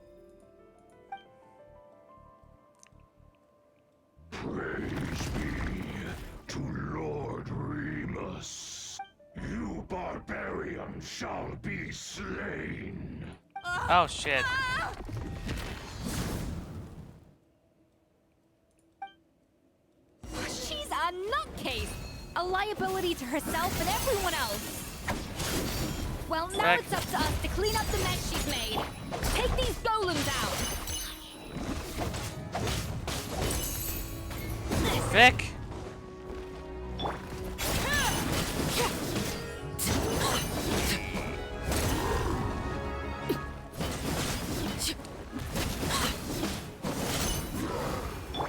Praise be to Lord Remus. You barbarian shall be slain. Oh shit. She's a nutcase! A liability to herself and everyone else! Well, now it's up to us to clean up the mess she's made. Take these golems out! Frick!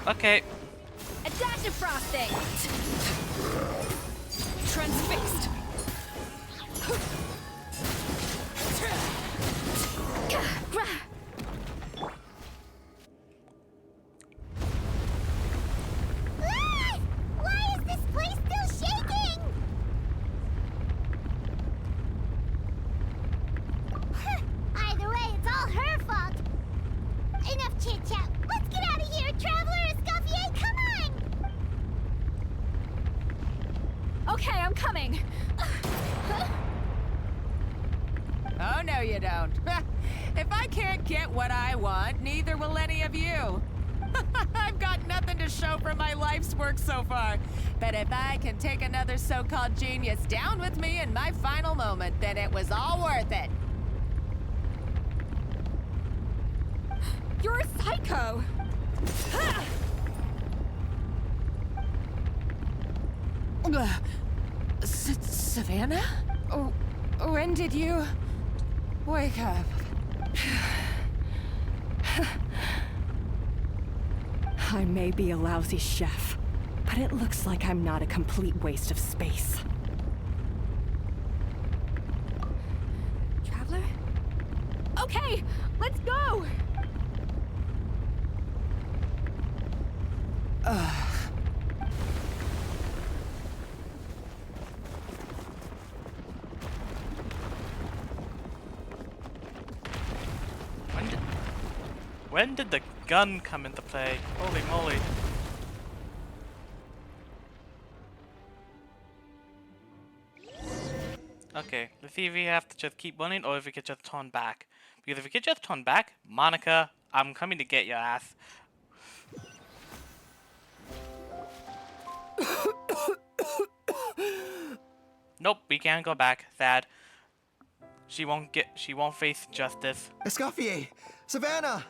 Okay. A dash of frosting. Transfixed. Ah! Why is this place still shaking? Either way, it's all her fault. Enough chit-chat. Let's get out of here, Traveler Escoffier, come on! Okay, I'm coming. Oh, no, you don't. If I can't get what I want, neither will any of you. I've got nothing to show for my life's work so far. But if I can take another so-called genius down with me in my final moment, then it was all worth it. You're a psycho. Savannah? When did you wake up? I may be a lousy chef, but it looks like I'm not a complete waste of space. Traveler? Okay, let's go! When did the gun come into play? Holy moly. Okay, let's see if we have to just keep running or if we could just turn back. Because if we could just turn back, Monica, I'm coming to get your ass. Nope, we can't go back. Sad. She won't face justice. Escoffier! Savannah!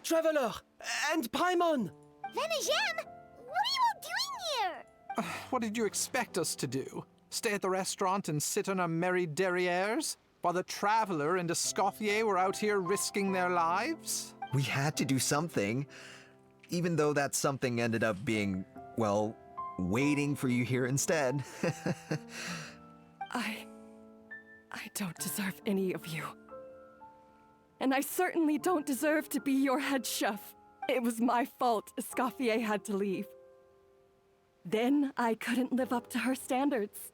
Traveler! And Paimon! Venejem, what are you all doing here? What did you expect us to do? Stay at the restaurant and sit on our merry derrieres? While the Traveler and Escoffier were out here risking their lives? We had to do something. Even though that something ended up being, well, waiting for you here instead. I don't deserve any of you. And I certainly don't deserve to be your head chef. It was my fault Escoffier had to leave. Then I couldn't live up to her standards.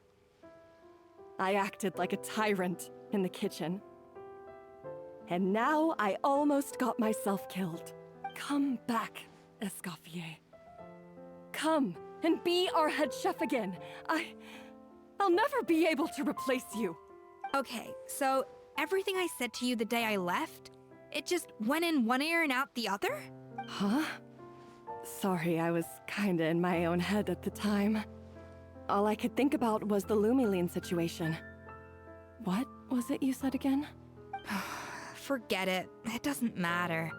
I acted like a tyrant in the kitchen. And now I almost got myself killed. Come back, Escoffier. Come and be our head chef again. I'll never be able to replace you. Okay, so everything I said to you the day I left, it just went in one ear and out the other? Huh? Sorry, I was kinda in my own head at the time. All I could think about was the Lumiline situation. What was it you said again? Forget it. It doesn't matter.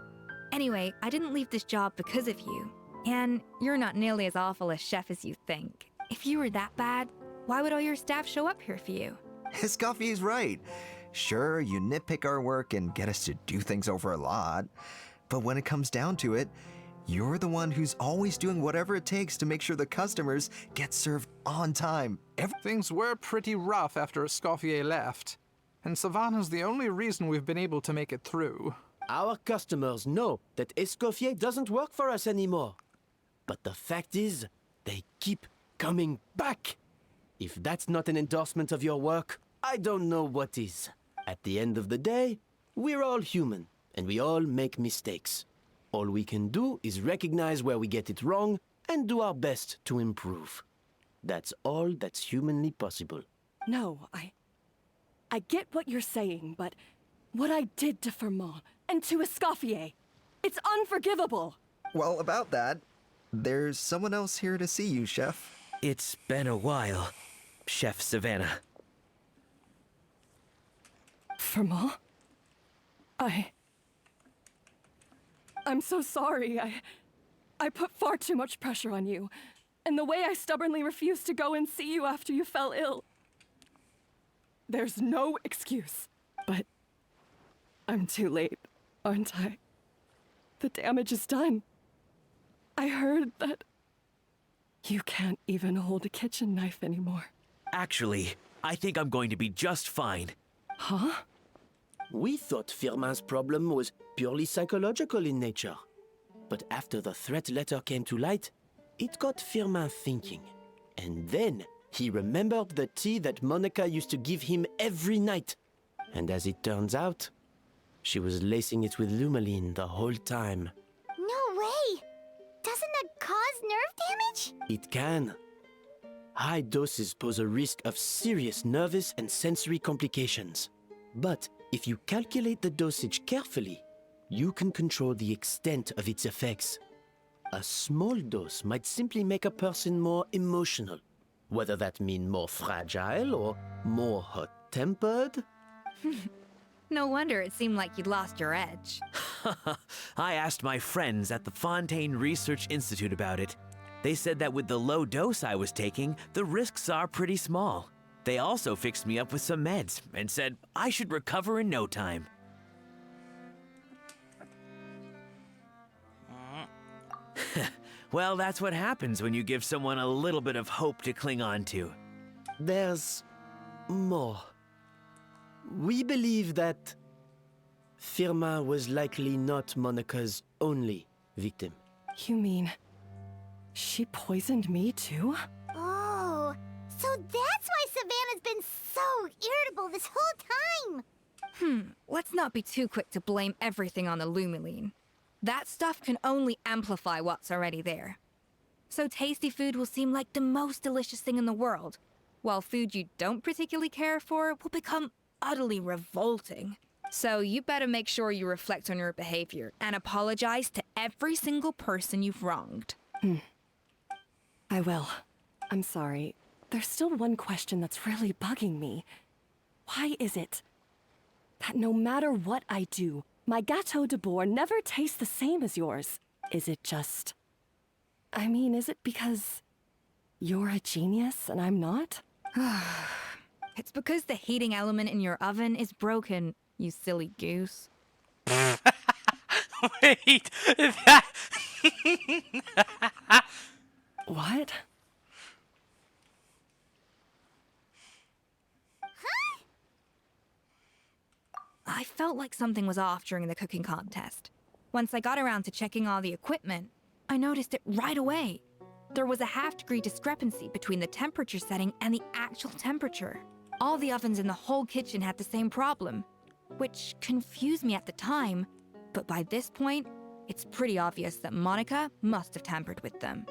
Anyway, I didn't leave this job because of you. And you're not nearly as awful a chef as you think. If you were that bad, why would all your staff show up here for you? Escoffier's right. Sure, you nitpick our work and get us to do things over a lot. But when it comes down to it, you're the one who's always doing whatever it takes to make sure the customers get served on time. Things were pretty rough after Escoffier left. And Savannah's the only reason we've been able to make it through. Our customers know that Escoffier doesn't work for us anymore. But the fact is, they keep coming back. If that's not an endorsement of your work, I don't know what is. At the end of the day, we're all human, and we all make mistakes. All we can do is recognize where we get it wrong and do our best to improve. That's all that's humanly possible. No, I get what you're saying, but what I did to Fermont and to Escoffier, it's unforgivable. Well, about that, there's someone else here to see you, Chef. It's been a while, Chef Savannah. Fermont? I'm so sorry. I put far too much pressure on you. And the way I stubbornly refused to go and see you after you fell ill. There's no excuse. But I'm too late. aren't I? The damage is done. I heard that you can't even hold a kitchen knife anymore. Actually, I think I'm going to be just fine. Huh? We thought Firmin's problem was purely psychological in nature. But after the threat letter came to light, it got Firmin thinking. And then he remembered the tea that Monica used to give him every night. And as it turns out, she was lacing it with Lumaline the whole time. No way! Doesn't that cause nerve damage? It can. High doses pose a risk of serious nervous and sensory complications. But if you calculate the dosage carefully, you can control the extent of its effects. A small dose might simply make a person more emotional, whether that mean more fragile or more hot-tempered. No wonder it seemed like you'd lost your edge. I asked my friends at the Fontaine Research Institute about it. They said that with the low dose I was taking, the risks are pretty small. They also fixed me up with some meds and said I should recover in no time. Well, that's what happens when you give someone a little bit of hope to cling on to. There's more. We believe that Firmin was likely not Monica's only victim. You mean she poisoned me too? Oh, so that's why Savannah's been so irritable this whole time! Let's not be too quick to blame everything on the Lumaline. That stuff can only amplify what's already there. So tasty food will seem like the most delicious thing in the world, while food you don't particularly care for will become utterly revolting. So you better make sure you reflect on your behavior and apologize to every single person you've wronged. I will. I'm sorry. There's still one question that's really bugging me. Why is it that no matter what I do, my Gâteau de Bourg never tastes the same as yours? Is it just... I mean, is it because you're a genius and I'm not? It's because the heating element in your oven is broken, you silly goose. Wait, is that... What? I felt like something was off during the cooking contest. Once I got around to checking all the equipment, I noticed it right away. There was a half-degree discrepancy between the temperature setting and the actual temperature. All the ovens in the whole kitchen had the same problem, which confused me at the time, but by this point, it's pretty obvious that Monica must have tampered with them.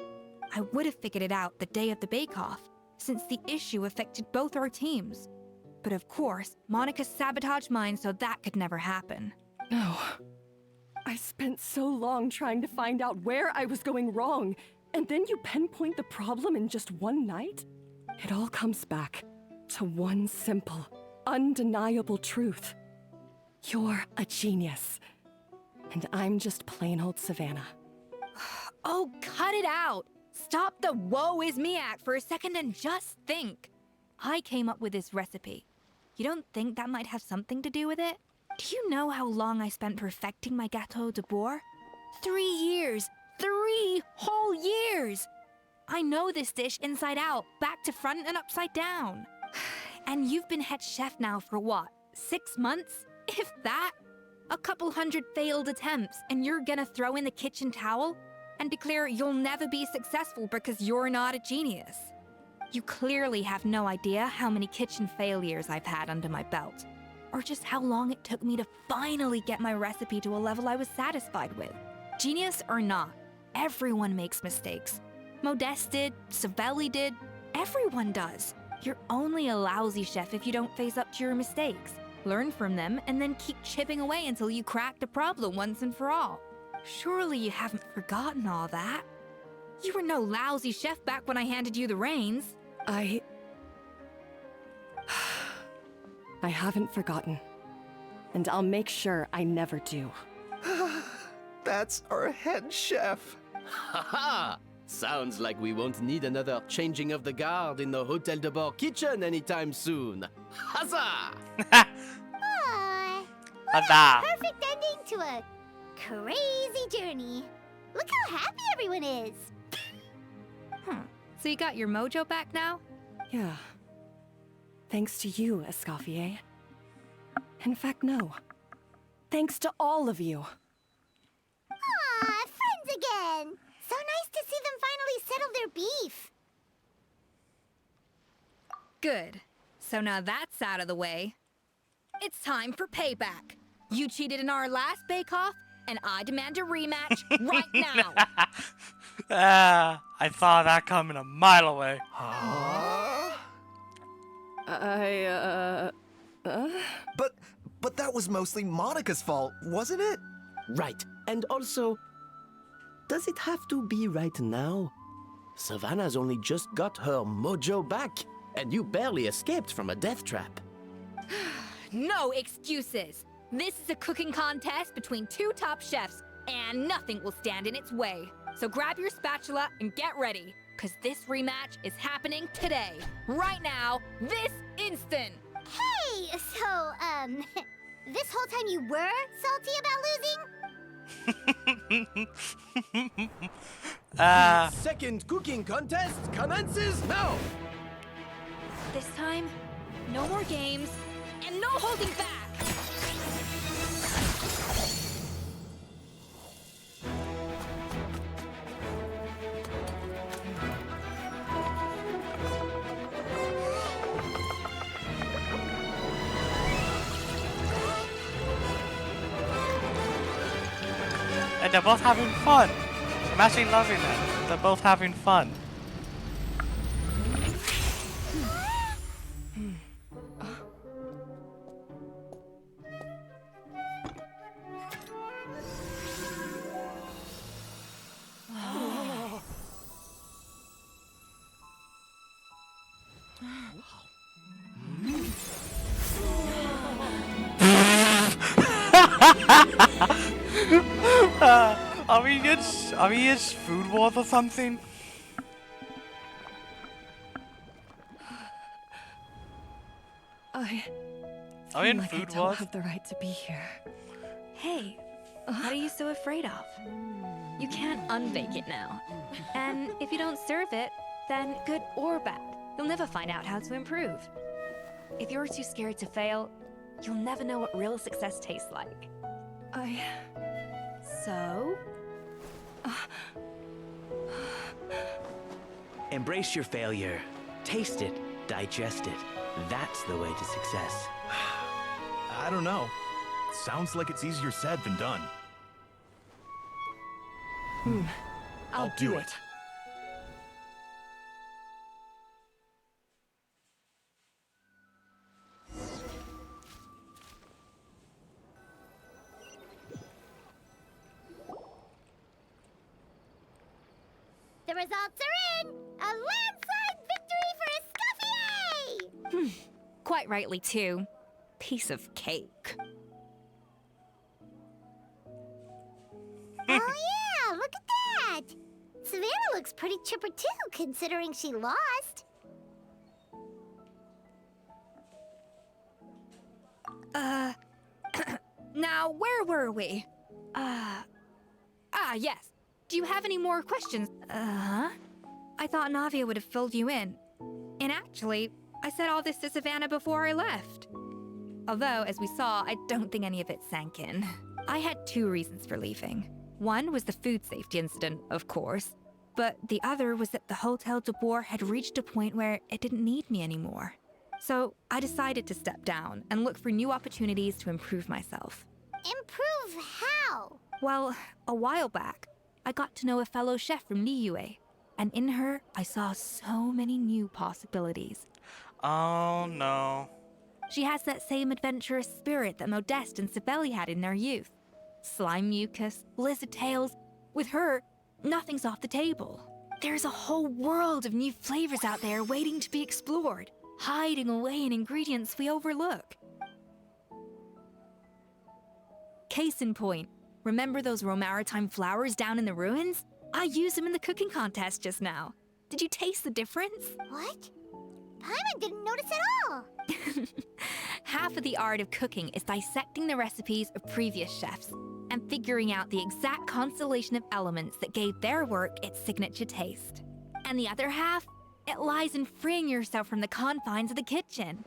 I would have figured it out the day of the bake-off, since the issue affected both our teams. But of course, Monica sabotaged mine so that could never happen. No. I spent so long trying to find out where I was going wrong, and then you pinpoint the problem in just one night? It all comes back to one simple, undeniable truth. You're a genius, and I'm just plain old Savannah. Oh, cut it out! Stop the woe is me act for a second and just think. I came up with this recipe. You don't think that might have something to do with it? Do you know how long I spent perfecting my Gâteau de Bourg? 3 years! 3 whole years! I know this dish inside out, back to front and upside down. And you've been head chef now for what, 6 months? If that? A couple hundred failed attempts, and you're gonna throw in the kitchen towel and declare you'll never be successful because you're not a genius. You clearly have no idea how many kitchen failures I've had under my belt, or just how long it took me to finally get my recipe to a level I was satisfied with. Genius or not, everyone makes mistakes. Modeste did, Savelli did, everyone does. You're only a lousy chef if you don't face up to your mistakes, learn from them, and then keep chipping away until you crack the problem once and for all. Surely you haven't forgotten all that. You were no lousy chef back when I handed you the reins. I haven't forgotten. And I'll make sure I never do. That's our head chef. Haha! Sounds like we won't need another changing of the guard in the Hôtel de Bord kitchen anytime soon. Huzzah! Aw, what Huzzah! a perfect ending to a crazy journey. Look how happy everyone is. So you got your mojo back now? Yeah. Thanks to you, Escoffier. In fact, no. Thanks to all of you. Aw, friends again. So nice to see them finally settle their beef. Good. So now that's out of the way. It's time for payback. You cheated in our last bake-off, and I demand a rematch right now. I saw that coming a mile away. But that was mostly Monica's fault, wasn't it? Right. And also, does it have to be right now? Savannah's only just got her mojo back, and you barely escaped from a death trap. No excuses. This is a cooking contest between two top chefs, and nothing will stand in its way. So grab your spatula and get ready, because this rematch is happening today. Right now, this instant. Hey, so, this whole time you were salty about losing? Second cooking contest commences now! This time, no more games, and no holding back! And they're both having fun. I'm actually loving it. They're both having fun. Are we in food wars or something? Are we in like I food don't wars? have the right to be here. Hey, what are you so afraid of? You can't unbake it now. And if you don't serve it, then good or bad, you'll never find out how to improve. If you're too scared to fail, you'll never know what real success tastes like. So? Embrace your failure. Taste it. Digest it. That's the way to success. I don't know. Sounds like it's easier said than done. I'll do it. The results are in! A landslide victory for Escoffier! Quite rightly, too. Piece of cake. Oh yeah, look at that! Savannah looks pretty chipper too, considering she lost. Now, where were we? Yes. Do you have any more questions? I thought Navia would have filled you in. And actually, I said all this to Savannah before I left. Although, as we saw, I don't think any of it sank in. I had two reasons for leaving. One was the food safety incident, of course. But the other was that the Hotel de Boer had reached a point where it didn't need me anymore. So I decided to step down and look for new opportunities to improve myself. Improve how? Well, a while back, I got to know a fellow chef from Liyue, and in her, I saw so many new possibilities. Oh no. She has that same adventurous spirit that Modeste and Sibeli had in their youth. Slime mucus, lizard tails. With her, nothing's off the table. There's a whole world of new flavors out there waiting to be explored, hiding away in ingredients we overlook. Case in point, remember those Romaritime flowers down in the ruins? I used them in the cooking contest just now. Did you taste the difference? What? Paimon didn't notice at all. Half of the art of cooking is dissecting the recipes of previous chefs. and figuring out the exact constellation of elements that gave their work its signature taste. And the other half, it lies in freeing yourself from the confines of the kitchen.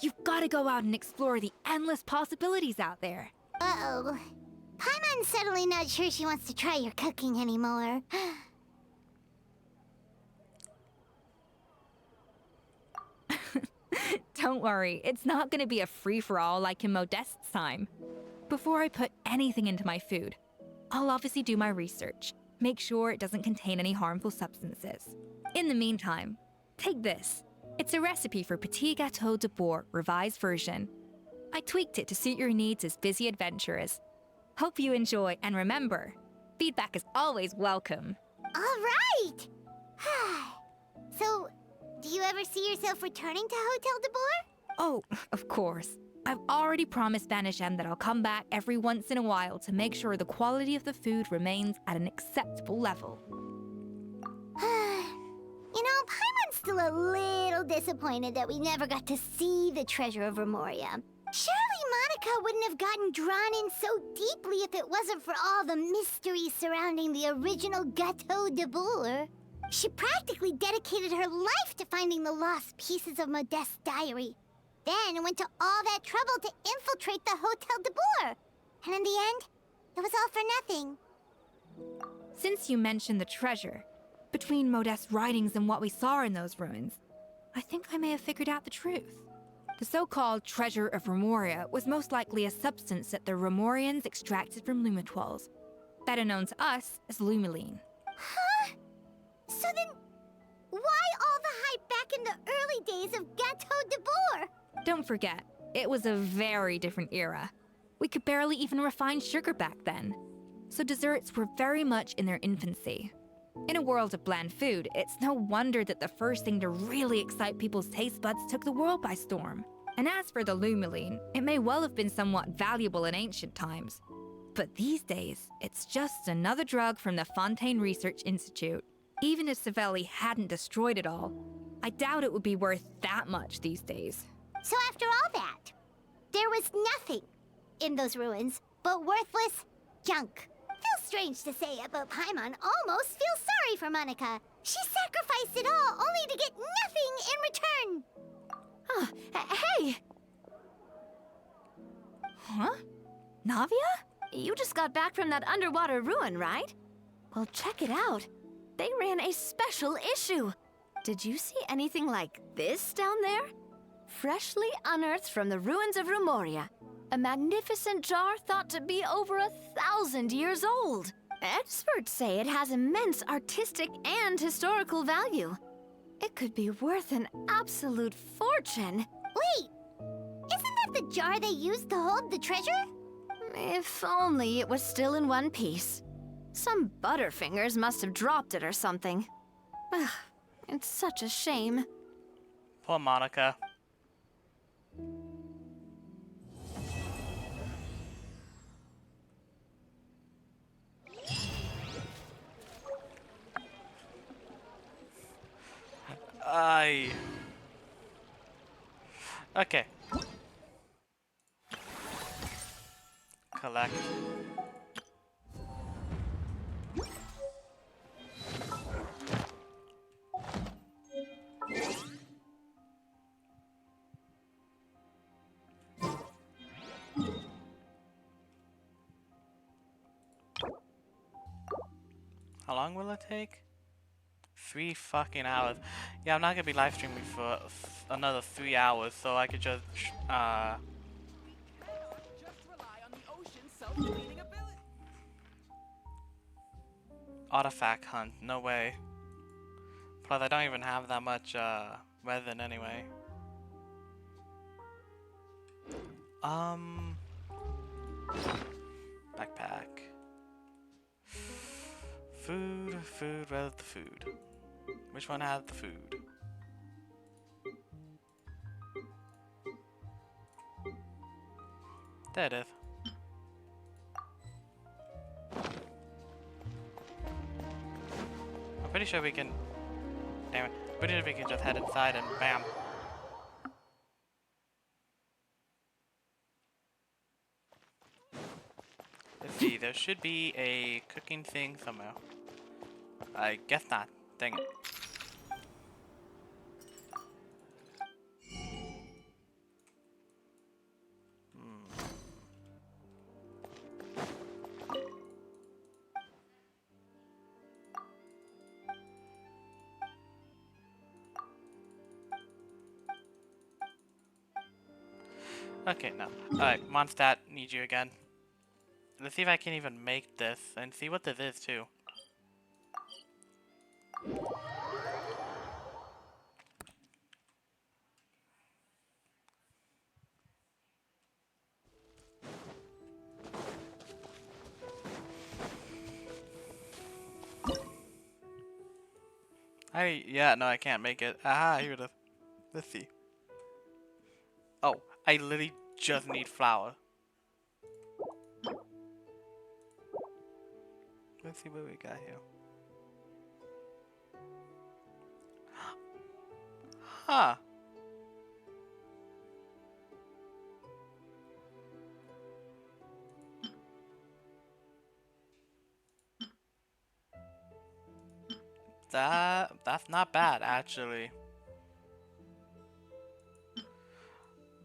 You've got to go out and explore the endless possibilities out there. Uh-oh. Paimon's suddenly not sure she wants to try your cooking anymore. Don't worry, it's not going to be a free-for-all like in Modeste's time. Before I put anything into my food, I'll obviously do my research, make sure it doesn't contain any harmful substances. In the meantime, take this. It's a recipe for Petit Gâteau de Bourg revised version. I tweaked it to suit your needs as busy adventurers. Hope you enjoy, and remember, feedback is always welcome. All right! So, do you ever see yourself returning to Hotel de Bourg? Oh, of course. I've already promised Banishem that I'll come back every once in a while to make sure the quality of the food remains at an acceptable level. You know, Paimon's still a little disappointed that we never got to see the treasure of Remoria. Surely Monica wouldn't have gotten drawn in so deeply if it wasn't for all the mystery surrounding the original Gâteau de Bourg. She practically dedicated her life to finding the lost pieces of Modeste's diary. Then went to all that trouble to infiltrate the Hotel de Bourg. And in the end, it was all for nothing. Since you mentioned the treasure, between Modeste's writings and what we saw in those ruins, I think I may have figured out the truth. The so-called treasure of Remoria was most likely a substance that the Remorians extracted from Lumitoiles, better known to us as Lumiline. Huh? So then, why all the hype back in the early days of Gâteau de Bourg? Don't forget, it was a very different era. We could barely even refine sugar back then, so desserts were very much in their infancy. In a world of bland food, it's no wonder that the first thing to really excite people's taste buds took the world by storm. And as for the Lumiline, it may well have been somewhat valuable in ancient times. But these days, it's just another drug from the Fontaine Research Institute. Even if Savelli hadn't destroyed it all, I doubt it would be worth that much these days. So after all that, there was nothing in those ruins but worthless junk. Feels strange to say it, but Paimon almost feels sorry for Monica. She sacrificed it all only to get nothing in return. Hey! Huh? Navia? You just got back from that underwater ruin, right? Well, check it out. They ran a special issue. Did you see anything like this down there? Freshly unearthed from the ruins of Remoria. A magnificent jar thought to be over 1,000 years old. Experts say it has immense artistic and historical value. It could be worth an absolute fortune. Wait! Isn't that the jar they used to hold the treasure? If only it was still in one piece. Some butterfingers must have dropped it or something. It's such a shame. Poor Monica. Okay. Collect. How long will it take? 3 fucking hours. Yeah, I'm not gonna be live streaming for another 3 hours, so I could just artifact hunt. No way. Plus, I don't even have that much resin anyway. Backpack. Food, where's the food? Which one has the food? There it is. I'm pretty sure we can... Damn it. Pretty sure we can just head inside and bam. Let's see, there should be a cooking thing somewhere. I guess not. Dang it. Okay, no. Alright, Mondstadt, need you again. Let's see if I can even make this and see what this is too. Yeah, no, I can't make it. Ah, here it is. Let's see. Oh, I literally just need flour. Let's see what we got here. Huh. That's not bad actually.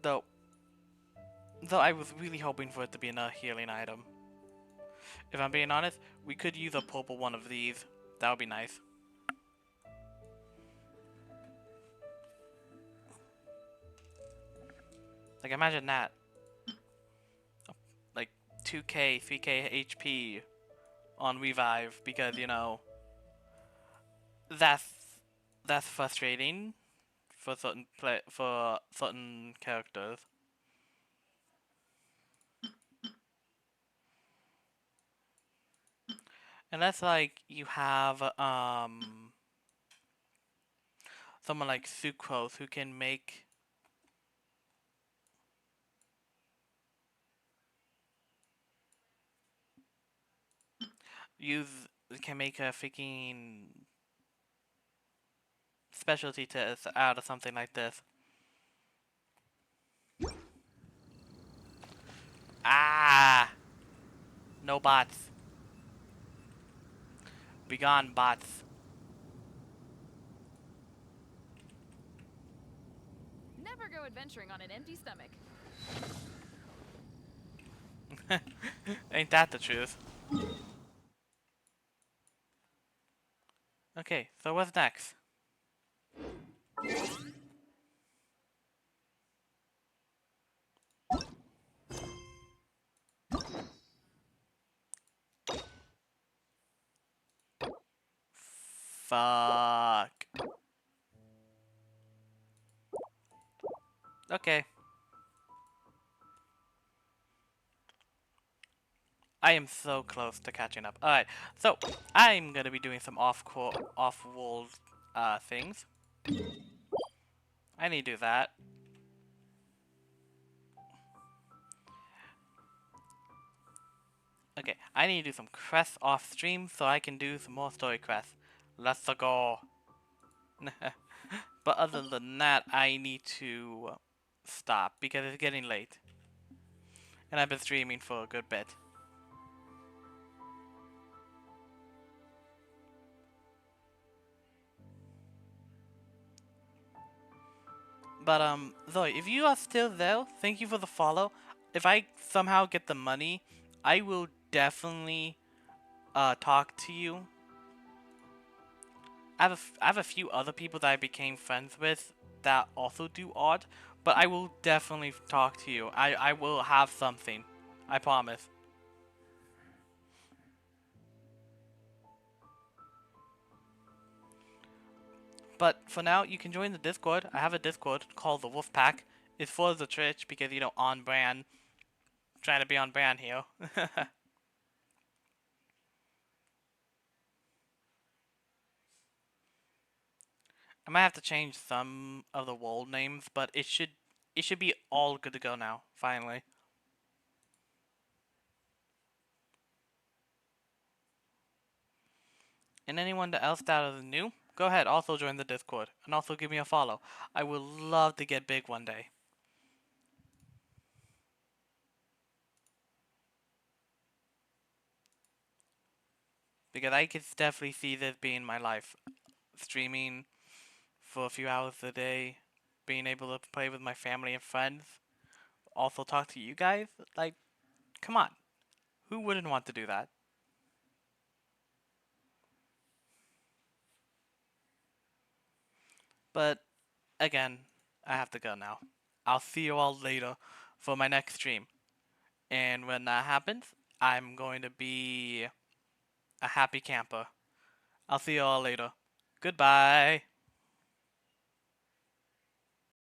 Though I was really hoping for it to be another healing item. If I'm being honest, we could use a purple one of these. That would be nice. Like imagine that. Like 2k, 3k HP on revive because you know that's frustrating for certain characters. Unless like you have someone like Sucrose who can make use can make a freaking specialty test out of something like this. Ah! No bots. Begone bots. Never go adventuring on an empty stomach. Ain't that the truth? Okay, so what's next? Fuck. Okay. I am so close to catching up. Alright, so I'm gonna be doing some off-world things. I need to do that. Okay, I need to do some quests off stream so I can do some more story quests. Let's go. But other than that, I need to stop because it's getting late. And I've been streaming for a good bit. But Zoe, if you are still there, thank you for the follow. If I somehow get the money, I will definitely talk to you. I have a few other people that I became friends with that also do art, but I will definitely talk to you. I will have something. I promise. But for now, you can join the Discord. I have a Discord called the Wolf Pack. It's for the Twitch because, you know, on brand. Trying to be on brand here. I might have to change some of the world names, but it should be all good to go now, finally. And anyone else that is new, go ahead, also join the Discord, and also give me a follow. I would love to get big one day. Because I could definitely see this being my life. Streaming for a few hours a day, being able to play with my family and friends, also talk to you guys. Like, come on. Who wouldn't want to do that? But, again, I have to go now. I'll see you all later for my next stream. And when that happens, I'm going to be a happy camper. I'll see you all later. Goodbye.